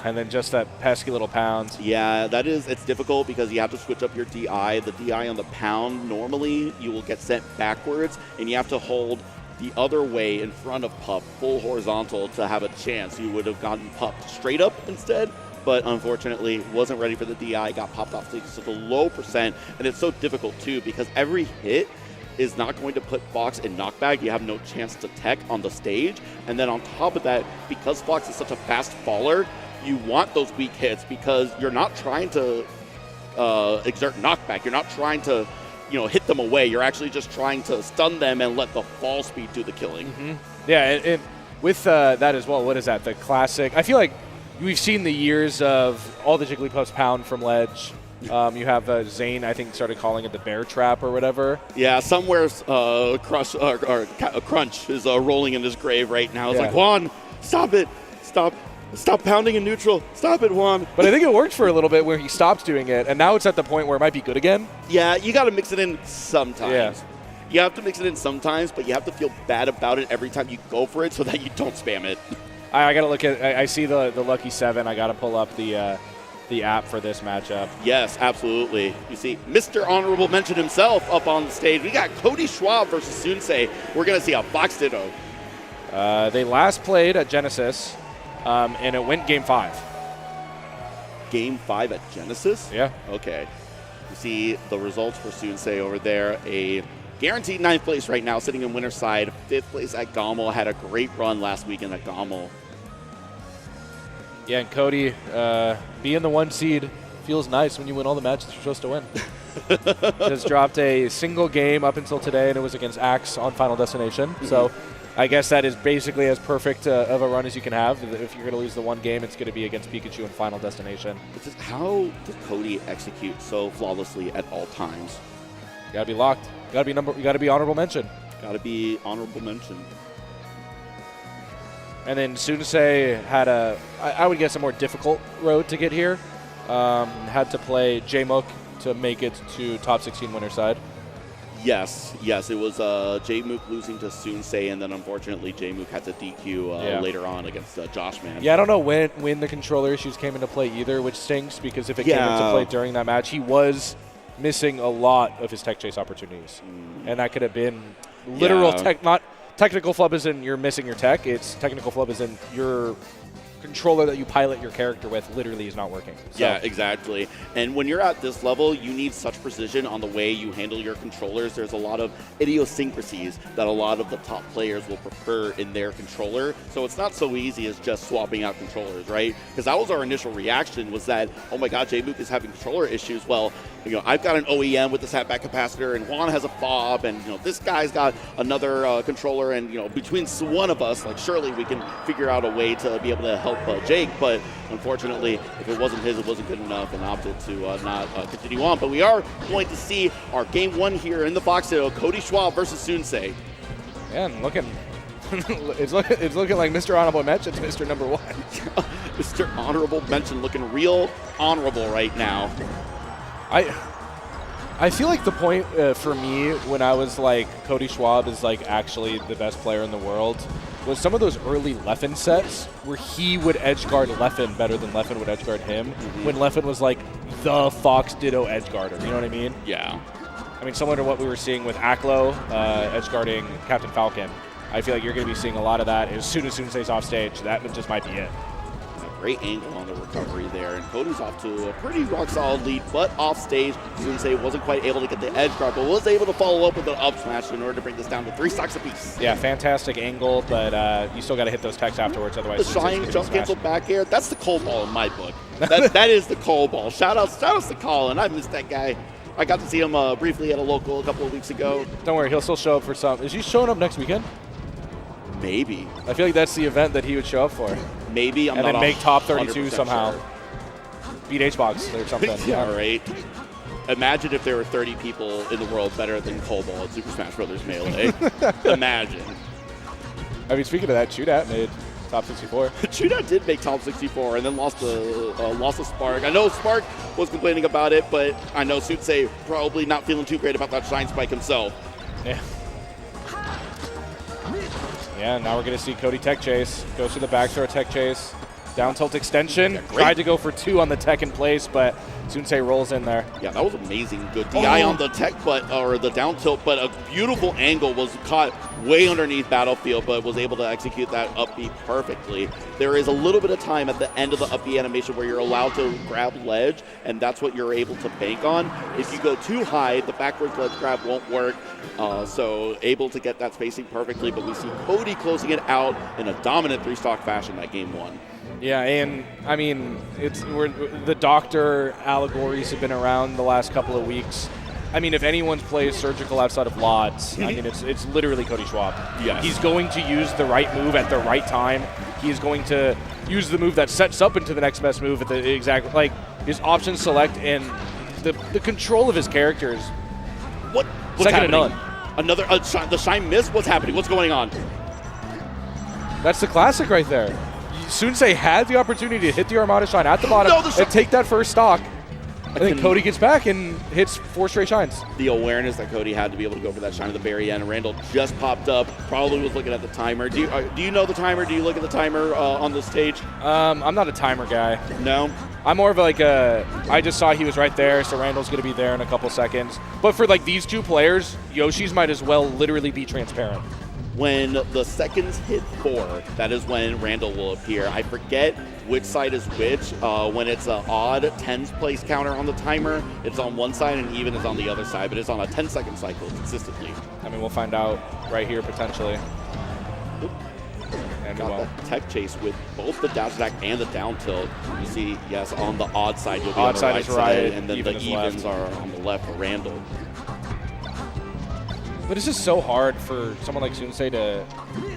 Speaker 2: And then just that pesky little pound.
Speaker 1: Yeah, it's difficult because you have to switch up your DI. The DI on the pound, normally you will get sent backwards, and you have to hold the other way in front of Pup, full horizontal, to have a chance. You would have gotten popped straight up instead, but unfortunately wasn't ready for the DI, got popped off to such a low percent, and it's so difficult too because every hit is not going to put Fox in knockback. You have no chance to tech on the stage, and then on top of that, because Fox is such a fast faller, you want those weak hits because you're not trying to exert knockback. You're not trying to, hit them away. You're actually just trying to stun them and let the fall speed do the killing.
Speaker 2: Mm-hmm. Yeah, and with that as well, what is that? The classic. I feel like we've seen the years of all the Jigglypuffs pound from ledge. You have Zain, I think, started calling it the bear trap or whatever.
Speaker 1: Yeah, somewhere Crunch is rolling in his grave right now. It's like, Juan, stop it. Stop pounding in neutral. Stop it, Juan.
Speaker 2: But I think it worked for a little bit where he stopped doing it, and now it's at the point where it might be good again.
Speaker 1: Yeah, you got to mix it in sometimes.
Speaker 2: Yeah.
Speaker 1: You have to mix it in sometimes, but you have to feel bad about it every time you go for it so that you don't spam it.
Speaker 2: I got to look at I see the Lucky 7. I got to pull up the app for this matchup.
Speaker 1: Yes, absolutely. You see Mr. Honorable Mention himself up on the stage. We got Cody Schwab versus Soonsay. We're going to see a Fox Ditto.
Speaker 2: They last played at Genesis. And it went Game 5.
Speaker 1: Game 5 at Genesis?
Speaker 2: Yeah.
Speaker 1: Okay. You see the results for Soonsay over there. A guaranteed 9th place right now, sitting in winner's side. 5th place at Gommel. Had a great run last weekend at Gommel.
Speaker 2: Yeah, and Cody, being the 1 seed feels nice when you win all the matches you're supposed to win. Just dropped a single game up until today, and it was against Axe on Final Destination. Mm-hmm. So I guess that is basically as perfect of a run as you can have. If you're going to lose the 1 game, it's going to be against Pikachu in Final Destination.
Speaker 1: It's just, how does Cody execute so flawlessly at all times?
Speaker 2: You got to be locked. You got to be honorable mention.
Speaker 1: Got to be honorable mention.
Speaker 2: And then Soonsay had I would guess, a more difficult road to get here. Had to play Jmook to make it to top 16 winner side.
Speaker 1: Yes, it was Jmook losing to Soonsay, and then unfortunately Jmook had to DQ later on against Joshman.
Speaker 2: Yeah, I don't know when the controller issues came into play either, which stinks because if it came into play during that match, he was missing a lot of his tech chase opportunities. And that could have been literal not technical flub as in you're missing your tech, it's technical flub as in your controller that you pilot your character with literally is not working. So.
Speaker 1: Yeah, exactly. And when you're at this level, you need such precision on the way you handle your controllers. There's a lot of idiosyncrasies that a lot of the top players will prefer in their controller. So it's not so easy as just swapping out controllers, right? Because that was our initial reaction, was that, oh my god, Jmook is having controller issues. Well, I've got an OEM with the snapback capacitor, and Juan has a fob, and this guy's got another controller, and between one of us, like surely we can figure out a way to be able to help help Jake, but unfortunately, if it wasn't his, it wasn't good enough, and opted to not continue on. But we are going to see our game 1 here in the Fox Ditto, Cody Schwab versus Soonsay.
Speaker 2: And looking, it's looking like Mr. Honorable Mention to Mr. Number 1.
Speaker 1: Mr. Honorable Mention looking real honorable right now.
Speaker 2: I feel like the point for me when I was like Cody Schwab is like actually the best player in the world was some of those early Leffen sets where he would edge guard Leffen better than Leffen would edge guard him, when Leffen was like the Fox Ditto edge guarder. You know what I mean?
Speaker 1: Yeah.
Speaker 2: I mean, similar to what we were seeing with Aklo edge guarding Captain Falcon. I feel like you're going to be seeing a lot of that as soon as Soonsay's off stage. That just might be it.
Speaker 1: Great angle on the recovery there, and Cody's off to a pretty rock-solid lead, but off stage, Soonsay wasn't quite able to get the edge guard, but was able to follow up with an up smash in order to bring this down to 3 stocks apiece.
Speaker 2: Yeah, fantastic angle, but you still got to hit those techs afterwards, otherwise.
Speaker 1: The Shine jump cancel back air, that's the cold ball in my book. That is the cold ball. Shout outs to Colin. I missed that guy. I got to see him briefly at a local a couple of weeks ago.
Speaker 2: Don't worry, he'll still show up for some. Is he showing up next weekend?
Speaker 1: Maybe.
Speaker 2: I feel like that's the event that he would show up for.
Speaker 1: Maybe.
Speaker 2: And then make top 32 somehow.
Speaker 1: Sure.
Speaker 2: Beat Hbox or something.
Speaker 1: Yeah, right. Imagine if there were 30 people in the world better than Cobalt at Super Smash Bros. Melee. Imagine.
Speaker 2: I mean, speaking of that, Chudat made top 64.
Speaker 1: Chudat did make top 64 and then lost to Spark. I know Spark was complaining about it, but I know Soonsay probably not feeling too great about that Shine Spike himself.
Speaker 2: Yeah. Yeah, now we're going to see Cody tech chase. Goes for the back throw tech chase. Down tilt extension. Yeah, tried to go for 2 on the tech in place, but Soonsay rolls in there.
Speaker 1: Yeah, that was amazing. Good DI on the tech, or the down tilt, but a beautiful angle was caught way underneath Battlefield, but was able to execute that up B perfectly. There is a little bit of time at the end of the up B animation where you're allowed to grab ledge, and that's what you're able to bank on. If you go too high, the backwards ledge grab won't work. So able to get that spacing perfectly, but we see Cody closing it out in a dominant 3-stock fashion that game 1.
Speaker 2: Yeah, and I mean, the doctor allegories have been around the last couple of weeks. I mean, if anyone's plays surgical outside of LODs, I mean, it's literally Cody Schwab.
Speaker 1: Yes.
Speaker 2: He's going to use the right move at the right time. He's going to use the move that sets up into the next best move at the exact, like, his option select and the control of his characters.
Speaker 1: What's
Speaker 2: second
Speaker 1: happening?
Speaker 2: To none.
Speaker 1: Another the Shine miss? What's happening? What's going on?
Speaker 2: That's the classic right there. Soonsay had the opportunity to hit the Armada Shine at the bottom and take that first stock. I think Cody gets back and hits 4 straight shines. The
Speaker 1: awareness that Cody had to be able to go for that shine at the very end. Randall just popped up, probably was looking at the timer. Do you know the timer? Do you look at the timer on the stage?
Speaker 2: I'm not a timer guy.
Speaker 1: No?
Speaker 2: I'm more of like I just saw he was right there, so Randall's going to be there in a couple seconds. But for like these 2 players, Yoshi's might as well literally be transparent.
Speaker 1: When the seconds hit 4, that is when Randall will appear. I forget which side is which. When it's an odd 10s place counter on the timer, it's on one side and even is on the other side, but it's on a 10-second cycle consistently.
Speaker 2: I mean, we'll find out right here potentially.
Speaker 1: And got the tech chase with both the dash attack and the down tilt. You see, yes, on the odd side, you'll be on the right side, and then the evens are on the left for Randall.
Speaker 2: But it's just so hard for someone like Soonsay to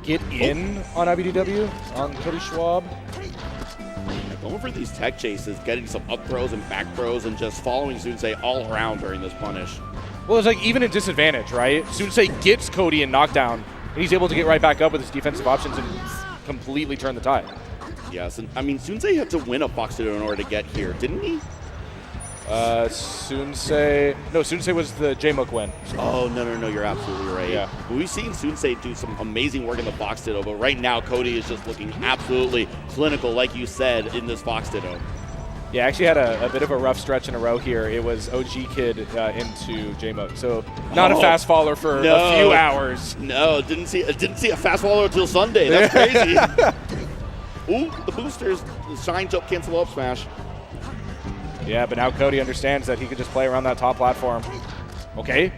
Speaker 2: get in on IBDW, on Cody Schwab.
Speaker 1: Going for these tech chases, getting some up throws and back throws, and just following Soonsay all around during this punish.
Speaker 2: Well, it's like even a disadvantage, right? Soonsay gets Cody in knockdown, and he's able to get right back up with his defensive options and completely turn the tide.
Speaker 1: Yes, and I mean, Soonsay had to win a Fox Ditto in order to get here, didn't he?
Speaker 2: Soonsay was the Jmook win.
Speaker 1: Oh, no, you're absolutely right.
Speaker 2: Yeah.
Speaker 1: We've seen Soonsay do some amazing work in the Fox Ditto, but right now Cody is just looking absolutely clinical, like you said, in this Fox Ditto.
Speaker 2: Yeah, actually had a bit of a rough stretch in a row here. It was OG Kid into Jmook, so not a fast follower for a few hours.
Speaker 1: No, didn't see a fast follower until Sunday. That's crazy. Ooh, the boosters, the Shine jump cancel up smash.
Speaker 2: Yeah, but now Cody understands that he could just play around that top platform. Okay.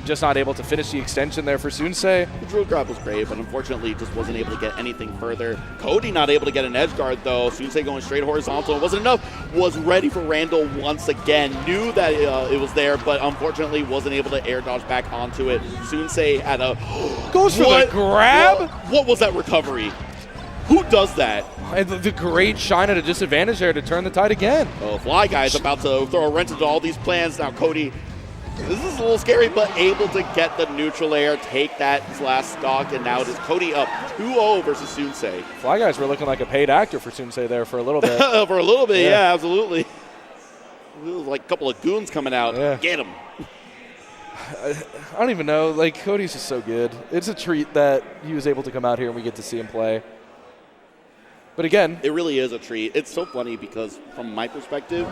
Speaker 2: Just not able to finish the extension there for Soonsay.
Speaker 1: The drill grab was great, but unfortunately just wasn't able to get anything further. Cody not able to get an edge guard, though. Soonsay going straight horizontal. It wasn't enough. Was ready for Randall once again. Knew that it was there, but unfortunately wasn't able to air dodge back onto it. Soonsay had a...
Speaker 2: Goes for the grab?
Speaker 1: What was that recovery? Who Who does that?
Speaker 2: And the great shine at a disadvantage there to turn the tide again.
Speaker 1: Oh, Fly Guy's about to throw a wrench into all these plans. Now Cody, this is a little scary, but able to get the neutral air, take that last stock, and now it is Cody up 2-0 versus Soonsay.
Speaker 2: Fly Guys were looking like a paid actor for Soonsay there for a little bit.
Speaker 1: For a little bit, yeah, absolutely. It was like a couple of goons coming out.
Speaker 2: Yeah.
Speaker 1: Get him.
Speaker 2: I don't even know. Like, Cody's just so good. It's a treat that he was able to come out here and we get to see him play. But again,
Speaker 1: it really is a treat. It's so funny because from my perspective,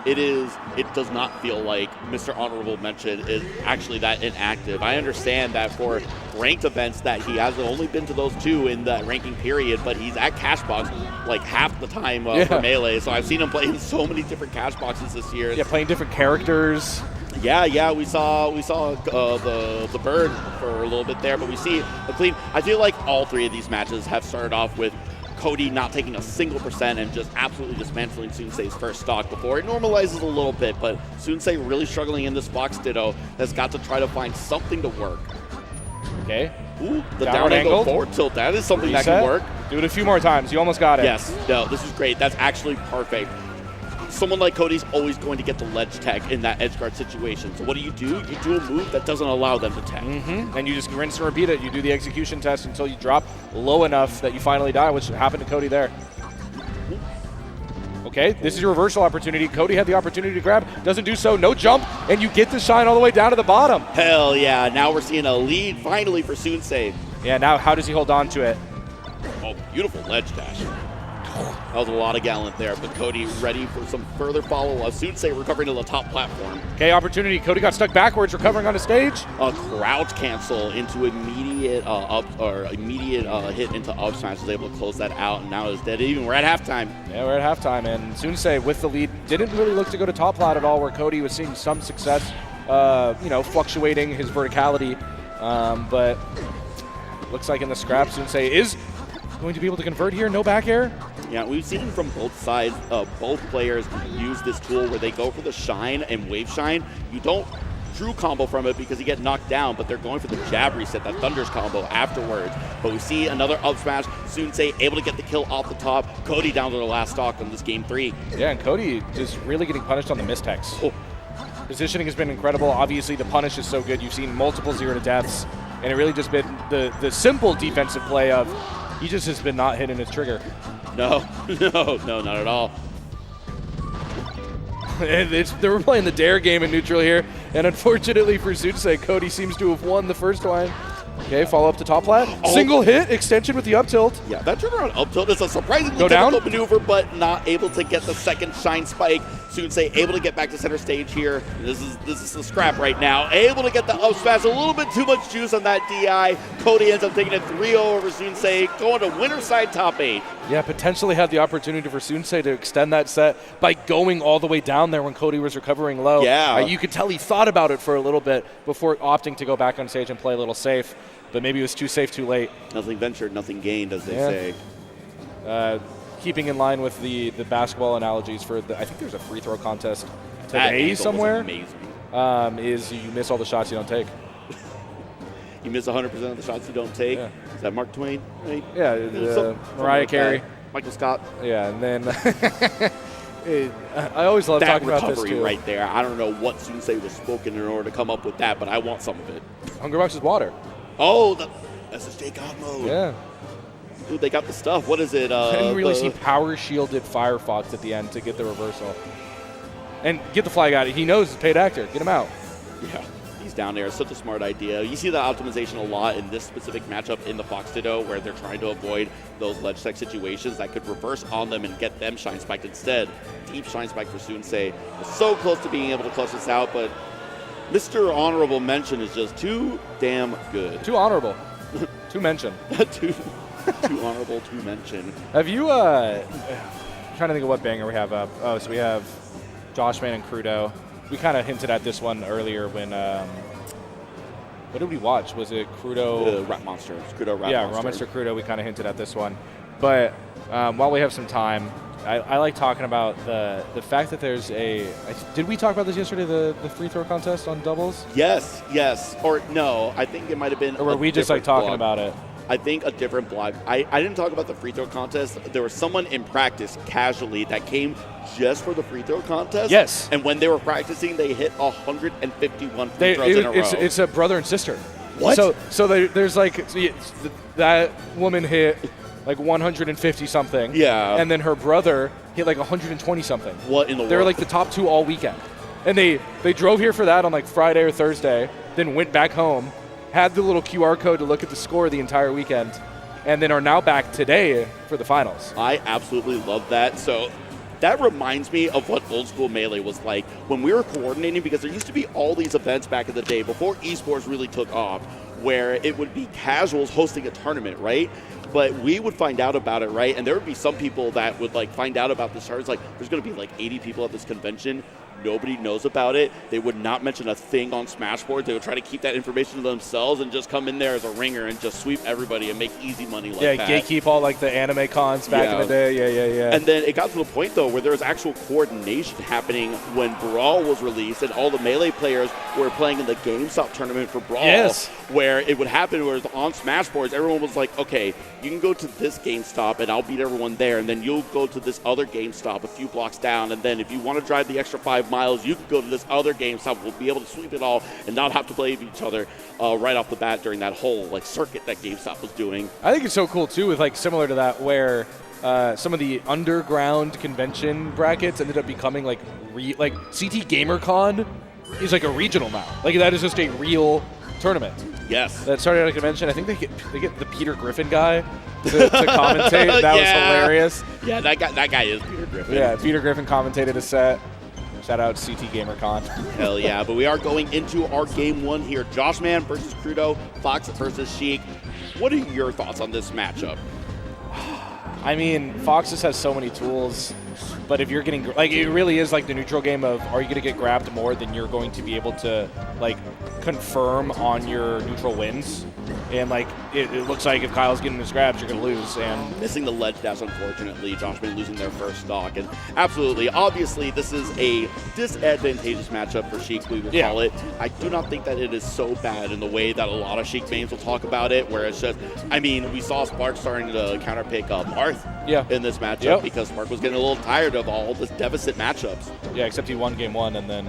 Speaker 1: it does not feel like Mr. Honorable Mention is actually that inactive. I understand that for ranked events that he has only been to those 2 in that ranking period, but he's at Cashbox like half the time for Melee. So I've seen him play in so many different Cashboxes this year.
Speaker 2: Yeah, playing different characters.
Speaker 1: Yeah, we saw the bird for a little bit there, but we see the clean. I feel like all 3 of these matches have started off with Cody not taking a single percent and just absolutely dismantling Soonsay's first stock before it normalizes a little bit, but Soonsay really struggling in this box ditto has got to try to find something to work.
Speaker 2: Okay.
Speaker 1: Ooh, the down angle forward tilt, that is something that can work.
Speaker 2: Do it a few more times. You almost got it.
Speaker 1: Yes. No, this is great. That's actually perfect. Someone like Cody's always going to get the ledge tech in that edge guard situation. So what do? You do a move that doesn't allow them to tech.
Speaker 2: And you just rinse and repeat it. You do the execution test until you drop low enough that you finally die, which happened to Cody there. Okay, this is your reversal opportunity. Cody had the opportunity to grab, doesn't do so, no jump, and you get the shine all the way down to the bottom.
Speaker 1: Hell yeah, now we're seeing a lead finally for Soonsay.
Speaker 2: Yeah, now how does he hold on to it?
Speaker 1: Oh, beautiful ledge dash. That was a lot of gallant there, but Cody ready for some further follow-up. Soonsay recovering to the top platform.
Speaker 2: Okay, opportunity. Cody got stuck backwards, recovering on the stage.
Speaker 1: A crouch cancel into immediate hit into up smash, was able to close that out, and now it's dead even. We're at halftime.
Speaker 2: Yeah, we're at halftime, and Soonsay with the lead didn't really look to go to top plat at all, where Cody was seeing some success, fluctuating his verticality, but looks like in the scrap, Soonsay is going to be able to convert here. No back air.
Speaker 1: Yeah, we've seen from both sides, both players use this tool where they go for the shine and wave shine. You don't true combo from it because you get knocked down, but they're going for the jab reset, that thunders combo afterwards. But we see another up smash. Soonsay able to get the kill off the top. Cody down to the last stock on this game 3.
Speaker 2: Yeah, and Cody is really getting punished on the mistex. Oh. Positioning has been incredible. Obviously, the punish is so good. You've seen multiple 0-to-deaths, and it really just been the simple defensive play of he just has been not hitting his trigger.
Speaker 1: No, not at all.
Speaker 2: And they were playing the dare game in neutral here, and unfortunately for Soonsay, Cody seems to have won the first one. Okay, follow up to top flat. Oh. Single hit, extension with the up tilt.
Speaker 1: Yeah, that turnaround up tilt is a surprisingly difficult maneuver, but not able to get the second shine spike. Soonsay able to get back to center stage here. This is the scrap right now. Able to get the up smash. A little bit too much juice on that DI. Cody ends up taking it 3-0 over Soonsay, going to winner side top 8.
Speaker 2: Yeah, potentially had the opportunity for Soonsay to extend that set by going all the way down there when Cody was recovering low.
Speaker 1: Yeah.
Speaker 2: You could tell he thought about it for a little bit before opting to go back on stage and play a little safe. But maybe it was too safe too late.
Speaker 1: Nothing ventured, nothing gained, as they say.
Speaker 2: Keeping in line with the basketball analogies for I think there's a free throw contest today somewhere.
Speaker 1: Amazing.
Speaker 2: Is you miss all the shots you don't take.
Speaker 1: You miss 100% of the shots you don't take.
Speaker 2: Yeah.
Speaker 1: Is that Mark Twain? Right?
Speaker 2: Yeah, Mariah Carey.
Speaker 1: Michael Scott.
Speaker 2: Yeah, and then I always love talking about this too.
Speaker 1: Right there. I don't know what Soonsay was spoken in order to come up with that, but I want some of it.
Speaker 2: Hungrybox is water.
Speaker 1: Oh, the SSJ God mode.
Speaker 2: Yeah.
Speaker 1: Dude, they got the stuff. What is it?
Speaker 2: I didn't really see power shielded Firefox at the end to get the reversal. And get the flag out. He knows he's a paid actor. Get him out.
Speaker 1: Yeah. He's down there. It's such a smart idea. You see the optimization a lot in this specific matchup in the Fox Ditto where they're trying to avoid those ledge tech situations that could reverse on them and get them shine spiked instead. Deep shine spike for Soonsay. So close to being able to clutch this out, but Mr. Honorable Mention is just too damn good.
Speaker 2: Too honorable. Too mention.
Speaker 1: too honorable to mention.
Speaker 2: Have you, I'm trying to think of what banger we have up. Oh, so we have Joshman and Krudo. We kind of hinted at this one earlier when, what did we watch? Was it Krudo?
Speaker 1: RapMonster. It's Krudo RapMonster.
Speaker 2: Yeah, RapMonster Krudo. We kind of hinted at this one. But while we have some time, I like talking about the fact that there's did we talk about this yesterday, the free throw contest on doubles?
Speaker 1: Yes. Or no, I think it might have been.
Speaker 2: Or were we just like talking about it?
Speaker 1: I think a different block. I didn't talk about the free throw contest. There was someone in practice casually that came just for the free throw contest.
Speaker 2: Yes.
Speaker 1: And when they were practicing, they hit 151 free throws in a row.
Speaker 2: It's a brother and sister.
Speaker 1: What?
Speaker 2: So there's like that woman hit like 150 something.
Speaker 1: Yeah.
Speaker 2: And then her brother hit like 120 something.
Speaker 1: What in the world?
Speaker 2: They were like the top two all weekend. And they drove here for that on like Friday or Thursday, then went back home, had the little QR code to look at the score the entire weekend, and then are now back today for the finals.
Speaker 1: I absolutely love that. So that reminds me of what old school Melee was like when we were coordinating, because there used to be all these events back in the day before esports really took off, where it would be casuals hosting a tournament, right? But we would find out about it, right? And there would be some people that would like find out about this tournament. It's like, there's going to be like 80 people at this convention. Nobody knows about it. They would not mention a thing on Smashboard. They would try to keep that information to themselves and just come in there as a ringer and just sweep everybody and make easy money like that.
Speaker 2: Yeah, gatekeep all like the anime cons back in the day. Yeah.
Speaker 1: And then it got to the point, though, where there was actual coordination happening when Brawl was released and all the Melee players were playing in the GameStop tournament for Brawl.
Speaker 2: Yes.
Speaker 1: Where it would happen where on Smashboards, everyone was like, okay, you can go to this GameStop and I'll beat everyone there, and then you'll go to this other GameStop a few blocks down, and then if you want to drive the extra 5 miles, you can go to this other GameStop. We'll be able to sweep it all and not have to play with each other right off the bat during that whole like circuit that GameStop was doing.
Speaker 2: I think it's so cool too, with like similar to that, where some of the underground convention brackets ended up becoming like like CT GamerCon is like a regional now. Like that is just a real tournament.
Speaker 1: Yes.
Speaker 2: That started at a convention. I think they get the Peter Griffin guy to commentate. That was hilarious.
Speaker 1: Yeah, that guy is Peter Griffin.
Speaker 2: Yeah, Peter Griffin commentated a set. Shout out CT GamerCon.
Speaker 1: Hell yeah, but we are going into our game one here. Joshman versus Krudo, Fox versus Sheik. What are your thoughts on this matchup?
Speaker 2: I mean, Fox just has so many tools, but if you're getting, like, it really is like the neutral game of, are you going to get grabbed more than you're going to be able to, like, confirm on your neutral wins? And, like, it looks like if Kyle's getting his grabs, you're going to lose. And
Speaker 1: missing the ledge dash, unfortunately. Joshman losing their first stock. And absolutely, obviously, this is a disadvantageous matchup for Sheik, we will call it. I do not think that it is so bad in the way that a lot of Sheik mains will talk about it, where it's just, I mean, we saw Spark starting to counterpick Marth in this matchup because Spark was getting a little tired of all this deficit matchups.
Speaker 2: Yeah, except he won game one and then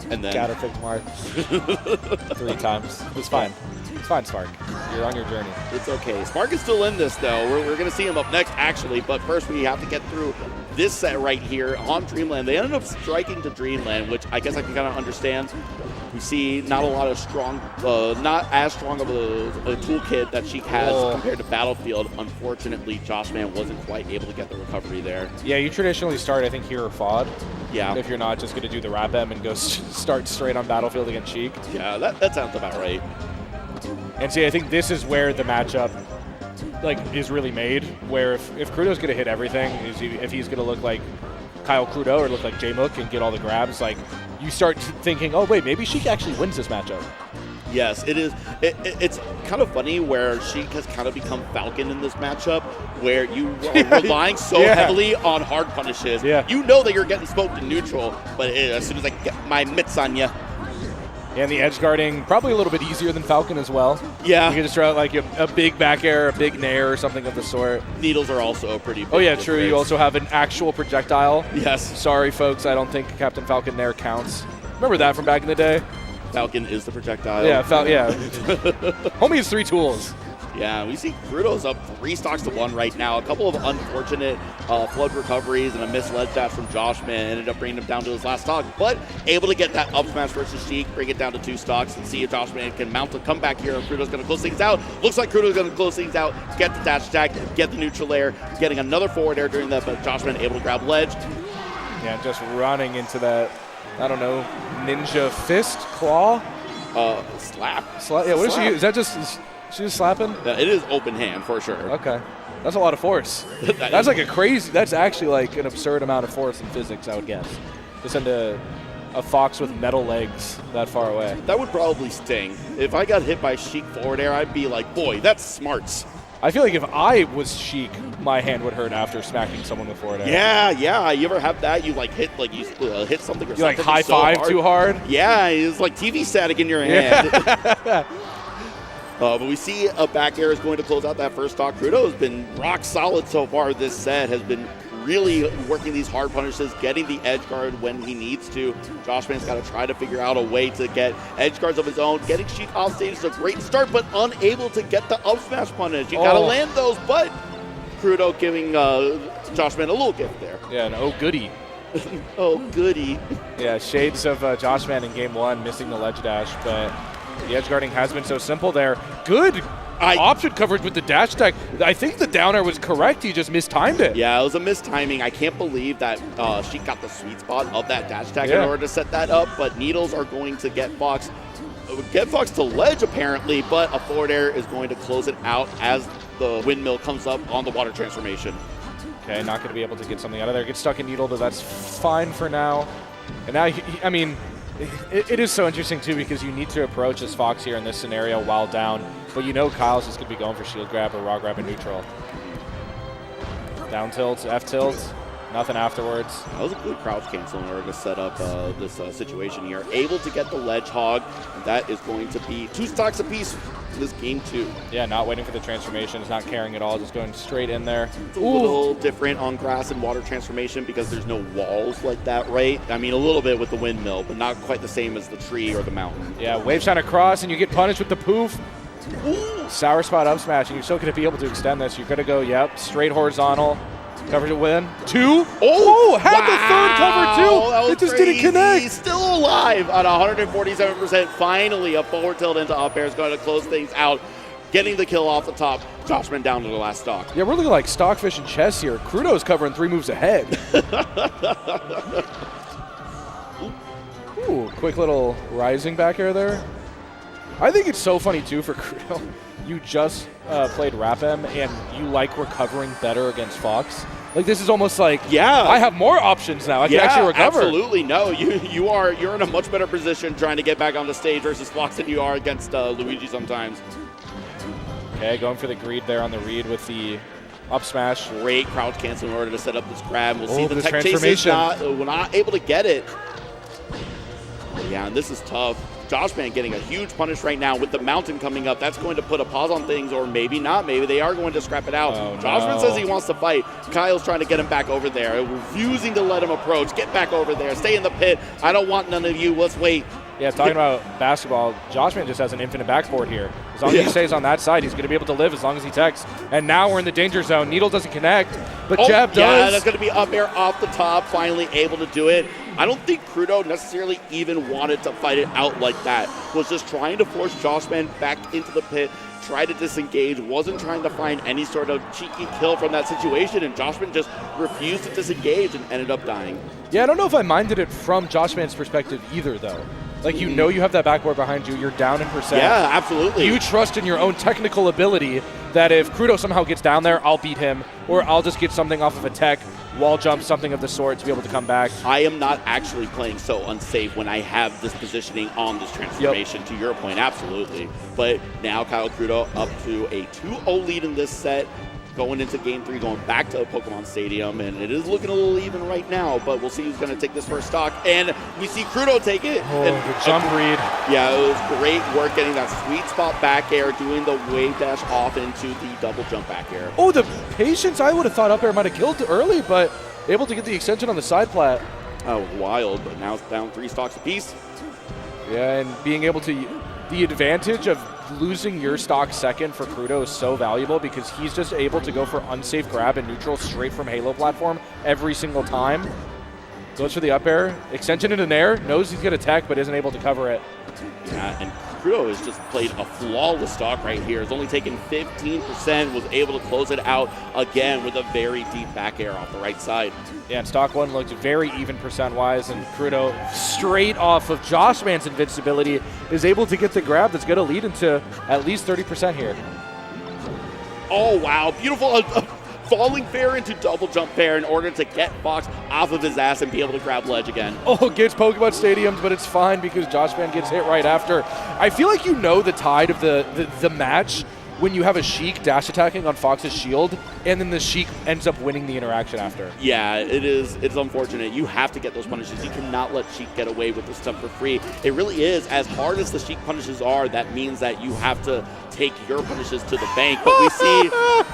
Speaker 2: counterpicked Marth 3 times. It's fine. It's fine, Spark. You're on your journey.
Speaker 1: It's okay. Spark is still in this, though. We're going to see him up next, actually. But first, we have to get through this set right here on Dreamland. They ended up striking to Dreamland, which I guess I can kind of understand. We see not a lot of strong, not as strong of a toolkit that Sheik has compared to Battlefield. Unfortunately, Joshman wasn't quite able to get the recovery there.
Speaker 2: Yeah, you traditionally start, I think, here or FOD.
Speaker 1: Yeah.
Speaker 2: If you're not just going to do the RapM and go start straight on Battlefield against Sheik.
Speaker 1: Yeah, that sounds about right.
Speaker 2: And see, I think this is where the matchup is really made, where if Krudo's going to hit everything, if he's going to look like Kyle Krudo or look like Jmook and get all the grabs, like, you start thinking, oh, wait, maybe Sheik actually wins this matchup.
Speaker 1: Yes, it is. It's kind of funny where Sheik has kind of become Falcon in this matchup, where you are relying so heavily on hard punishes.
Speaker 2: Yeah.
Speaker 1: You know that you're getting smoked in neutral, but as soon as I get my mitts on you.
Speaker 2: And the edge guarding, probably a little bit easier than Falcon as well.
Speaker 1: Yeah.
Speaker 2: You can just throw out like a big back air, a big nair, or something of the sort.
Speaker 1: Needles are also pretty big.
Speaker 2: Oh, yeah, true. You also have an actual projectile.
Speaker 1: Yes.
Speaker 2: Sorry, folks, I don't think Captain Falcon nair counts. Remember that from back in the day?
Speaker 1: Falcon is the projectile.
Speaker 2: Yeah, Homie has 3 tools.
Speaker 1: Yeah, we see Krudo's up 3 stocks to 1 right now. A couple of unfortunate flood recoveries and a missed ledge dash from Joshman ended up bringing him down to his last stock, but able to get that up smash versus Sheik, bring it down to 2 stocks, and see if Joshman can mount a comeback here. And Krudo's going to close things out. Looks like Krudo's going to close things out, get the dash attack, get the neutral air, getting another forward air during that, but Joshman able to grab ledge.
Speaker 2: Yeah, just running into that, I don't know, ninja fist, claw?
Speaker 1: Slap.
Speaker 2: Yeah, what is she? Is that just... She was slapping?
Speaker 1: Yeah, it is open hand for sure.
Speaker 2: Okay. That's a lot of force. That's like that's actually like an absurd amount of force in physics, I would guess. To send a fox with metal legs that far away.
Speaker 1: That would probably sting. If I got hit by Sheik forward air, I'd be like, boy, that's smarts.
Speaker 2: I feel like if I was Sheik, my hand would hurt after smacking someone with forward air.
Speaker 1: Yeah. You ever have that? You like hit hit something or something.
Speaker 2: You like high five too hard?
Speaker 1: Yeah, it's like TV static in your hand. But we see a back air is going to close out that first stock. Krudo has been rock solid so far this set, has been really working these hard punishes, getting the edge guard when he needs to. Joshman's got to try to figure out a way to get edge guards of his own. Getting Sheik off stage is a great start, but unable to get the up smash punish. You got to land those, but Krudo giving Joshman a little gift there.
Speaker 2: Yeah, an oh goody.
Speaker 1: Oh goody.
Speaker 2: Yeah, shades of Joshman in game 1, missing the ledge dash, but the edge guarding has been so simple there. Good option coverage with the dash attack. I think the downer was correct. He just mistimed it.
Speaker 1: Yeah, it was a mistiming. I can't believe that she got the sweet spot of that dash attack in order to set that up, but Needles are going to get Fox to ledge apparently, but a forward air is going to close it out as the windmill comes up on the water transformation.
Speaker 2: Okay, not going to be able to get something out of there. Gets stuck in Needle, but that's fine for now. And now, I mean, it is so interesting, too, because you need to approach as Fox here in this scenario while down, but you know Kyle's just going to be going for shield grab or raw grab in neutral. Down tilt, F tilt, nothing afterwards.
Speaker 1: That was a good crouch cancel in order to set up this situation here. Able to get the ledge hog, and that is going to be 2 stocks apiece in this game 2.
Speaker 2: Yeah, not waiting for the transformations, not caring at all, just going straight in there.
Speaker 1: It's a little different on grass and water transformation because there's no walls like that, right? I mean, a little bit with the windmill, but not quite the same as the tree or the mountain.
Speaker 2: Yeah, wave shine across, and you get punished with the poof. Sour spot up smash, and you're still going to be able to extend this. You're going to go, straight horizontal. Covered it win. 2. Had the third cover too. It just
Speaker 1: crazy.
Speaker 2: Didn't connect.
Speaker 1: He's still alive at 147%. Finally, a forward tilt into up air is going to close things out. Getting the kill off the top. Joshman down to the last stock.
Speaker 2: Yeah, we're looking like Stockfish and chess here. Krudo's covering 3 moves ahead. Ooh, quick little rising back air there. I think it's so funny too for Krudo. You just played RapM and you like recovering better against Fox. Like, this is almost like, I have more options now. I can actually recover.
Speaker 1: Absolutely. No, you're in a much better position trying to get back on the stage versus Fox than you are against Luigi sometimes.
Speaker 2: Okay, going for the greed there on the read with the up smash.
Speaker 1: Great crouch cancel in order to set up this grab. We'll see the tech
Speaker 2: transformation.
Speaker 1: We're not able to get it. Yeah, and this is tough. Joshman getting a huge punish right now with the mountain coming up. That's going to put a pause on things, or maybe not. Maybe they are going to scrap it out. Joshman says he wants to fight. Kyle's trying to get him back over there, refusing to let him approach. Get back over there. Stay in the pit. I don't want none of you. Let's wait.
Speaker 2: Yeah, talking about basketball, Joshman just has an infinite backboard here. As long as he stays on that side, he's going to be able to live as long as he techs. And now we're in the danger zone. Needle doesn't connect, but Jab does.
Speaker 1: Yeah, that's going to be up air off the top, finally able to do it. I don't think Krudo necessarily even wanted to fight it out like that. Was just trying to force Joshman back into the pit, try to disengage, wasn't trying to find any sort of cheeky kill from that situation, and Joshman just refused to disengage and ended up dying.
Speaker 2: Yeah, I don't know if I minded it from Joshman's perspective either, though. Like, you know you have that backboard behind you. You're down in percent.
Speaker 1: Yeah, absolutely.
Speaker 2: You trust in your own technical ability that if Krudo somehow gets down there, I'll beat him, or I'll just get something off of a tech, wall jump, something of the sort to be able to come back.
Speaker 1: I am not actually playing so unsafe when I have this positioning on this transformation, to your point, absolutely. But now Kyle Krudo up to a 2-0 lead in this set. Going into game 3, going back to Pokemon Stadium, and it is looking a little even right now, but we'll see who's going to take this first stock, and we see Krudo take it.
Speaker 2: The jump read.
Speaker 1: Yeah, it was great work getting that sweet spot back air, doing the wave dash off into the double jump back air.
Speaker 2: Oh, the patience. I would have thought up air might have killed early, but able to get the extension on the side plat.
Speaker 1: Oh, wild, but now it's down 3 stocks apiece.
Speaker 2: Yeah, and being able to, the advantage of losing your stock second for Krudo is so valuable because he's just able to go for unsafe grab and neutral straight from Halo platform every single time. Goes for the up air, extension into an air, knows he's going to tech but isn't able to cover it.
Speaker 1: Yeah, and Krudo has just played a flawless stock right here. Has only taken 15%, was able to close it out again with a very deep back air off the right side.
Speaker 2: Yeah, and stock 1 looked very even percent-wise, and Krudo, straight off of Joshman's invincibility, is able to get the grab that's going to lead into at least 30% here.
Speaker 1: Oh, wow. Beautiful. Falling fair into double jump fair in order to get Fox off of his ass and be able to grab ledge again.
Speaker 2: Oh, gets Pokemon Stadiums, but it's fine because Joshman gets hit right after. I feel like you know the tide of the match when you have a Sheik dash attacking on Fox's shield, and then the Sheik ends up winning the interaction after.
Speaker 1: Yeah, it is. It's unfortunate. You have to get those punishes. You cannot let Sheik get away with this stuff for free. It really is. As hard as the Sheik punishes are, that means that you have to take your punishes to the bank. But we see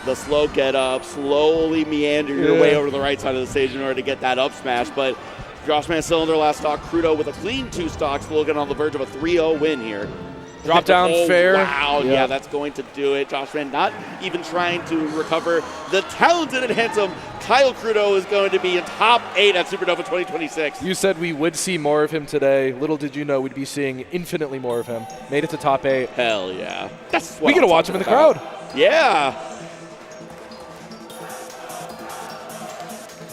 Speaker 1: the slow get up, slowly meander your way over to the right side of the stage in order to get that up smash. But Joshman still in their last stock. Krudo with a clean 2 stocks, looking on the verge of a 3-0 win here.
Speaker 2: Drop down fair.
Speaker 1: Wow, yeah, that's going to do it. Joshman not even trying to recover. The talented and handsome Kyle Krudo is going to be in top 8 at Supernova 2026.
Speaker 2: You said we would see more of him today. Little did you know we'd be seeing infinitely more of him. Made it to top 8.
Speaker 1: Hell yeah. That's what
Speaker 2: we get to watch him in the crowd.
Speaker 1: Yeah.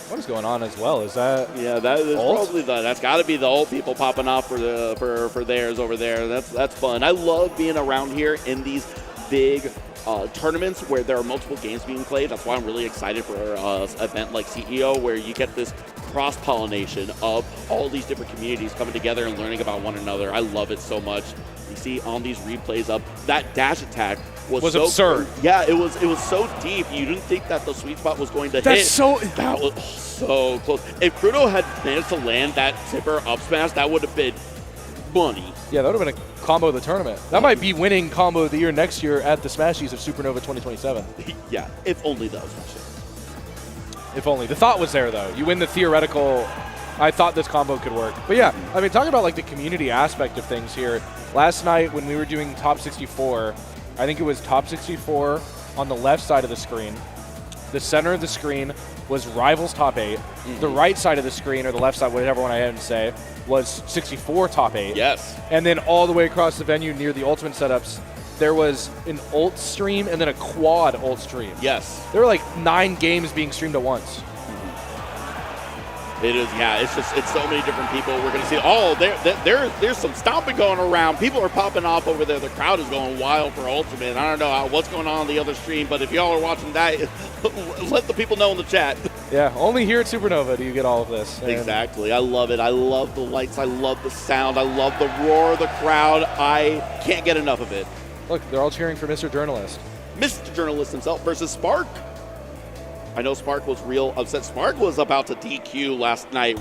Speaker 2: What is going on as well? Is that
Speaker 1: that is
Speaker 2: ult?
Speaker 1: probably that's got to be the old people popping off for theirs over there. That's fun. I love being around here in these big tournaments where there are multiple games being played. That's why I'm really excited for an event like CEO, where you get this cross-pollination of all these different communities coming together and learning about one another. I love it so much. You see on these replays of that dash attack was so
Speaker 2: absurd.
Speaker 1: Yeah, it was so deep. You didn't think that the sweet spot was going to hit. That was so close. If Krudo had managed to land that tipper up smash, that would have been money.
Speaker 2: Yeah, that would have been a combo of the tournament. That might be winning combo of the year next year at the Smashies of Supernova 2027.
Speaker 1: Yeah, if only those.
Speaker 2: If only. The thought was there, though. You win the theoretical. I thought this combo could work. But yeah, I mean, talking about like the community aspect of things here. Last night when we were doing top 64, I think it was top 64 on the left side of the screen. The center of the screen was Rivals top 8. The right side of the screen, or the left side, whatever one I had to say, was 64 top 8.
Speaker 1: Yes.
Speaker 2: And then all the way across the venue near the Ultimate setups, there was an ult stream and then a quad ult stream.
Speaker 1: Yes.
Speaker 2: There were like 9 games being streamed at once.
Speaker 1: It is, yeah. It's so many different people. We're going to see. Oh, there's some stomping going around. People are popping off over there. The crowd is going wild for Ultimate. I don't know what's going on the other stream, but if y'all are watching that, let the people know in the chat.
Speaker 2: Yeah, only here at Supernova do you get all of this. And
Speaker 1: exactly. I love it. I love the lights. I love the sound. I love the roar of the crowd. I can't get enough of it.
Speaker 2: Look, they're all cheering for Mr. Journalist.
Speaker 1: Mr. Journalist himself versus Spark. I know Spark was real upset. Spark was about to DQ last night,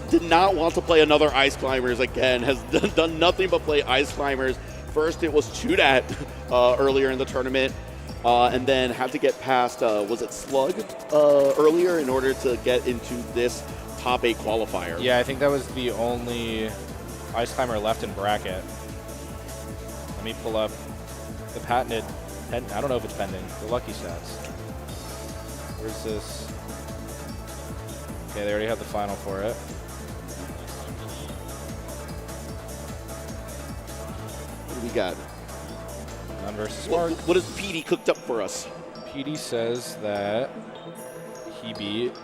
Speaker 1: did not want to play another Ice Climbers again, has done nothing but play Ice Climbers. First it was Chudat earlier in the tournament, and then had to get past, was it SluG earlier in order to get into this top 8 qualifier.
Speaker 2: Yeah, I think that was the only Ice Climber left in bracket. Let me pull up the patented, I don't know if it's pending, the lucky stats. Where's this? Okay, they already have the final for it.
Speaker 1: What do we got?
Speaker 2: None versus Spark.
Speaker 1: What has PD cooked up for us?
Speaker 2: PD says that he beat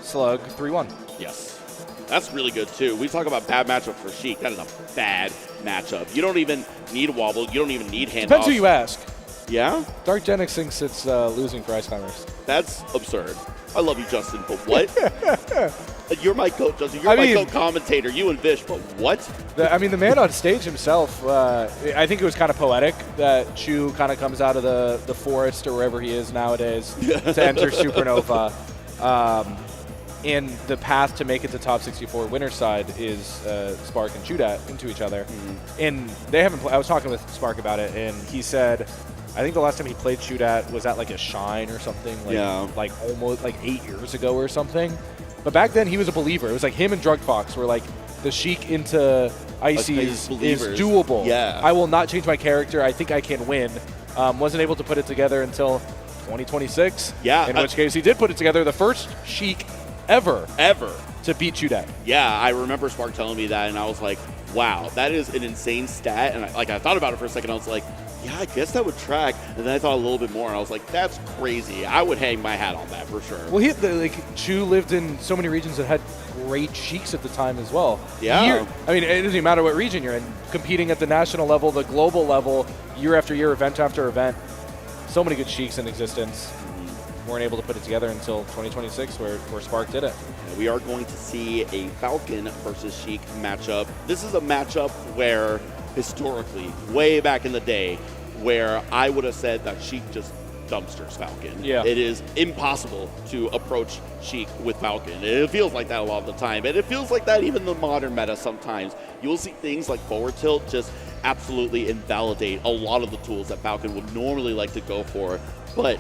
Speaker 2: SluG 3-1.
Speaker 1: Yes. That's really good, too. We talk about bad matchup for Sheik. That is a bad matchup. You don't even need wobble. You don't even need handoffs.
Speaker 2: Depends who you ask.
Speaker 1: Yeah?
Speaker 2: DarkGenex thinks it's losing for Ice Climbers.
Speaker 1: That's absurd. I love you, Justin, but what? You're my coach, Justin. You're my co-commentator. You and Vish, but what?
Speaker 2: The man on stage himself, I think it was kind of poetic that Chu kind of comes out of the forest or wherever he is nowadays to enter Supernova. And the path to make it to top 64 winner side is Spark and Chudat into each other. And they haven't. I was talking with Spark about it, and he said, I think the last time he played Chudat was at like a Shine or something, like almost like 8 years ago or something. But back then he was a believer. It was like him and DrugFox were like the Sheik into Ices is doable.
Speaker 1: Yeah.
Speaker 2: I will not change my character. I think I can win. Wasn't able to put it together until 2026.
Speaker 1: Yeah.
Speaker 2: In which case he did put it together. The first Sheik ever to beat Chudat.
Speaker 1: Yeah, I remember Spark telling me that, and I was like, wow, that is an insane stat. And I thought about it for a second. I was like, yeah, I guess that would track. And then I thought a little bit more, and I was like, that's crazy. I would hang my hat on that for sure.
Speaker 2: Well, Chu lived in so many regions that had great Sheiks at the time as well.
Speaker 1: Yeah.
Speaker 2: I mean, it doesn't even matter what region you're in. Competing at the national level, the global level, year after year, event after event. So many good Sheiks in existence. Weren't able to put it together until 2026 where Spark did it.
Speaker 1: We are going to see a Falcon versus Sheik matchup. This is a matchup where historically, way back in the day, where I would have said that Sheik just dumpsters Falcon.
Speaker 2: Yeah.
Speaker 1: It is impossible to approach Sheik with Falcon. It feels like that a lot of the time, and it feels like that even in the modern meta sometimes. You'll see things like forward tilt just absolutely invalidate a lot of the tools that Falcon would normally like to go for. But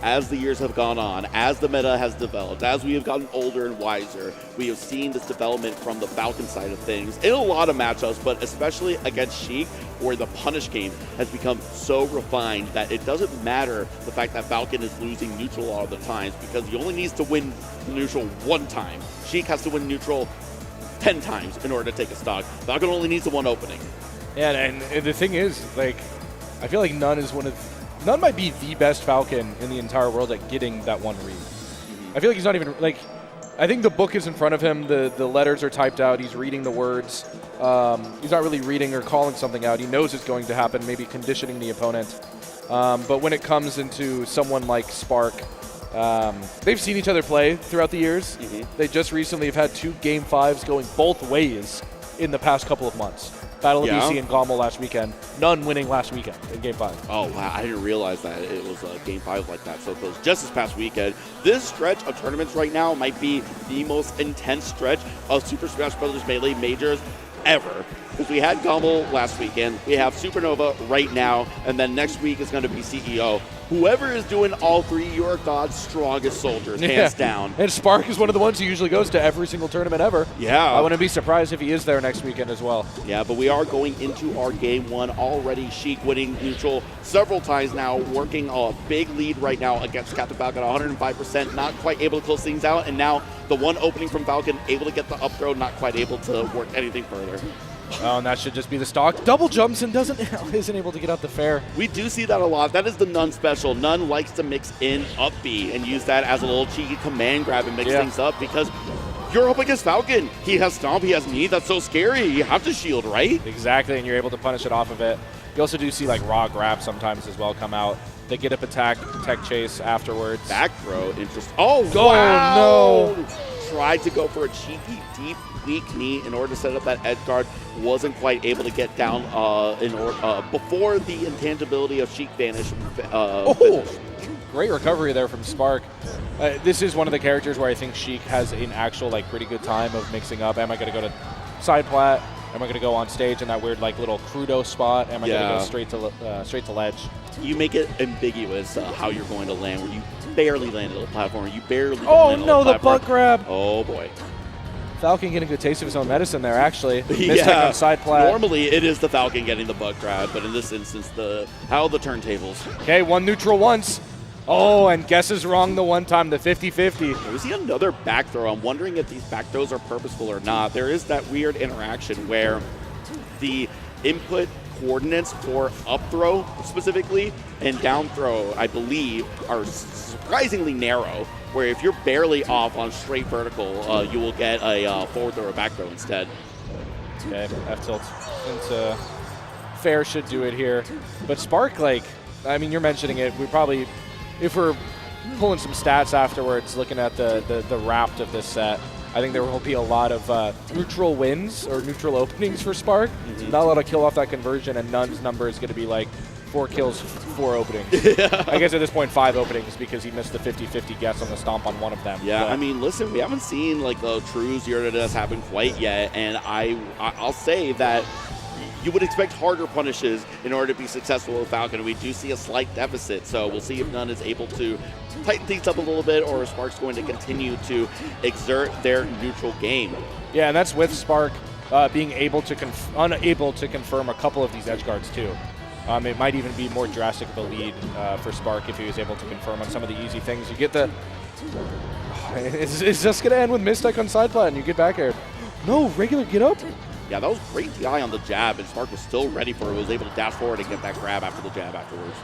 Speaker 1: as the years have gone on, as the meta has developed, as we have gotten older and wiser, we have seen this development from the Falcon side of things in a lot of matchups, but especially against Sheik, where the punish game has become so refined that it doesn't matter the fact that Falcon is losing neutral a lot of the times, because he only needs to win neutral one time. Sheik has to win neutral 10 times in order to take a stock. Falcon only needs the one opening.
Speaker 2: Yeah, and the thing is, like, I feel like None might be the best Falcon in the entire world at getting that one read. I feel like he's not even, like, I think the book is in front of him, the letters are typed out, he's reading the words. He's not really reading or calling something out. He knows it's going to happen, maybe conditioning the opponent. But when it comes into someone like Spark, they've seen each other play throughout the years. They just recently have had 2 Game 5s going both ways in the past couple of months. Battle of BC and Gommel last weekend. None winning last weekend in Game 5.
Speaker 1: Oh, wow. I didn't realize that it was Game 5 like that so close. Just this past weekend. This stretch of tournaments right now might be the most intense stretch of Super Smash Bros. Melee majors ever. Because we had Gommel last weekend, we have Supernova right now, and then next week is going to be CEO. Whoever is doing all 3, you're God's strongest soldiers, hands down.
Speaker 2: And Spark is one of the ones who usually goes to every single tournament ever.
Speaker 1: Yeah.
Speaker 2: I wouldn't be surprised if he is there next weekend as well.
Speaker 1: Yeah, but we are going into our Game 1 already. Sheik winning neutral several times now, working a big lead right now against Captain Falcon, 105%, not quite able to close things out, and now the one opening from Falcon, able to get the up throw, not quite able to work anything further.
Speaker 2: Oh, and that should just be the stock. Double jumps and isn't able to get out the fair.
Speaker 1: We do see that a lot. That is the Nun special. Nun likes to mix in up B and use that as a little cheeky command grab and mix things up, because you're up against Falcon. He has Stomp, he has Knee. That's so scary. You have to shield, right?
Speaker 2: Exactly, and you're able to punish it off of it. You also do see like raw grab sometimes as well come out. They get up attack, tech chase afterwards.
Speaker 1: Back throw, interesting. Oh, wow!
Speaker 2: No!
Speaker 1: Tried to go for a cheeky, deep, weak knee in order to set up that edge guard. Wasn't quite able to get down before the intangibility of Sheik vanished.
Speaker 2: Great recovery there from Spark. This is one of the characters where I think Sheik has an actual like pretty good time of mixing up. Am I going to go to side plat? Am I going to go on stage in that weird like little Krudo spot? Am I going to go straight to ledge?
Speaker 1: You make it ambiguous how you're going to land, where you barely landed on the platform, you barely
Speaker 2: the butt grab.
Speaker 1: Oh boy.
Speaker 2: Falcon getting a good taste of his own medicine there, actually. Mistake on side plat.
Speaker 1: Normally it is the Falcon getting the butt grab, but in this instance, the turntables.
Speaker 2: Okay, one neutral once. Oh, and guesses wrong the one time, the 50-50.
Speaker 1: We see another back throw. I'm wondering if these back throws are purposeful or not. There is that weird interaction where the input coordinates for up throw specifically and down throw, I believe, are surprisingly narrow, where if you're barely off on straight vertical, you will get a forward throw or back throw instead.
Speaker 2: Okay, F tilt into fair should do it here. But Spark, like, I mean, you're mentioning it, we probably, if we're pulling some stats afterwards, looking at the wrapped of this set, I think there will be a lot of neutral wins or neutral openings for Spark. Not a lot of kill off that conversion, and Nun's number is going to be like 4 kills, 4 openings. I guess at this point 5 openings because he missed the 50-50 guess on the stomp on one of them.
Speaker 1: Yeah, but I mean, listen, we haven't seen like the true 0-to-death happen quite yet, and I'll say that you would expect harder punishes in order to be successful with Falcon. We do see a slight deficit, so we'll see if Nun is able to tighten things up a little bit, or if Spark's going to continue to exert their neutral game.
Speaker 2: Yeah, and that's with Spark being able to unable to confirm a couple of these edge guards too. It might even be more drastic of a lead for Spark if he was able to confirm on some of the easy things. You get the... It's just going to end with mistake on side plat, and you get back air. No, regular get up.
Speaker 1: Yeah, that was great DI on the jab, and Spark was still ready for it. Was able to dash forward and get that grab after the jab afterwards.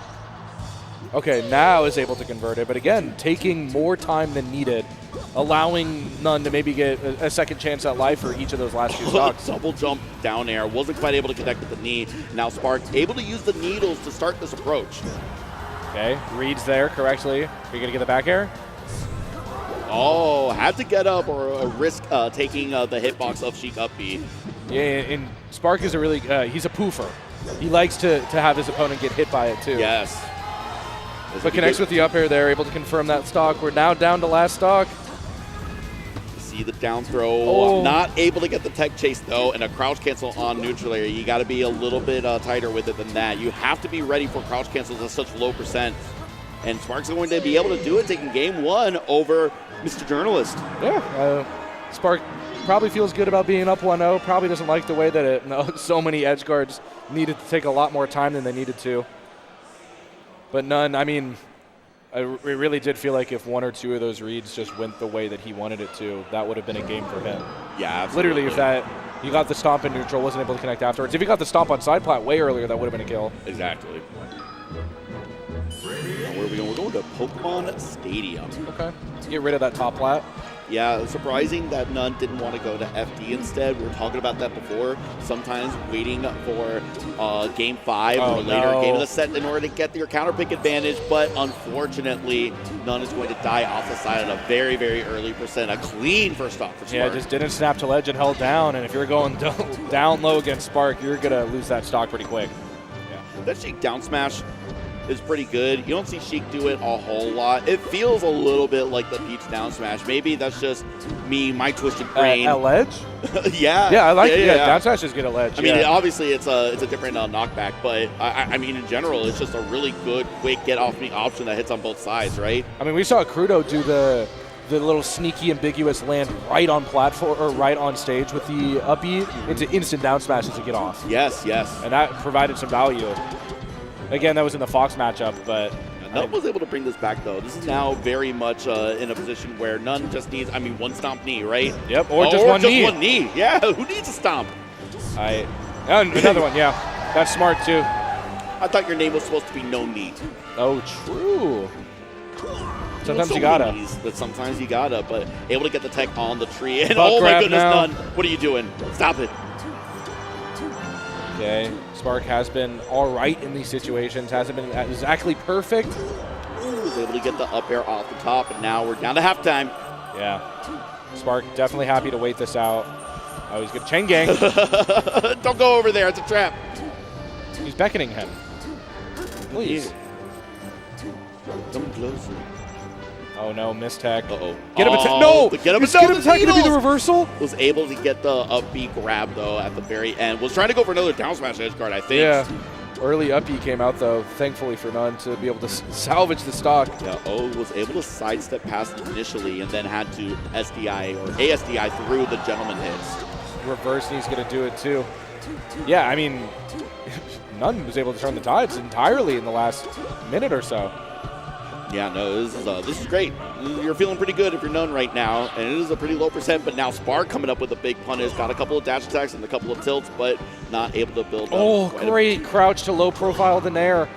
Speaker 2: Okay, now is able to convert it, but again, taking more time than needed, allowing Nun to maybe get a second chance at life for each of those last 2 stocks.
Speaker 1: Double jump down air, wasn't quite able to connect with the knee. Now Spark able to use the needles to start this approach.
Speaker 2: Okay, reads there correctly. Are you going to get the back air?
Speaker 1: Oh, had to get up or risk taking the hitbox of Sheik up B.
Speaker 2: Yeah, and Spark is a really, he's a poofer. He likes to have his opponent get hit by it too.
Speaker 1: Yes.
Speaker 2: But connects with the up air there, able to confirm that stock. We're now down to last stock.
Speaker 1: See the down throw, not able to get the tech chase though, and a crouch cancel on neutral area. You got to be a little bit tighter with it than that. You have to be ready for crouch cancels at such low percent. And Spark's going to be able to do it, taking game 1 over Mr. Journalist.
Speaker 2: Yeah, Spark probably feels good about being up 1-0. Probably doesn't like the way that so many edge guards needed to take a lot more time than they needed to. But none, I mean, it really did feel like if 1 or 2 of those reads just went the way that he wanted it to, that would have been a game for him.
Speaker 1: Yeah, absolutely.
Speaker 2: Literally, if he got the stomp in neutral, wasn't able to connect afterwards. If he got the stomp on side plat way earlier, that would have been a kill.
Speaker 1: Exactly. Where are we going? We're going to Pokemon Stadium.
Speaker 2: Okay. To get rid of that top plat.
Speaker 1: Yeah, surprising that none didn't want to go to FD instead. We were talking about that before. Sometimes waiting for game 5 or later game of the set in order to get your counter pick advantage, but unfortunately, none is going to die off the side at a very, very early percent. A clean first off for Spark.
Speaker 2: Yeah, just didn't snap to ledge and held down, and if you're going down low against Spark, you're going to lose that stock pretty quick.
Speaker 1: Yeah. That Sheik down smash is pretty good. You don't see Sheik do it a whole lot. It feels a little bit like the Peach down smash. Maybe that's just me, my twisted brain.
Speaker 2: At ledge?
Speaker 1: Yeah.
Speaker 2: Yeah, I like it. Yeah, down smash is good at ledge.
Speaker 1: I mean, obviously it's a different knockback, but I mean, in general, it's just a really good, quick get off me option that hits on both sides, right?
Speaker 2: I mean, we saw Krudo do the little sneaky, ambiguous land right on platform or right on stage with the up E into instant down smashes to get off.
Speaker 1: Yes, yes.
Speaker 2: And that provided some value. Again, that was in the Fox matchup, but
Speaker 1: None was able to bring this back, though. This is now very much in a position where None just needs, I mean, one stomp knee, right?
Speaker 2: Yep, or just one knee.
Speaker 1: One knee. Yeah, who needs a stomp?
Speaker 2: Another one, yeah. That's smart, too.
Speaker 1: I thought your name was supposed to be No Knee.
Speaker 2: Oh, true. Sometimes you gotta.
Speaker 1: Knees, but sometimes you gotta, but able to get the tech on the tree. And
Speaker 2: Buck
Speaker 1: oh my goodness,
Speaker 2: now.
Speaker 1: None. What are you doing? Stop it.
Speaker 2: Okay, Spark has been all right in these situations. Hasn't been exactly perfect.
Speaker 1: Was able to get the up air off the top, and now we're down to halftime.
Speaker 2: Yeah. Spark definitely happy to wait this out. Oh, he's good. Chain gang.
Speaker 1: Don't go over there. It's a trap.
Speaker 2: He's beckoning him. Please.
Speaker 1: Come closer.
Speaker 2: Oh no, mistech.
Speaker 1: Uh-oh.
Speaker 2: Get him attack. No!
Speaker 1: Get him
Speaker 2: attack going to be the reversal?
Speaker 1: Was able to get the up B grab, though, at the very end. Was trying to go for another down smash edge guard, I think.
Speaker 2: Yeah. Early up B came out, though, thankfully for None, to be able to salvage the stock.
Speaker 1: Yeah, was able to sidestep past initially and then had to SDI or ASDI through the gentleman hits.
Speaker 2: Reverse, and he's going to do it, too. Yeah, I mean, None was able to turn the tides entirely in the last minute or so.
Speaker 1: Yeah, no, this is great. You're feeling pretty good if you're None right now, and it is a pretty low percent, but now Spark coming up with a big punish. Got a couple of dash attacks and a couple of tilts, but not able to build up.
Speaker 2: Oh, great crouch to low profile the Nair.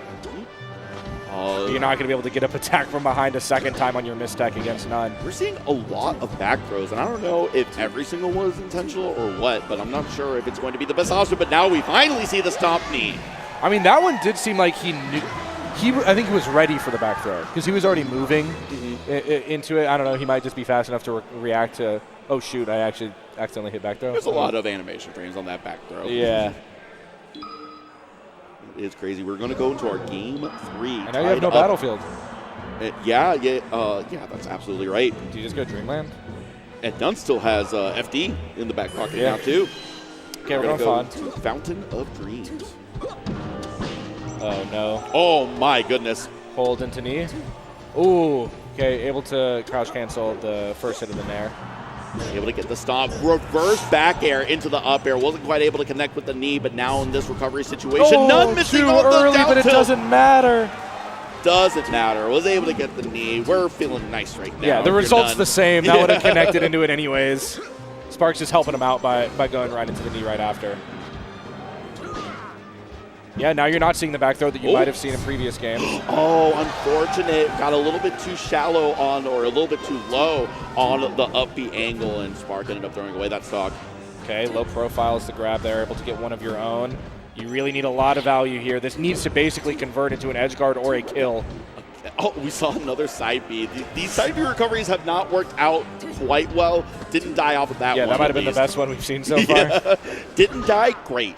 Speaker 2: You're not going to be able to get up attack from behind a second time on your mistech against None.
Speaker 1: We're seeing a lot of back throws, and I don't know if every single one is intentional or what, but I'm not sure if it's going to be the best option, but now we finally see the stomp knee.
Speaker 2: I mean, that one did seem like he knew. I think he was ready for the back throw because he was already moving into it. I don't know. He might just be fast enough to react to, oh, shoot, I actually accidentally hit back throw.
Speaker 1: There's a lot of animation frames on that back throw.
Speaker 2: Yeah.
Speaker 1: It's crazy. We're going to go into our game 3.
Speaker 2: And now you have no battlefield.
Speaker 1: Yeah, that's absolutely right.
Speaker 2: Do you just go Dreamland?
Speaker 1: And None still has FD in the back pocket now, too.
Speaker 2: Okay, we're going fun.
Speaker 1: Fountain of Dreams.
Speaker 2: Oh, no.
Speaker 1: Oh, my goodness.
Speaker 2: Hold into knee. Ooh. Okay, able to crouch cancel the first hit of the Nair.
Speaker 1: Able to get the stomp. Reverse back air into the up air. Wasn't quite able to connect with the knee, but now in this recovery situation, None missing
Speaker 2: too
Speaker 1: on the
Speaker 2: early,
Speaker 1: down
Speaker 2: but it
Speaker 1: tilt.
Speaker 2: doesn't matter.
Speaker 1: Doesn't matter. Was able to get the knee. We're feeling nice right now.
Speaker 2: Yeah, the result's the same. That would have connected into it anyways. Spark's just helping him out by going right into the knee right after. Yeah, now you're not seeing the back throw that you might have seen in previous games.
Speaker 1: Oh, unfortunate. Got a little bit too shallow on, or a little bit too low on the up B angle, and Spark ended up throwing away that stock.
Speaker 2: Okay, low profile is the grab there, able to get one of your own. You really need a lot of value here. This needs to basically convert into an edge guard or a kill.
Speaker 1: A Oh, we saw another side B. These side B recoveries have not worked out quite well. Didn't die off of that one.
Speaker 2: Yeah, that might have been the best one we've seen so far.
Speaker 1: Yeah. Didn't die? Great.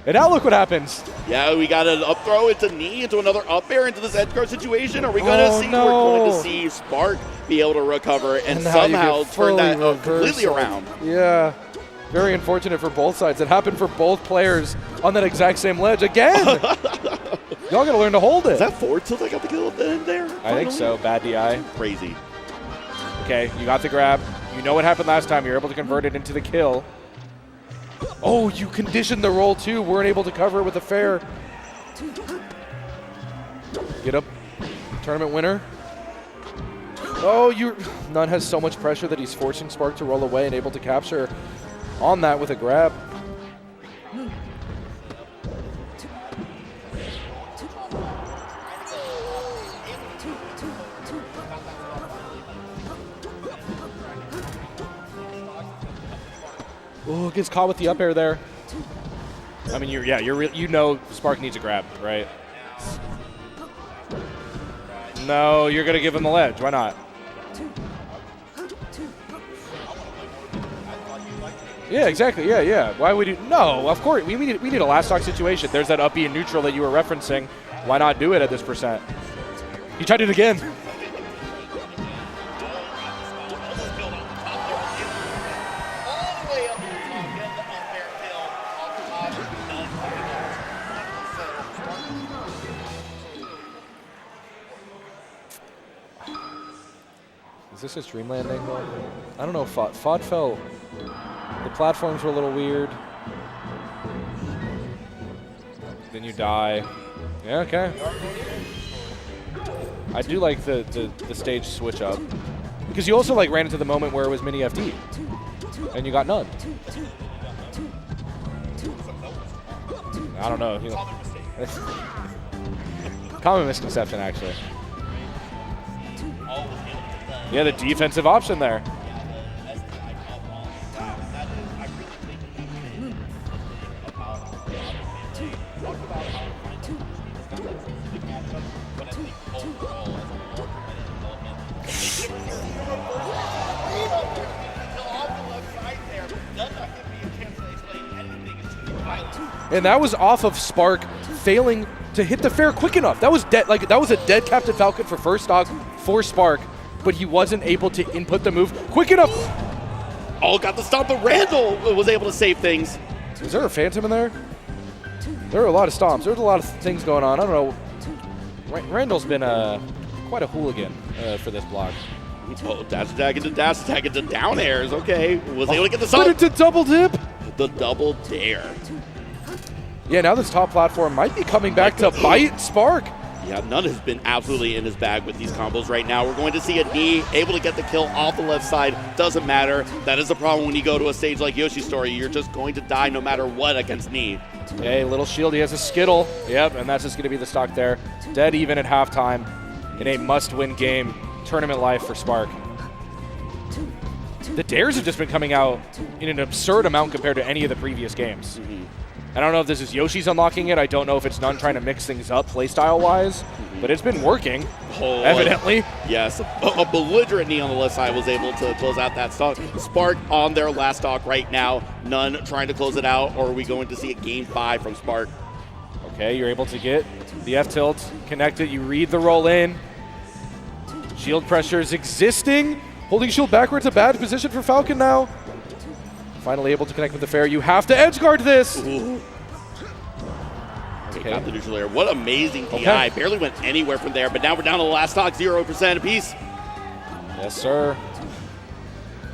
Speaker 2: And now look what happens.
Speaker 1: Yeah, we got an up throw into knee, into another up air, into this edge guard situation. Are we going to see?
Speaker 2: No.
Speaker 1: We're going to see Spark be able to recover and somehow turn that completely around.
Speaker 2: Yeah. Very unfortunate for both sides. It happened for both players on that exact same ledge again. Y'all got to learn to hold it.
Speaker 1: Is that forward tilt I got the kill in there?
Speaker 2: I think so. Bad DI.
Speaker 1: Crazy.
Speaker 2: Okay, you got the grab. You know what happened last time. You're able to convert it into the kill. Oh, you conditioned the roll too. Weren't able to cover it with a fair. Get up. Tournament winner. Oh, None has so much pressure that he's forcing Spark to roll away and able to capture on that with a grab. Oh, gets caught with the up air there. I mean, you know Spark needs a grab, right? No, you're gonna give him the ledge. Why not? Yeah, exactly. Yeah. Why would you? No, of course. We need a last stock situation. There's that up B and neutral that you were referencing. Why not do it at this percent? He tried it again. Is this a stream landing? I don't know. FOD fell. The platforms were a little weird. Then you die. Yeah, okay. I do like the stage switch up. Because you also like ran into the moment where it was mini FD. And you got none. I don't know. Common misconception, actually. Yeah, the defensive option there. And that was off of Spark failing to hit the fair quick enough. That was dead. Like that was a dead Captain Falcon for first stock for Spark, but he wasn't able to input the move quick enough.
Speaker 1: Oh, got the stomp, but Randall was able to save things.
Speaker 2: Is there a Phantom in there? There are a lot of stomps. There's a lot of things going on. I don't know. Randall's been quite a hooligan for this block.
Speaker 1: Oh, dash attack into down airs. Okay, was able to get the stomp.
Speaker 2: But it's a double dip.
Speaker 1: The double dare.
Speaker 2: Yeah, now this top platform might be coming back to bite Spark.
Speaker 1: Yeah, none has been absolutely in his bag with these combos right now. We're going to see a knee able to get the kill off the left side. Doesn't matter. That is the problem when you go to a stage like Yoshi's Story. You're just going to die no matter what against knee.
Speaker 2: Hey, little shield. He has a Skittle. Yep, and that's just going to be the stock there. Dead even at halftime in a must-win game. Tournament life for Spark. The dares have just been coming out in an absurd amount compared to any of the previous games. I don't know if this is Yoshi's unlocking it. I don't know if it's None trying to mix things up playstyle-wise, but it's been working, evidently.
Speaker 1: Yes, a belligerent knee on the left side was able to close out that stock. Spark on their last stock right now. None trying to close it out, or are we going to see a game 5 from Spark?
Speaker 2: Okay, you're able to get the F-tilt connected. You read the roll in. Shield pressure is existing. Holding shield backwards, a bad position for Falcon now. Finally able to connect with the fair. You have to edge guard this.
Speaker 1: Ooh. Okay, got the neutral air. What amazing DI. Barely went anywhere from there, but now we're down to the last stock, 0% apiece.
Speaker 2: Yes, sir.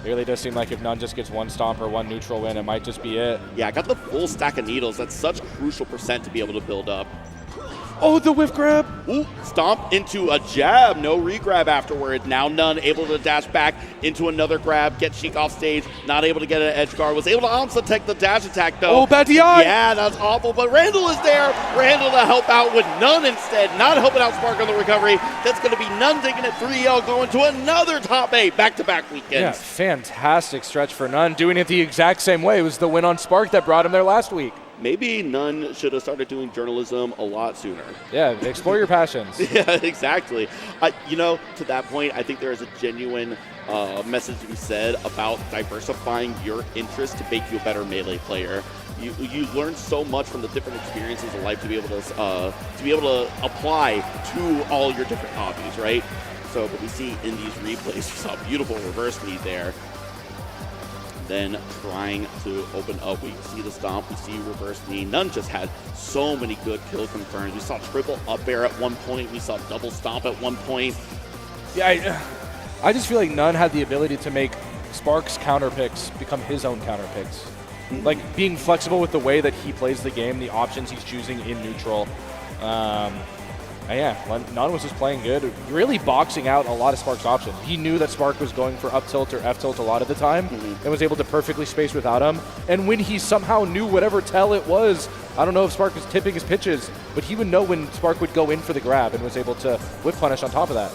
Speaker 2: Really does seem like if None just gets one stomp or one neutral win, it might just be it.
Speaker 1: Yeah, I got the full stack of needles. That's such crucial percent to be able to build up.
Speaker 2: Oh, the whiff grab.
Speaker 1: Ooh, stomp into a jab. No re-grab afterward. Now None able to dash back into another grab. Get Sheik off stage. Not able to get an edge guard. Was able to also take the dash attack, though.
Speaker 2: Oh, bad DI.
Speaker 1: Yeah, that's awful. But Randall is there. Randall to help out with None instead. Not helping out Spark on the recovery. That's going to be None taking it 3-0, going to another top 8 back-to-back weekends.
Speaker 2: Yeah, fantastic stretch for None. Doing it the exact same way. It was the win on Spark that brought him there last week.
Speaker 1: maybe none should have started doing journalism a lot sooner.
Speaker 2: Yeah, explore your passions.
Speaker 1: Yeah, exactly. To that point, I think there is a genuine message to be said about diversifying your interests to make you a better Melee player. You learn so much from the different experiences of life to be able to apply to all your different hobbies, right? So, but we see in these replays, we saw a beautiful reverse knee there. Then trying to open up, we see the stomp, we see reverse knee. None just had so many good kill confirms. We saw triple up air at one point. We saw double stomp at one point.
Speaker 2: Yeah, I just feel like None had the ability to make Spark's counter picks become his own counter picks. Like being flexible with the way that he plays the game, the options he's choosing in neutral. None was just playing good, really boxing out a lot of Spark's options. He knew that Spark was going for up tilt or F tilt a lot of the time and was able to perfectly space without him. And when he somehow knew whatever tell it was, I don't know if Spark was tipping his pitches, but he would know when Spark would go in for the grab and was able to whip punish on top of that.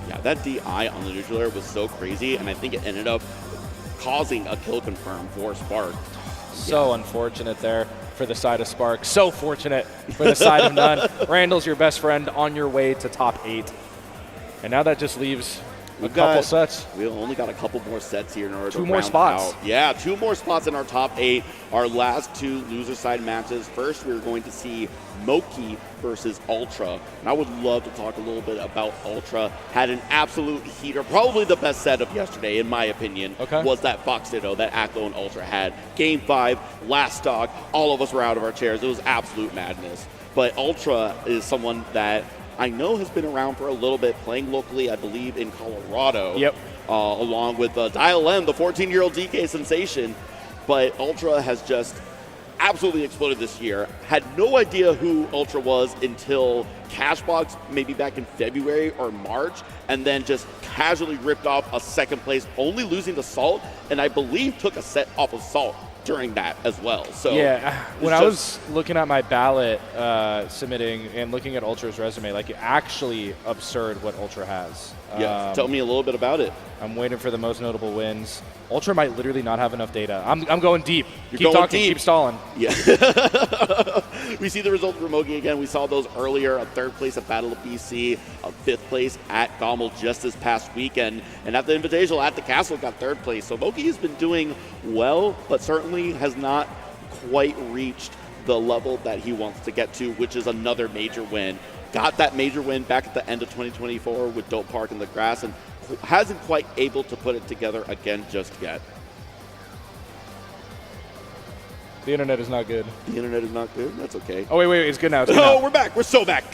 Speaker 1: Yeah, that DI on the neutral air was so crazy, and I think it ended up causing a kill confirm for Spark.
Speaker 2: So unfortunate there for the side of Spark. So fortunate for the side of None. Randall's your best friend on your way to top 8. And now that just leaves a couple sets.
Speaker 1: We only got a couple more sets here in order to
Speaker 2: Two more
Speaker 1: round
Speaker 2: spots.
Speaker 1: out. Yeah, 2 more spots in our top 8. Our last 2 loser side matches. First, we're going to see moky versus Ultra. And I would love to talk a little bit about Ultra. Had an absolute heater. Probably the best set of yesterday, in my opinion, was that Fox Ditto that Aklo and Ultra had. Game 5, last stock. All of us were out of our chairs. It was absolute madness. But Ultra is someone that I know has been around for a little bit, playing locally, I believe, in Colorado.
Speaker 2: Yep.
Speaker 1: Along with Dial M, the 14-year-old DK sensation. But Ultra has just absolutely exploded this year. Had no idea who Ultra was until Cashbox, maybe back in February or March, and then just casually ripped off a second place, only losing to Salt, and I believe took a set off of Salt during that as well. So
Speaker 2: yeah, when I was looking at my ballot submitting and looking at Ultra's resume, like actually absurd what Ultra has.
Speaker 1: Yeah, tell me a little bit about it.
Speaker 2: I'm waiting for the most notable wins. Ultra might literally not have enough data. I'm going deep.
Speaker 1: You're
Speaker 2: keep
Speaker 1: going
Speaker 2: talking,
Speaker 1: deep.
Speaker 2: keep stalling.
Speaker 1: Yeah. We see the results for Mogi again. We saw those earlier. A 3rd place at Battle of BC, a 5th place at Gommel just this past weekend. And at the Invitational at the Castle got 3rd place. So Mogi has been doing well, but certainly has not quite reached the level that he wants to get to, which is another major win. Got that major win back at the end of 2024 with Dope Park in the grass and hasn't quite able to put it together again just yet.
Speaker 2: The internet is not good.
Speaker 1: The internet is not good? That's okay.
Speaker 2: Oh, wait, it's good now. It's good
Speaker 1: now.
Speaker 2: now.
Speaker 1: We're back. We're so back.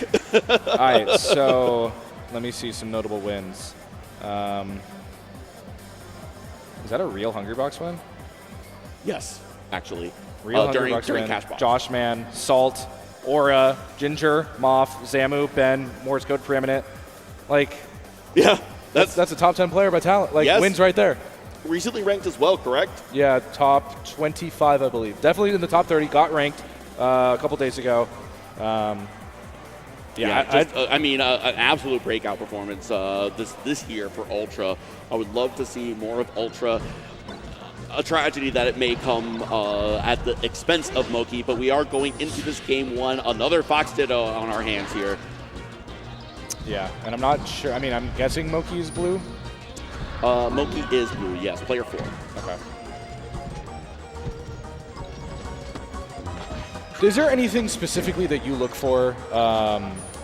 Speaker 2: All right, so let me see some notable wins. Is that a real Hungrybox win?
Speaker 1: Yes, actually.
Speaker 2: Real
Speaker 1: during
Speaker 2: Hungrybox win.
Speaker 1: Cashbox.
Speaker 2: Joshman, Salt, Aura, Ginger, Moth, Zamu, Ben, Morse Code Preeminent. Like,
Speaker 1: yeah,
Speaker 2: that's a top 10 player by talent. Like, wins right there.
Speaker 1: Recently ranked as well, correct?
Speaker 2: Yeah, top 25, I believe. Definitely in the top 30. Got ranked a couple days ago.
Speaker 1: An absolute breakout performance this year for Ultra. I would love to see more of Ultra. A tragedy that it may come at the expense of Moki, but we are going into this game 1. Another Fox Ditto on our hands here.
Speaker 2: Yeah, and I'm not sure. I mean, I'm guessing Moki is blue.
Speaker 1: Moki is blue, yes. Player 4.
Speaker 2: Okay. Is there anything specifically that you look for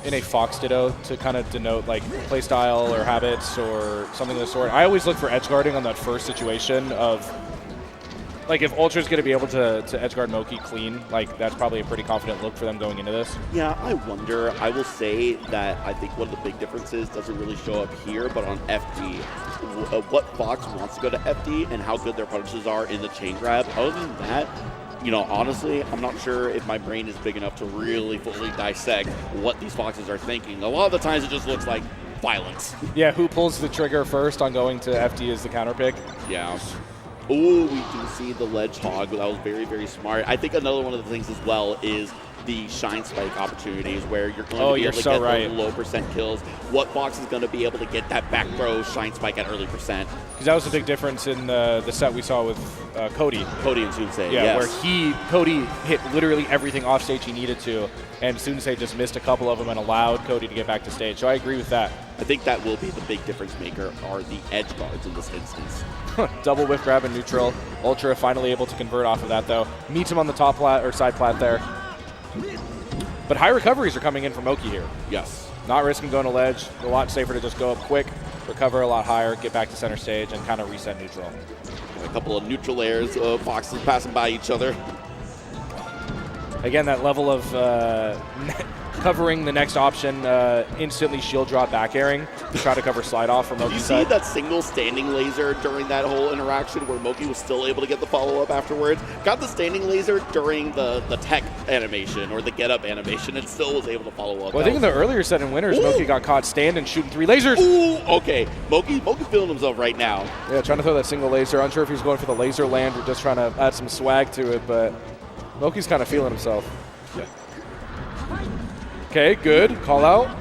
Speaker 2: in a Fox Ditto to kind of denote like playstyle or habits or something of the sort? I always look for edge guarding on that first situation of like if Ultra's going to be able to edge guard Moki clean, like that's probably a pretty confident look for them going into this.
Speaker 1: Yeah, I wonder. I will say that I think one of the big differences doesn't really show up here, but on FD, what Fox wants to go to FD and how good their punches are in the chain grab. Other than that, you know, honestly, I'm not sure if my brain is big enough to really fully dissect what these Foxes are thinking. A lot of the times it just looks like violence.
Speaker 2: Yeah, who pulls the trigger first on going to FD as the counter pick?
Speaker 1: Yeah. Oh, we do see the ledge hog. That was very, very smart. I think another one of the things as well is the Shine Spike opportunities where you're going to be able to get those low percent kills. What Fox is going to be able to get that back throw Shine Spike at early percent?
Speaker 2: Because that was a big difference in the set we saw with Cody.
Speaker 1: Cody and Soonsay,
Speaker 2: yeah, where Cody hit literally everything off stage he needed to, and Soonsay just missed a couple of them and allowed Cody to get back to stage. So I agree with that.
Speaker 1: I think that will be the big difference maker are the edge guards in this instance.
Speaker 2: Double whiff grab and neutral. Ultra finally able to convert off of that though. Meets him on the top plat or side plat there. But high recoveries are coming in from moky here.
Speaker 1: Yes.
Speaker 2: Not risking going to ledge. A lot safer to just go up quick, recover a lot higher, get back to center stage, and kind of reset neutral.
Speaker 1: A couple of neutral airs, Foxes passing by each other.
Speaker 2: Again, that level of covering the next option, instantly shield drop back airing to try to cover slide off from moky.
Speaker 1: You see that single standing laser during that whole interaction where moky was still able to get the follow-up afterwards? Got the standing laser during the tech animation or the get-up animation and still was able to follow up.
Speaker 2: Well, I think in the earlier set in Winners, moky got caught standing shooting 3 lasers.
Speaker 1: Ooh, okay. Moky feeling himself right now.
Speaker 2: Yeah, trying to throw that single laser. Unsure if he's going for the laser land or just trying to add some swag to it, but moky's kind of feeling himself.
Speaker 1: Yeah.
Speaker 2: Okay, good. Call out.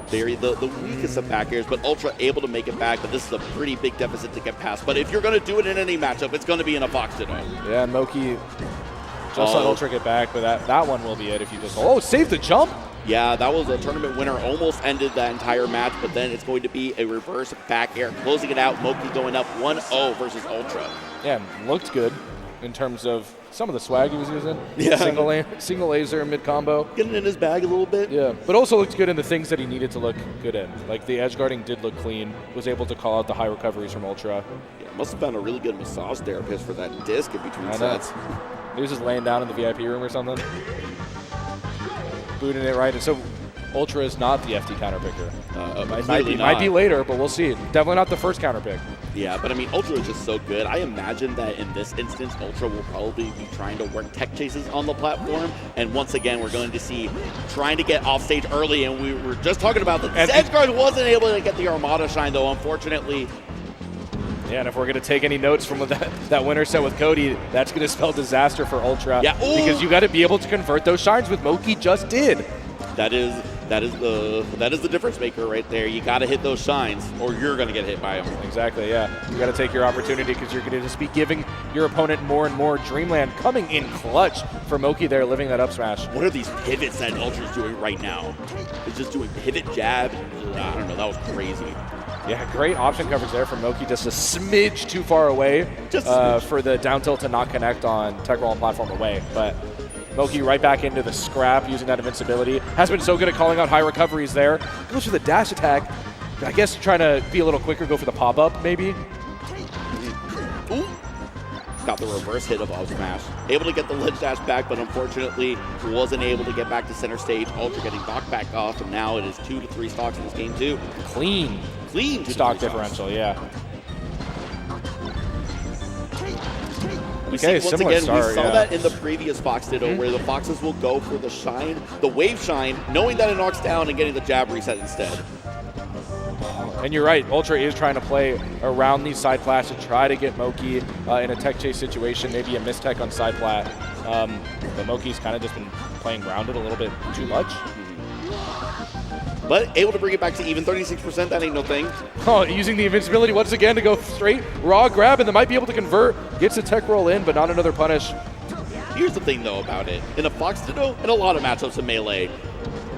Speaker 1: The weakest of back airs, but Ultra able to make it back, but this is a pretty big deficit to get past. But if you're going to do it in any matchup, it's going to be in a Fox Ditto.
Speaker 2: Yeah, and moky just let Ultra get back, but that one will be it if you just... Oh, save the jump!
Speaker 1: Yeah, that was a tournament winner. Almost ended that entire match, but then it's going to be a reverse back air. Closing it out, moky going up 1-0 versus Ultra.
Speaker 2: Yeah, looked good in terms of some of the swag he was using.
Speaker 1: Yeah.
Speaker 2: Single laser mid combo.
Speaker 1: Getting in his bag a little bit.
Speaker 2: Yeah, but also looked good in the things that he needed to look good in. Like the edge guarding did look clean, was able to call out the high recoveries from Ultra.
Speaker 1: Yeah, must have been a really good massage therapist for that disc in between sets.
Speaker 2: He was just laying down in the VIP room or something. Booting it right. And so Ultra is not the FT counter picker. Might be later, but we'll see. Definitely not the first counter pick.
Speaker 1: Yeah, but I mean, Ultra is just so good. I imagine that in this instance, Ultra will probably be trying to work tech chases on the platform. And once again, we're going to see trying to get off stage early. And we were just talking about that. Edge guard wasn't able to get the Armada shine, though, unfortunately.
Speaker 2: Yeah, and if we're going to take any notes from that winner set with Cody, that's going to spell disaster for Ultra.
Speaker 1: Yeah.
Speaker 2: Because you got to be able to convert those shines with moky just did.
Speaker 1: That is the difference maker right there. You got to hit those shines, or you're going to get hit by them.
Speaker 2: Exactly, yeah. You got to take your opportunity because you're going to just be giving your opponent more and more Dreamland. Coming in clutch for moky there, living that up smash.
Speaker 1: What are these pivots that Ultra's doing right now? It's just doing pivot jab. I don't know. That was crazy.
Speaker 2: Yeah, great option coverage there from moky. Just a smidge too far away for the down tilt to not connect on tech roll and platform away, but. moky right back into the scrap using that invincibility. Has been so good at calling out high recoveries there. Goes for the dash attack. I guess trying to be a little quicker, go for the pop-up maybe.
Speaker 1: Ooh. Got the reverse hit of up smash. Able to get the ledge dash back, but unfortunately wasn't able to get back to center stage. Ultra getting knocked back off, and now it is 2 to 3 stocks in this game too.
Speaker 2: Clean stock differential, yeah.
Speaker 1: Okay, once again, we saw that in the previous Fox Ditto, where the Foxes will go for the shine, the wave shine, knowing that it knocks down and getting the jab reset instead.
Speaker 2: And you're right, Ultra is trying to play around these side plats to try to get moky in a tech chase situation, maybe a mistech on side plat. But moky's kind of just been playing grounded a little bit too much.
Speaker 1: But able to bring it back to even 36%, that ain't no thing.
Speaker 2: Oh, using the invincibility once again to go straight raw grab, and they might be able to convert. Gets a tech roll in, but not another punish.
Speaker 1: Here's the thing, though, about it. In a Fox Ditto, in a lot of matchups in Melee,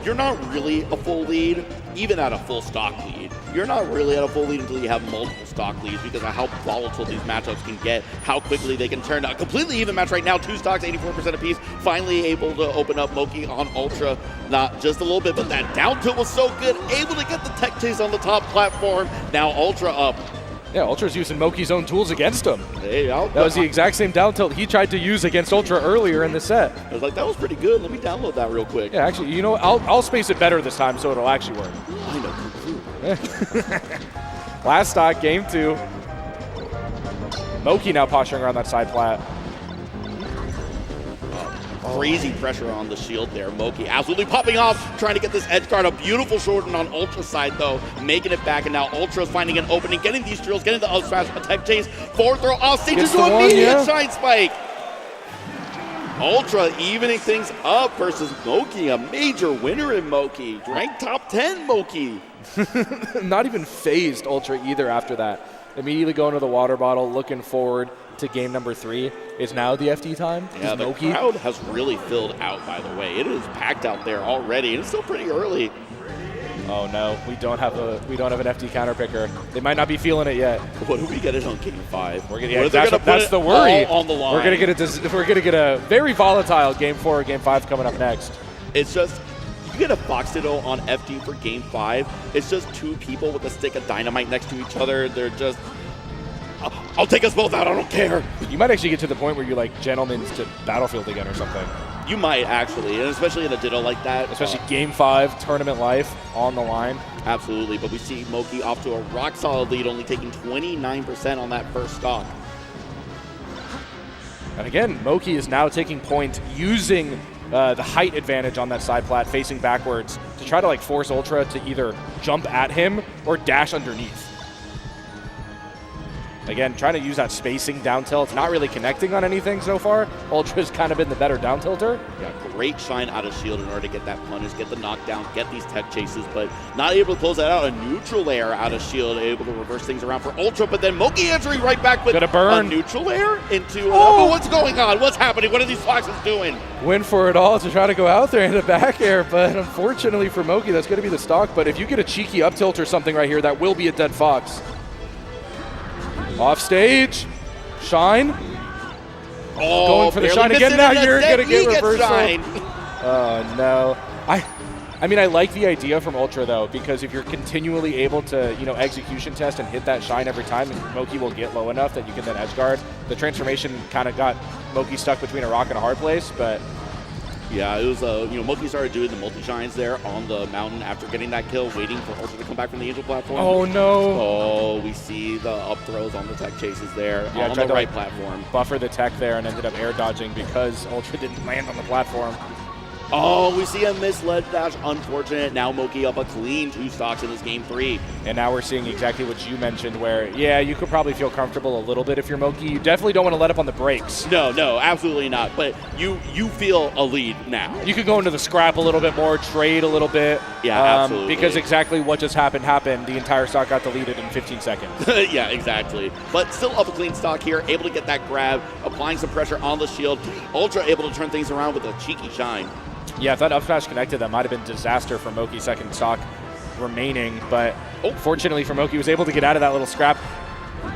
Speaker 1: you're not really a full lead, even at a full stock lead. You're not really at a full lead until you have multiple stock leads because of how volatile these matchups can get, how quickly they can turn. A completely even match right now, 2 stocks, 84% apiece. Finally able to open up moky on Ultra. Not just a little bit, but that down tilt was so good. Able to get the tech chase on the top platform. Now Ultra up.
Speaker 2: Yeah, Ultra's using moky's own tools against him.
Speaker 1: Hey,
Speaker 2: that was the exact same down tilt he tried to use against Ultra earlier in the set.
Speaker 1: I was like, that was pretty good. Let me download that real quick.
Speaker 2: Yeah, actually, you know, I'll space it better this time so it'll actually work.
Speaker 1: I know.
Speaker 2: Last stock, game 2. Moky now posturing around that side plat.
Speaker 1: Crazy pressure on the shield there. moky absolutely popping off, trying to get this edge guard. A beautiful shorten on Ultra side, though, making it back, and now Ultra's finding an opening, getting these drills, getting the up smash, a tech chase, forward throw off stage into immediate shine spike. Ultra evening things up versus moky, a major winner in moky. Ranked top 10 moky.
Speaker 2: Not even phased Ultra either after that. Immediately going to the water bottle, looking forward to game number 3. It's now the FD time.
Speaker 1: Yeah, the crowd has really filled out, by the way. It is packed out there already, and it's still pretty early.
Speaker 2: Oh no, we don't have an FD counter picker. They might not be feeling it yet.
Speaker 1: What do we get it on game 5?
Speaker 2: We're gonna, that's the worry.
Speaker 1: On the line.
Speaker 2: We're gonna get a very volatile game 4 or game 5 coming up next.
Speaker 1: It's just, you get a Fox Ditto on FD for game 5. It's just 2 people with a stick of dynamite next to each other. They're just, I'll take us both out, I don't care.
Speaker 2: You might actually get to the point where you like gentlemen's to Battlefield again or something.
Speaker 1: You might actually, and especially in a Ditto like that.
Speaker 2: Especially game 5, tournament life on the line.
Speaker 1: Absolutely, but we see moky off to a rock solid lead, only taking 29% on that first stock.
Speaker 2: And again, moky is now taking point using the height advantage on that side plat, facing backwards to try to like force Ultra to either jump at him or dash underneath. Again, trying to use that spacing down tilt, not really connecting on anything so far. Ultra's kind of been the better down tilter.
Speaker 1: Yeah, great shine out of shield in order to get that punish, get the knockdown, get these tech chases, but not able to close that out. A neutral layer out of shield, able to reverse things around for Ultra, but then moky answering right back with a neutral layer into what's going on? What's happening? What are these foxes doing?
Speaker 2: Win for it all to try to go out there in the back air, but unfortunately for moky, that's going to be the stock. But if you get a cheeky up tilt or something right here, that will be a dead fox. Off stage, shine.
Speaker 1: Oh,
Speaker 2: going for the shine again. Now you're going to get reversal.
Speaker 1: Shine.
Speaker 2: Oh no. I mean, I like the idea from Ultra though, because if you're continually able to, execution test and hit that shine every time, moky will get low enough that you can then edge guard. The transformation kind of got moky stuck between a rock and a hard place, but.
Speaker 1: Yeah, it was, moky started doing the multi-shines there on the mountain after getting that kill, waiting for Ultra to come back from the Angel platform.
Speaker 2: Oh, no.
Speaker 1: Oh, we see the up throws on the tech chases there on the right platform.
Speaker 2: Buffer the tech there and ended up air dodging because Ultra didn't land on the platform.
Speaker 1: Oh, we see a misled dash. Unfortunate. Now moky up a clean 2 stocks in this game 3.
Speaker 2: And now we're seeing exactly what you mentioned where, yeah, you could probably feel comfortable a little bit if you're moky. You definitely don't want to let up on the brakes.
Speaker 1: No, absolutely not. But you feel a lead now.
Speaker 2: You could go into the scrap a little bit more, trade a little bit.
Speaker 1: Yeah, absolutely.
Speaker 2: Because exactly what just happened. The entire stock got deleted in 15 seconds.
Speaker 1: Yeah, exactly. But still up a clean stock here, able to get that grab, applying some pressure on the shield. Ultra able to turn things around with a cheeky shine.
Speaker 2: Yeah, if that up smash connected, that might have been disaster for moky second stock remaining. But fortunately for moky, was able to get out of that little scrap.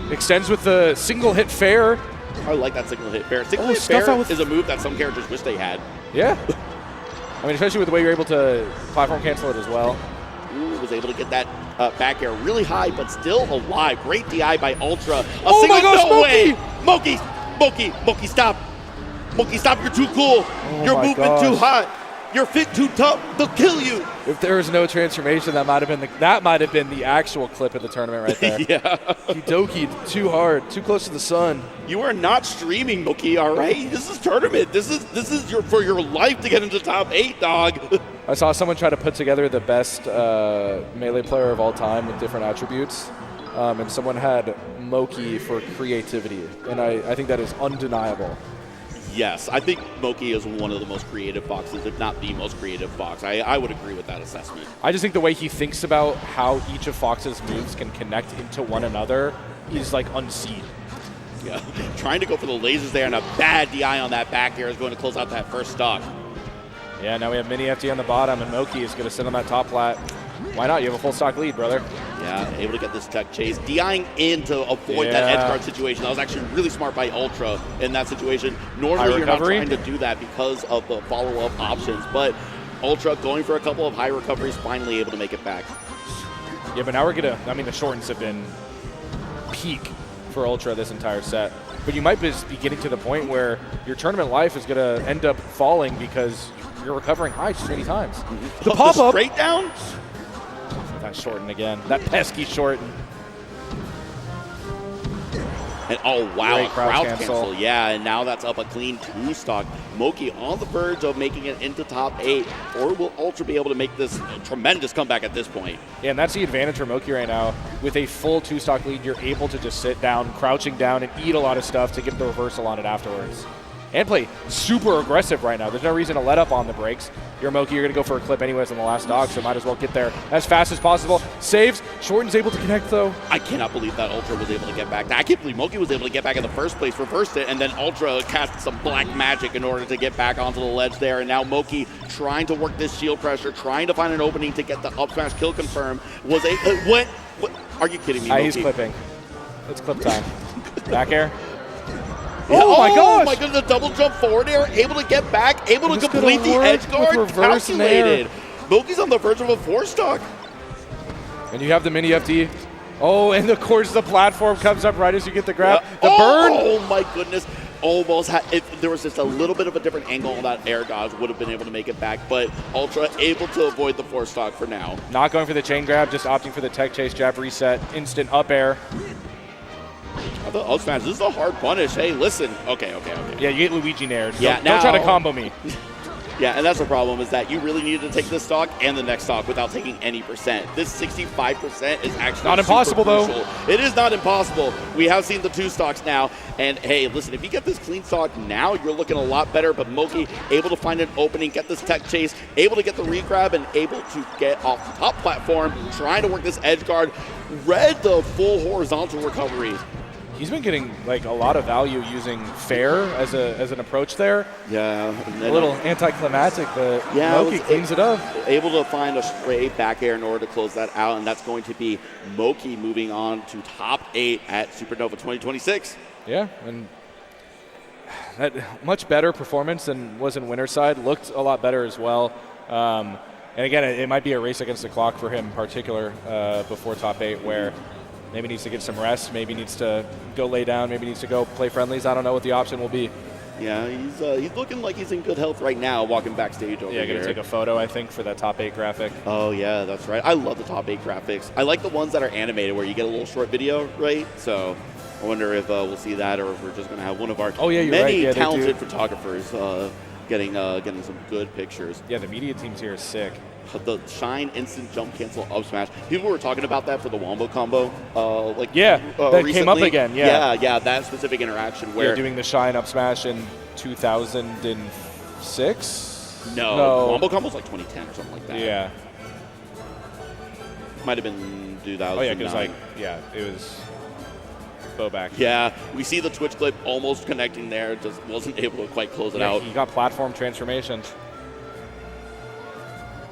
Speaker 2: Extends with the single hit fair.
Speaker 1: I like that single hit fair. Single hit fair is a move that some characters wish they had.
Speaker 2: Yeah. I mean, especially with the way you're able to platform cancel it as well.
Speaker 1: Ooh, was able to get that back air really high, but still alive. Great DI by Ultra.
Speaker 2: Oh my gosh, moky!
Speaker 1: Moky, stop. Moky, stop. You're too cool. You're moving too hot. You're fit too tough. They'll kill you.
Speaker 2: If there was no transformation, that might have been the actual clip of the tournament right there.
Speaker 1: Yeah.
Speaker 2: He dokied too hard, too close to the sun.
Speaker 1: You are not streaming, moky. All right. This is tournament. This is for your life to get into top 8, dog.
Speaker 2: I saw someone try to put together the best melee player of all time with different attributes, and someone had moky for creativity, and I think that is undeniable.
Speaker 1: Yes, I think moky is one of the most creative foxes, if not the most creative fox. I would agree with that assessment.
Speaker 2: I just think the way he thinks about how each of Fox's moves can connect into one another is like unseen.
Speaker 1: Yeah, trying to go for the lasers there, and a bad DI on that back air is going to close out that first stock.
Speaker 2: Yeah, now we have mini FD on the bottom, and moky is going to sit on that top plat. Why not? You have a full stock lead, brother.
Speaker 1: Yeah, able to get this tech chase. DIing in to avoid that edge guard situation. That was actually really smart by Ultra in that situation. Normally you're not trying to do that because of the follow-up options, but Ultra going for a couple of high recoveries, finally able to make it back.
Speaker 2: Yeah, but now we're going to, I mean, the shortens have been peak for Ultra this entire set. But you might be getting to the point where your tournament life is going to end up falling because you're recovering high too many times.
Speaker 1: The pop-up. Straight down?
Speaker 2: That shorten again. That pesky shorten.
Speaker 1: And oh wow, crowd cancel. Yeah, and now that's up a clean 2 stock. moky on the verge of making it into top 8, or will Ultra be able to make this tremendous comeback at this point?
Speaker 2: Yeah, and that's the advantage for moky right now. With a full 2 stock lead, you're able to just sit down, crouching down, and eat a lot of stuff to get the reversal on it afterwards. and play super aggressive right now. There's no reason to let up on the brakes. You're moky, you're going to go for a clip anyways on the last dog, so might as well get there as fast as possible. Saves. Shorten's able to connect, though.
Speaker 1: I cannot believe that Ultra was able to get back. I can't believe moky was able to get back in the first place, reversed it, and then Ultra cast some black magic in order to get back onto the ledge there. And now moky trying to work this shield pressure, trying to find an opening to get the up smash kill confirm. Was a what? Are you kidding me, moky?
Speaker 2: He's clipping. It's clip time. Back air.
Speaker 1: Yeah.
Speaker 2: Oh my gosh!
Speaker 1: Oh my goodness, the double jump forward air, able to get back, able to complete the edge guard, calculated. Moky's on the verge of a 4-stock.
Speaker 2: And you have the mini FD. Oh, and of course the platform comes up right as you get the grab. The burn!
Speaker 1: Oh my goodness. Almost had, if there was just a little bit of a different angle on that air dodge, would have been able to make it back, but Ultra able to avoid the 4-stock for now.
Speaker 2: Not going for the chain grab, just opting for the tech chase, jab reset, instant up air.
Speaker 1: I thought up smash, this is a hard punish. Hey, listen. Okay.
Speaker 2: Yeah, you get Luigi nared.
Speaker 1: Yeah,
Speaker 2: don't try to combo me.
Speaker 1: Yeah, and that's the problem, is that you really needed to take this stock and the next stock without taking any percent. This 65% is actually
Speaker 2: not impossible, though.
Speaker 1: It is not impossible. We have seen the 2 stocks now, and hey, listen, if you get this clean stock now, you're looking a lot better, but moky able to find an opening, get this tech chase, able to get the regrab, and able to get off the top platform, trying to work this edge guard, read the full horizontal recovery.
Speaker 2: He's been getting like a lot of value using fair as an approach there.
Speaker 1: Yeah.
Speaker 2: A little anticlimactic, but yeah, moky cleans it up.
Speaker 1: Able to find a straight back air in order to close that out, and that's going to be moky moving on to top 8 at Supernova 2026.
Speaker 2: Yeah, and that much better performance than was in winner's side. Looked a lot better as well. And again, it might be a race against the clock for him in particular before top 8, where maybe needs to get some rest, maybe needs to go lay down, maybe needs to go play friendlies. I don't know what the option will be.
Speaker 1: Yeah, he's looking like he's in good health right now, walking backstage over here.
Speaker 2: Yeah, gonna take a photo, I think, for that top 8 graphic.
Speaker 1: Oh yeah, that's right. I love the top 8 graphics. I like the ones that are animated where you get a little short video, right? So I wonder if we'll see that, or if we're just gonna have one of our many talented photographers getting some good pictures.
Speaker 2: Yeah, the media teams here is sick.
Speaker 1: The Shine instant jump cancel up smash. People were talking about that for the Wombo combo.
Speaker 2: That
Speaker 1: recently.
Speaker 2: Came up again.
Speaker 1: Yeah, that specific interaction where
Speaker 2: doing the Shine up smash in 2006.
Speaker 1: No, Wombo combo was like 2010 or something like that.
Speaker 2: Yeah,
Speaker 1: might have been 2009.
Speaker 2: Oh yeah, because it was bow back.
Speaker 1: Yeah, we see the Twitch clip almost connecting there. Just wasn't able to quite close it out.
Speaker 2: He got platform transformation.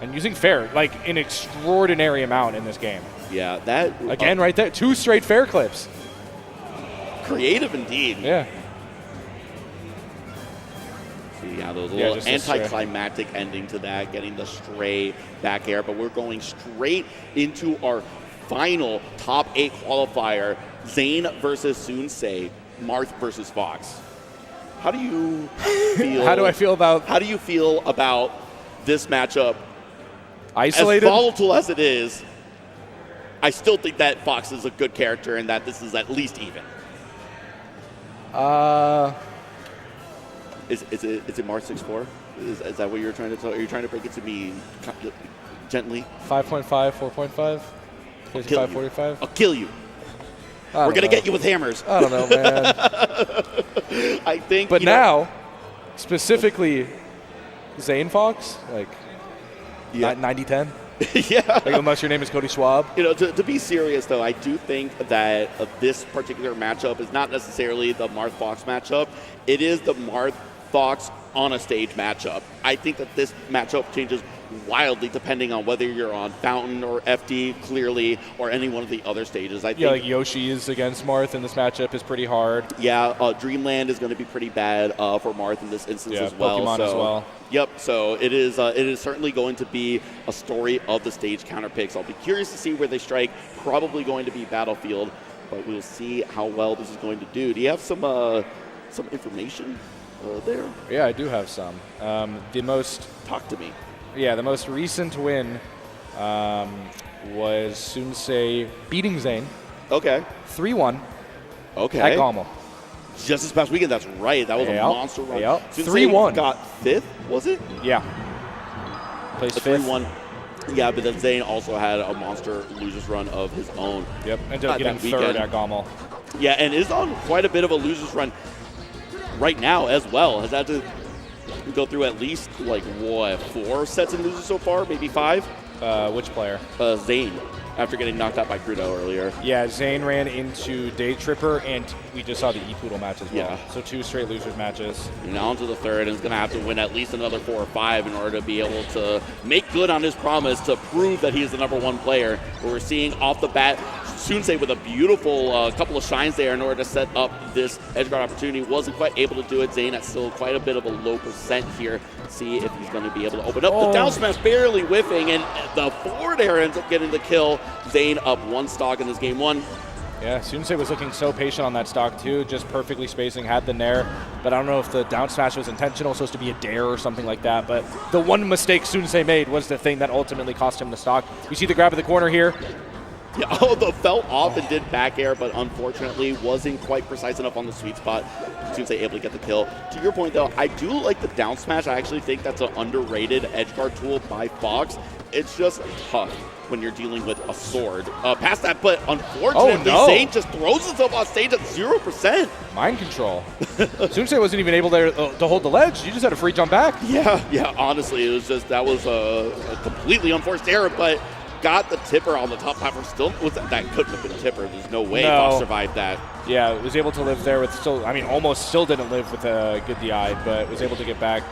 Speaker 2: And using fair, like an extraordinary amount in this game.
Speaker 1: Yeah, that
Speaker 2: again right there, 2 straight fair clips.
Speaker 1: Creative indeed.
Speaker 2: Yeah.
Speaker 1: See, those little anticlimactic ending to that, getting the stray back air, but we're going straight into our final top 8 qualifier: Zain versus Soonsay, Marth versus Fox. How do you feel?
Speaker 2: How do I feel about?
Speaker 1: How do you feel about this matchup?
Speaker 2: Isolated?
Speaker 1: As volatile as it is, I still think that Fox is a good character and that this is at least even. Is it Marth 6'4"? Is that what you're trying to tell? Are you trying to break it to me gently?
Speaker 2: 5.5, 4.5, 55, 45.
Speaker 1: I'll kill you. We're gonna get you with hammers.
Speaker 2: I don't know, man.
Speaker 1: I think.
Speaker 2: But now, specifically, Zain Fox, like. 90-10?
Speaker 1: Yeah.
Speaker 2: Like, unless your name is Cody Schwab.
Speaker 1: To be serious, though, I do think that this particular matchup is not necessarily the Marth Fox matchup. It is the Marth Fox on a stage matchup. I think that this matchup changes wildly depending on whether you're on Fountain or FD, clearly, or any one of the other stages. I think,
Speaker 2: like Yoshi is against Marth in this matchup is pretty hard.
Speaker 1: Yeah, Dreamland is going to be pretty bad for Marth in this instance as well.
Speaker 2: Pokemon as well.
Speaker 1: Yep, so it is certainly going to be a story of the stage counter picks. I'll be curious to see where they strike. Probably going to be Battlefield, but we'll see how well this is going to do. Do you have some information there?
Speaker 2: Yeah, I do have some.
Speaker 1: Talk to me.
Speaker 2: Yeah, the most recent win was Soonsay beating Zain.
Speaker 1: Okay.
Speaker 2: 3-1.
Speaker 1: Okay.
Speaker 2: At Gommel.
Speaker 1: Just this past weekend, that's right. That was a monster run.
Speaker 2: Yep. 3-1.
Speaker 1: Got 5th, was it?
Speaker 2: Yeah. Placed 5th.
Speaker 1: 3-1. Yeah, but then Zain also had a monster losers run of his own.
Speaker 2: Yep, ended up getting 3rd at Gommel.
Speaker 1: Yeah, and is on quite a bit of a losers run. right now as well. Has had to go through at least, like, what, 4 sets and loses so far? Maybe 5?
Speaker 2: Which player?
Speaker 1: Zain, after getting knocked out by Krudo earlier.
Speaker 2: Yeah, Zain ran into Daytripper, and we just saw the Epoodle match as well. Yeah. So 2 straight losers matches.
Speaker 1: And now onto the third, and is going to have to win at least another 4 or 5 in order to be able to make good on his promise to prove that he is the #1 player. We're seeing off the bat Soonsay with a beautiful couple of shines there in order to set up this edgeguard opportunity. Wasn't quite able to do it. Zain at still quite a bit of a low percent here. See if he's going to be able to open up. The down smash barely whiffing, and the forward air ends up getting the kill. Zain up 1 stock in this game 1.
Speaker 2: Yeah, Soonsay was looking so patient on that stock too, just perfectly spacing, had the nair, but I don't know if the down smash was intentional, supposed to be a dare or something like that, but the one mistake Soonsay made was the thing that ultimately cost him the stock. You see the grab at the corner here.
Speaker 1: Yeah, the fell off and did back air, but unfortunately wasn't quite precise enough on the sweet spot. Soonsay able to get the kill. To your point, though, I do like the down smash. I actually think that's an underrated edgeguard tool by Fox. It's just tough when you're dealing with a sword. Past that, but unfortunately, Zain just throws himself off stage at 0%.
Speaker 2: Mind control. Soonsay wasn't even able to hold the ledge. You just had a free jump back.
Speaker 1: Yeah, honestly, it was just, that was a completely unforced error, but got the tipper on the top platform. Still, that couldn't have been a tipper. There's no way Fox survived that.
Speaker 2: Yeah, was able to live there with still, I mean, almost still didn't live with a good DI, but was able to get back.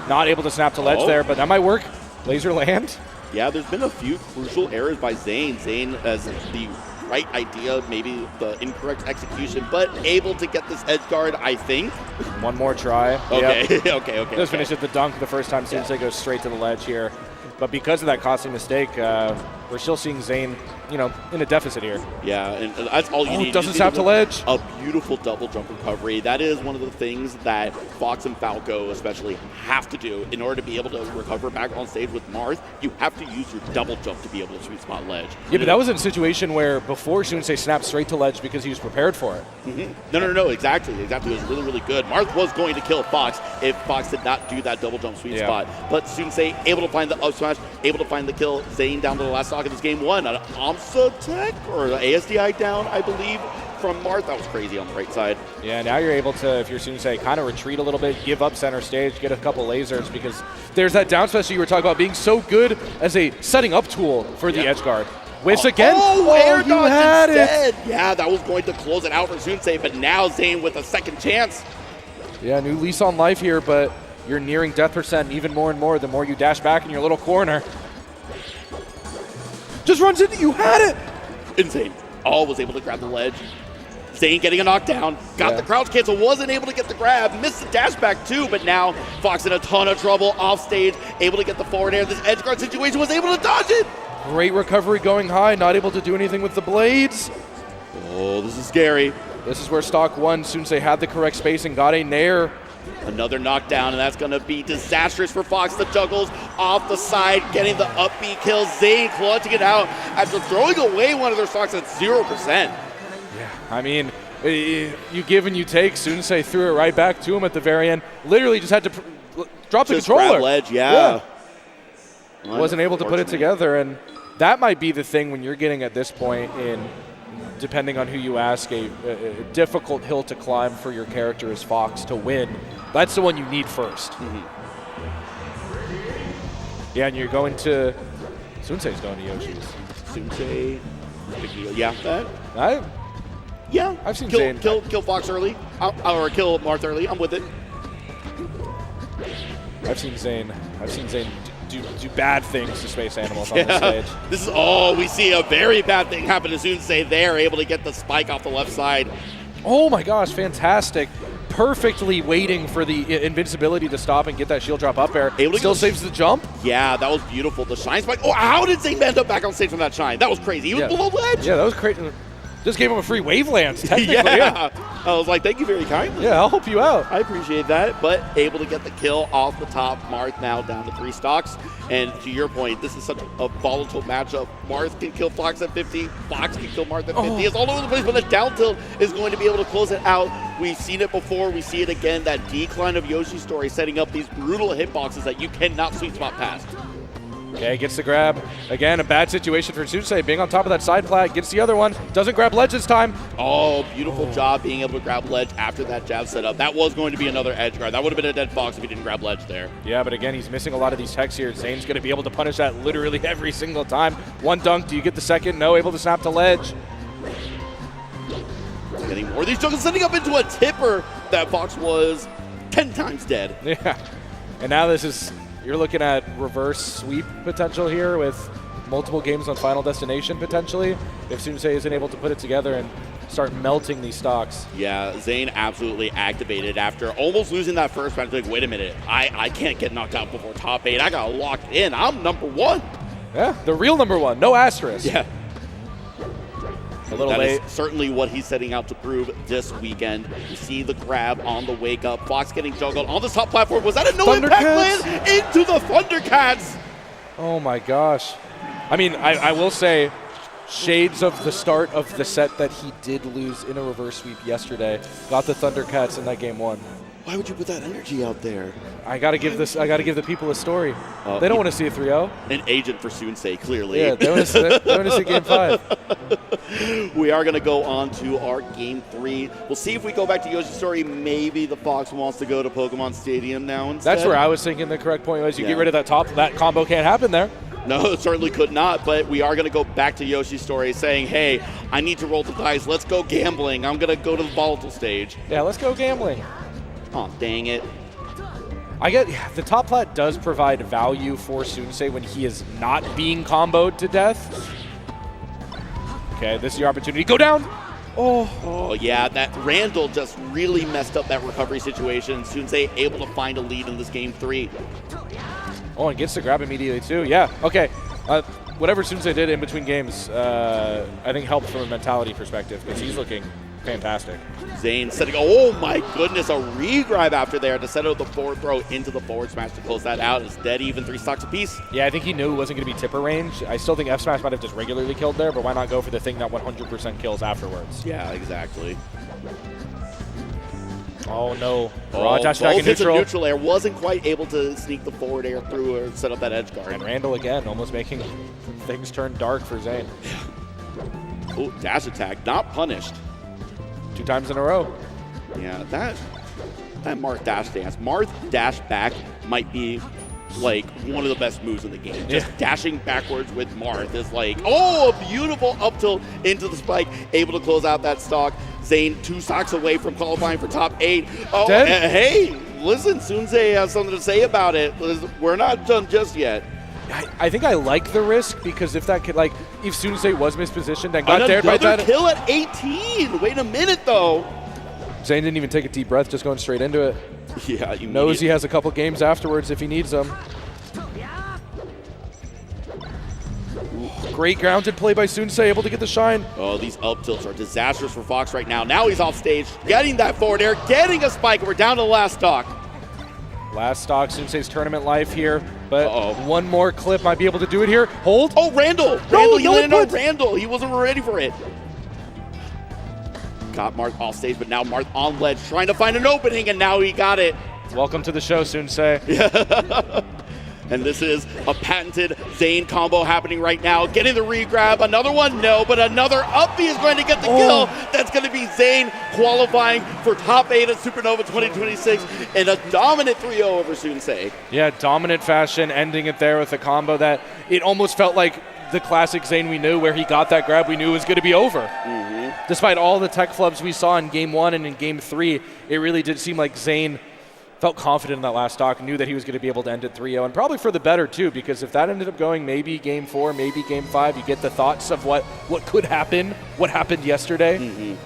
Speaker 2: Not able to snap to ledge there, but that might work. Laser land.
Speaker 1: Yeah, there's been a few crucial errors by Zain. Zain has the right idea, maybe the incorrect execution, but able to get this edge guard, I think.
Speaker 2: One more try.
Speaker 1: Okay,
Speaker 2: yep.
Speaker 1: okay.
Speaker 2: Just finish at the dunk the first time Soonsay goes straight to the ledge here. But because of that costly mistake, we're still seeing Zain, in a deficit here.
Speaker 1: Yeah, and that's all you need.
Speaker 2: Doesn't snap to ledge.
Speaker 1: A beautiful double jump recovery. That is one of the things that Fox and Falco especially have to do in order to be able to recover back on stage with Marth. You have to use your double jump to be able to sweet spot ledge.
Speaker 2: Yeah, but that was in a situation where before Soonsay snapped straight to ledge because he was prepared for it.
Speaker 1: Mm-hmm. No, exactly. It was really, really good. Marth was going to kill Fox if Fox did not do that double jump sweet spot. But Soonsay able to find the up smash, able to find the kill. Zain down to the last stock of this game 1. An AMSA tech or the ASDI down, I believe, from Marth. That was crazy on the right side.
Speaker 2: Yeah, now you're able to, if you're Soonsay, kind of retreat a little bit, give up center stage, get a couple lasers, because there's that down smash you were talking about being so good as a setting up tool for the edge guard. Which again,
Speaker 1: air
Speaker 2: you had
Speaker 1: instead. Yeah, that was going to close it out for Soonsay, but now Zain with a second chance.
Speaker 2: Yeah, new lease on life here, but you're nearing death percent even more and more the more you dash back in your little corner. Just runs into you, had it!
Speaker 1: Insane. Was able to grab the ledge. Zain getting a knockdown, got the crouch cancel, wasn't able to get the grab, missed the dash back too, but now Fox in a ton of trouble off stage, able to get the forward air. This edge guard situation was able to dodge it.
Speaker 2: Great recovery going high, not able to do anything with the blades.
Speaker 1: Oh, this is scary.
Speaker 2: This is where stock 1, Soonsay had the correct spacing, got a nair.
Speaker 1: Another knockdown, and that's going to be disastrous for Fox. The juggles off the side, getting the up B kill. Zain clutching it out after throwing away one of their stocks at 0%.
Speaker 2: Yeah, I mean, you give and you take. Soonsay threw it right back to him at the very end. Literally just had to drop the controller.
Speaker 1: Grab ledge, yeah.
Speaker 2: Wasn't able to put it together, and that might be the thing when you're getting at this point in, depending on who you ask, a difficult hill to climb for your character as Fox to win. That's the one you need first. Yeah, and you're going to... Soonsay's going to Yoshi's.
Speaker 1: Soonsay, big deal. Yeah,
Speaker 2: I've seen Zain.
Speaker 1: Kill Fox early, or kill Marth early. I'm with it.
Speaker 2: I've seen Zain do bad things to space animals on the stage.
Speaker 1: This is, we see a very bad thing happen to Soonsay there, able to get the spike off the left side.
Speaker 2: Oh my gosh, fantastic. Perfectly waiting for the invincibility to stop and get that shield drop up air. Still saves the jump.
Speaker 1: Yeah, that was beautiful. The shine spike. Oh, how did Zain end up back on stage from that shine? That was crazy. He was below ledge.
Speaker 2: Yeah, that was crazy. Just gave him a free wavelands, technically.
Speaker 1: I was like, thank you very kindly.
Speaker 2: Yeah, I'll help you out.
Speaker 1: I appreciate that, but able to get the kill off the top. Marth now down to 3 stocks. And to your point, this is such a volatile matchup. Marth can kill Fox at 50. Fox can kill Marth at 50. It's all over the place, but the down tilt is going to be able to close it out. We've seen it before. We see it again. That decline of Yoshi's story, setting up these brutal hitboxes that you cannot sweet spot past.
Speaker 2: Okay, gets the grab. Again, a bad situation for Soonsay, being on top of that side plat, gets the other one, doesn't grab ledge this time.
Speaker 1: Oh, beautiful job being able to grab ledge after that jab setup. That was going to be another edge guard. That would have been a dead fox if he didn't grab ledge there.
Speaker 2: Yeah, but again, he's missing a lot of these techs here. Zain's going to be able to punish that literally every single time. One dunk, do you get the second? No, able to snap to ledge.
Speaker 1: Getting more of these juggles, sending up into a tipper. That fox was 10 times dead.
Speaker 2: Yeah, and now this is... You're looking at reverse sweep potential here with multiple games on Final Destination potentially if Soonsay isn't able to put it together and start melting these stocks.
Speaker 1: Yeah, Zain absolutely activated after almost losing that first round. Like, wait a minute, I can't get knocked out before top 8. I got to lock in. I'm number 1.
Speaker 2: Yeah, the real number 1. No asterisk.
Speaker 1: Yeah.
Speaker 2: A little
Speaker 1: that
Speaker 2: late.
Speaker 1: Is certainly what he's setting out to prove this weekend. You see the grab on the wake up. Fox getting juggled on the top platform. Was that a no impact land into the Thundercats?
Speaker 2: Oh my gosh. I mean, I will say, shades of the start of the set that he did lose in a reverse sweep yesterday. Got the Thundercats in that game 1.
Speaker 1: Why would you put that energy out there?
Speaker 2: I gotta give the people a story. They don't want to see a 3-0.
Speaker 1: An agent for Soonsay, clearly.
Speaker 2: Yeah, they want to see game 5.
Speaker 1: We are going to go on to our game 3. We'll see if we go back to Yoshi's story. Maybe the Fox wants to go to Pokemon Stadium now instead.
Speaker 2: That's where I was thinking the correct point was. You get rid of that top, that combo can't happen there.
Speaker 1: No, it certainly could not, but we are going to go back to Yoshi's story saying, hey, I need to roll the dice. Let's go gambling. I'm going to go to the volatile stage.
Speaker 2: Yeah, let's go gambling.
Speaker 1: Oh, dang it.
Speaker 2: I get the top plat does provide value for Soonsay when he is not being comboed to death. Okay, this is your opportunity. Go down!
Speaker 1: Oh, yeah, that Randall just really messed up that recovery situation. Soonsay able to find a lead in this game 3.
Speaker 2: Oh, and gets the grab immediately too. Yeah, okay. Whatever Soonsay did in between games, I think helped from a mentality perspective because he's looking fantastic.
Speaker 1: Zain setting, oh my goodness, a re-grab after there to set out the forward throw into the forward smash to close that out. It's dead even, 3 stocks apiece.
Speaker 2: Yeah, I think he knew it wasn't going to be tipper range. I still think F smash might have just regularly killed there, but why not go for the thing that 100% kills afterwards?
Speaker 1: Yeah, exactly.
Speaker 2: Oh no.
Speaker 1: Oh,
Speaker 2: dash attack in neutral.
Speaker 1: Neutral air. Wasn't quite able to sneak the forward air through or set up that edge guard.
Speaker 2: And Randall again, almost making things turn dark for Zain.
Speaker 1: Oh, dash attack, not punished.
Speaker 2: 2 times in a row.
Speaker 1: Yeah, that Marth dash dance. Marth dash back might be like one of the best moves in the game. Just dashing backwards with Marth is like, oh, a beautiful up tilt into the spike, able to close out that stock. Zain 2 stocks away from qualifying for top 8. Oh, hey, listen, Soonsay has something to say about it. We're not done just yet.
Speaker 2: I think I like the risk because if that could, like, if Soonsay was mispositioned and got dared by that.
Speaker 1: Kill at 18. Wait a minute, though.
Speaker 2: Zain didn't even take a deep breath, just going straight into it.
Speaker 1: Yeah,
Speaker 2: knows he has a couple games afterwards if he needs them. Great grounded play by Soonsay, able to get the shine.
Speaker 1: Oh, these up tilts are disastrous for Fox right now. Now he's off stage, getting that forward air, getting a spike, and we're down to the last stock.
Speaker 2: Last stock, Soonsay's tournament life here, but one more clip might be able to do it here. Hold.
Speaker 1: Oh, Randall! Randall, he landed on Randall. He wasn't ready for it. Got Marth off stage, but now Marth on ledge, trying to find an opening, and now he got it.
Speaker 2: Welcome to the show, Soonsay.
Speaker 1: And this is a patented Zain combo happening right now. Getting the re-grab. Another one? No, but another up. He is going to get the kill. That's going to be Zain qualifying for top 8 at Supernova 2026 in a dominant 3-0 over Soonsay.
Speaker 2: Yeah, dominant fashion, ending it there with a combo that it almost felt like the classic Zain we knew, where he got that grab we knew was going to be over. Despite all the tech flubs we saw in Game 1 and in Game 3, it really did seem like Zain felt confident in that last stock, knew that he was going to be able to end it 3-0, and probably for the better too, because if that ended up going maybe Game 4, maybe Game 5, you get the thoughts of what could happen, what happened yesterday.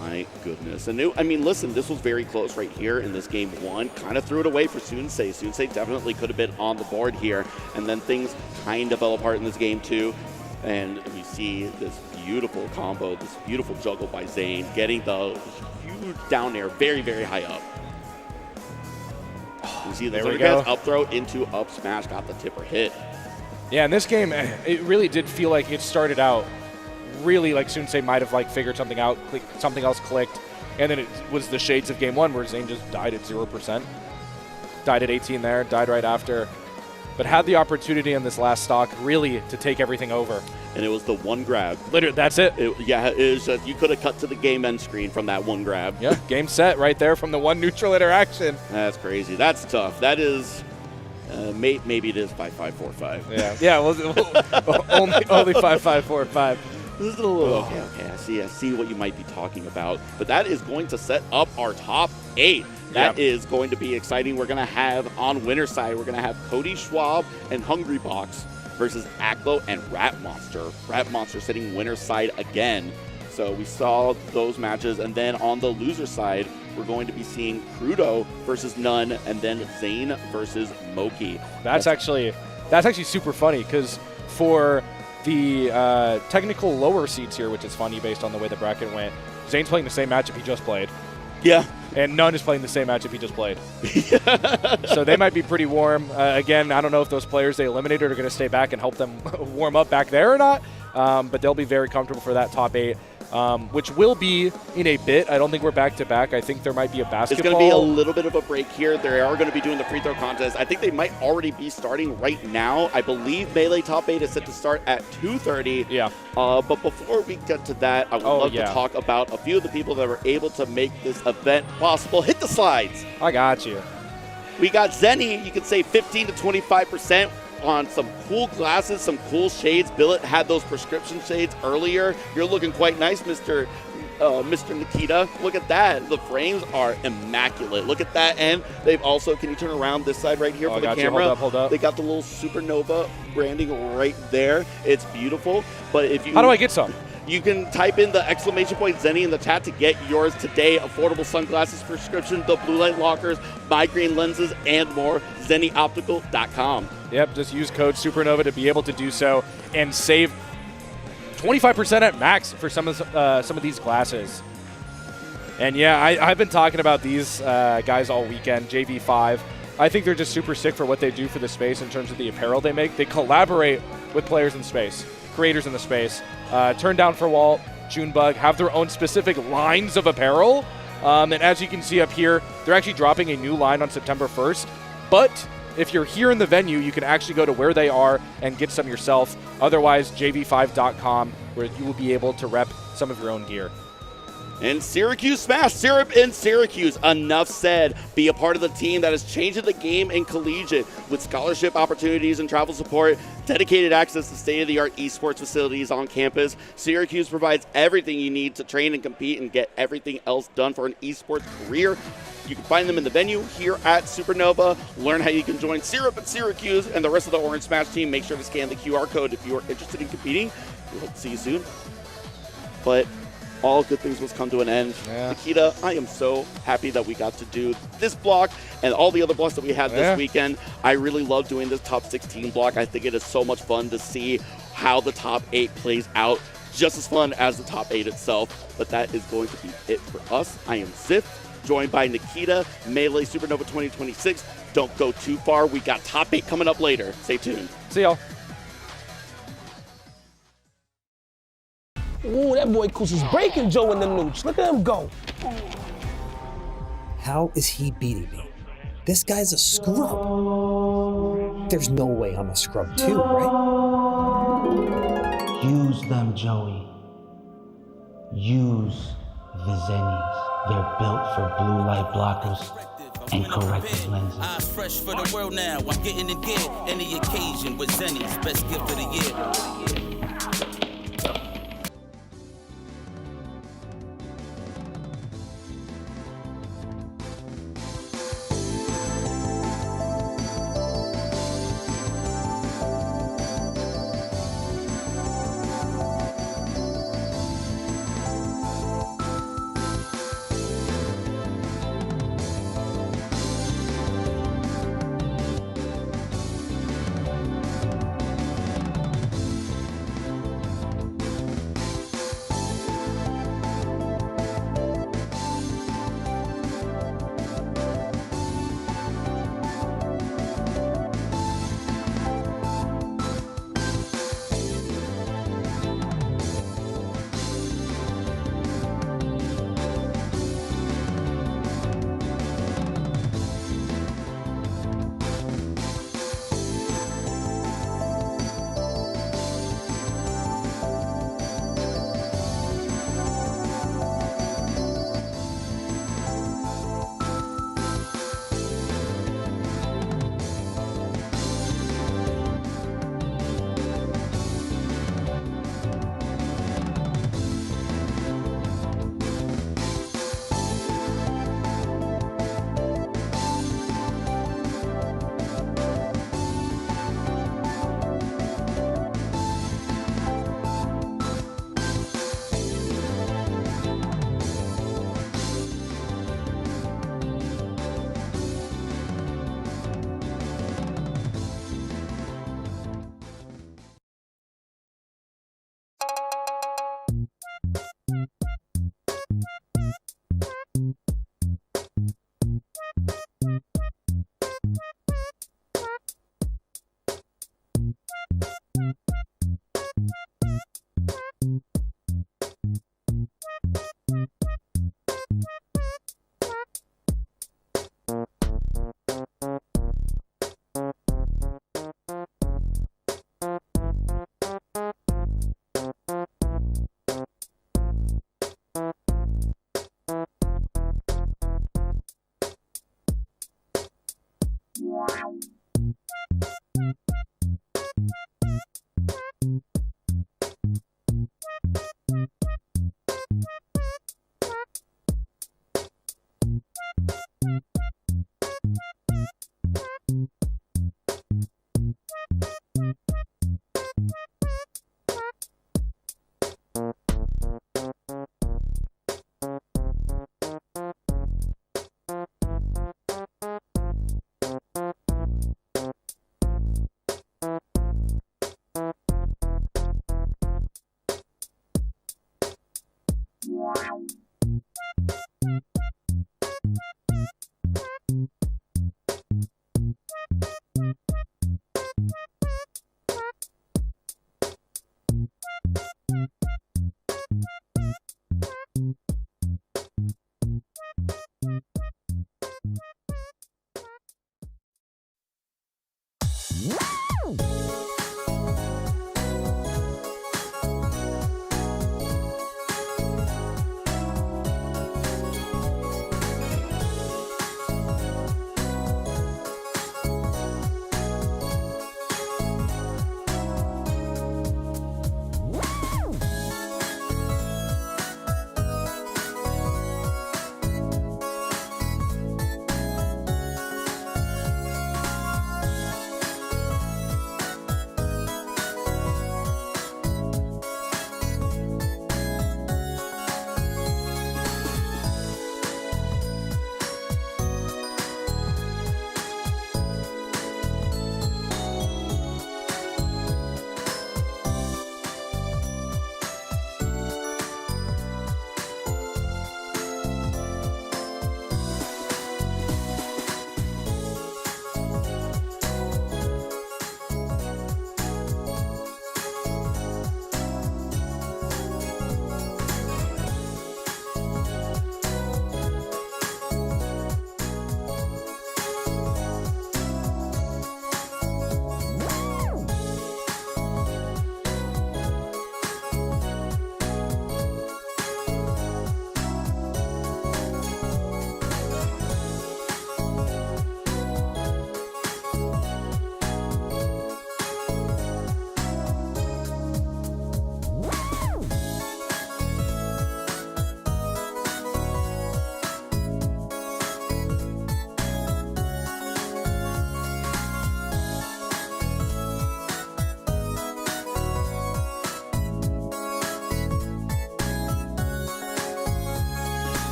Speaker 1: My goodness. And I mean, listen, this was very close right here in this Game 1. Kind of threw it away for Soonsay. Soonsay definitely could have been on the board here, and then things kind of fell apart in this Game 2. And we see this beautiful combo, this beautiful juggle by Zain, getting the huge down air very, very high up. We see the Thundercats up throw into up smash, got the tipper hit.
Speaker 2: Yeah, in this game, it really did feel like it started out really like Soonsay might have like figured something out, something else clicked, and then it was the shades of Game 1 where Zain just died at 0%. Died at 18 there, died right after. but had the opportunity in this last stock really to take everything over.
Speaker 1: And it was the one grab.
Speaker 2: Literally, that's it.
Speaker 1: Yeah, it was just, you could have cut to the game end screen from that one grab.
Speaker 2: Yeah, game set right there from the one neutral interaction.
Speaker 1: That's crazy. That's tough. That is, maybe it is 5-5-4-5.
Speaker 2: Yeah, only 5-5-4-5.
Speaker 1: This is a little, okay, I see what you might be talking about. But that is going to set up our top 8. That is going to be exciting. We're going to have, on winner's side, we're going to have Cody Schwab and Hungrybox versus Aklo and RapMonster. RapMonster sitting winner's side again. So we saw those matches. And then on the loser side, we're going to be seeing Krudo versus None, and then Zain versus moky.
Speaker 2: That's actually super funny, because for the technical lower seeds here, which is funny based on the way the bracket went, Zain's playing the same matchup he just played.
Speaker 1: Yeah.
Speaker 2: And None is playing the same matchup he just played. So they might be pretty warm. Again, I don't know if those players they eliminated are going to stay back and help them warm up back there or not, but they'll be very comfortable for that top 8. Which will be in a bit. I don't think we're back-to-back. I think there might be a basketball.
Speaker 1: It's going to be a little bit of a break here. They are going to be doing the free throw contest. I think they might already be starting right now. I believe Melee Top 8 is set to start at 2:30.
Speaker 2: Yeah.
Speaker 1: But before we get to that, I would love to talk about a few of the people that were able to make this event possible. Hit the slides.
Speaker 2: I got you.
Speaker 1: We got Zenny. You could say 15 to 25%. On some cool glasses, some cool shades. Billet had those prescription shades earlier. You're looking quite nice, Mr. Nikita. Look at that. The frames are immaculate. Look at that. And they've also, can you turn around this side right here for the camera?
Speaker 2: Hold up.
Speaker 1: They got the little Supernova branding right there. It's beautiful. But if you,
Speaker 2: how do I get some?
Speaker 1: You can type in the exclamation point Zenny in the chat to get yours today. Affordable sunglasses prescription, the blue light lockers, migraine lenses, and more. ZennyOptical.com.
Speaker 2: Yep, just use code Supernova to be able to do so and save 25% at max for some of these glasses. And yeah, I've been talking about these guys all weekend, JV5. I think they're just super sick for what they do for the space in terms of the apparel they make. They collaborate with players in space, creators in the space. Turn Down for Walt, Junebug have their own specific lines of apparel. And as you can see up here, they're actually dropping a new line on September 1st. But if you're here in the venue, you can actually go to where they are and get some yourself. Otherwise, jv5.com, where you will be able to rep some of your own gear.
Speaker 1: And Syracuse Smash, Syrup in Syracuse. Enough said. Be a part of the team that is changing the game in collegiate with scholarship opportunities and travel support, dedicated access to state-of-the-art esports facilities on campus. Syracuse provides everything you need to train and compete and get everything else done for an esports career. You can find them in the venue here at Supernova. Learn how you can join Syrup in Syracuse and the rest of the Orange Smash team. Make sure to scan the QR code if you are interested in competing. We hope to see you soon. But all good things must come to an end. Yeah. Nikita, I am so happy that we got to do this block and all the other blocks that we had this weekend. I really love doing this top 16 block. I think it is so much fun to see how the top 8 plays out. Just as fun as the top 8 itself. But that is going to be it for us. I am Ziff, joined by Nikita, Melee Supernova 2026. Don't go too far. We got top 8 coming up later. Stay tuned.
Speaker 2: See y'all.
Speaker 3: Ooh, that boy Kacey's breaking Joe in the nooch. Look at him go.
Speaker 4: How is he beating me? This guy's a scrub. There's no way I'm a scrub too, right?
Speaker 5: Use them, Joey. Use the Zennies. They're built for blue light blockers and corrective lenses.
Speaker 6: Eyes fresh for the world now. I'm getting in gear. Any occasion with Zennies. Best gift of the year.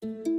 Speaker 7: you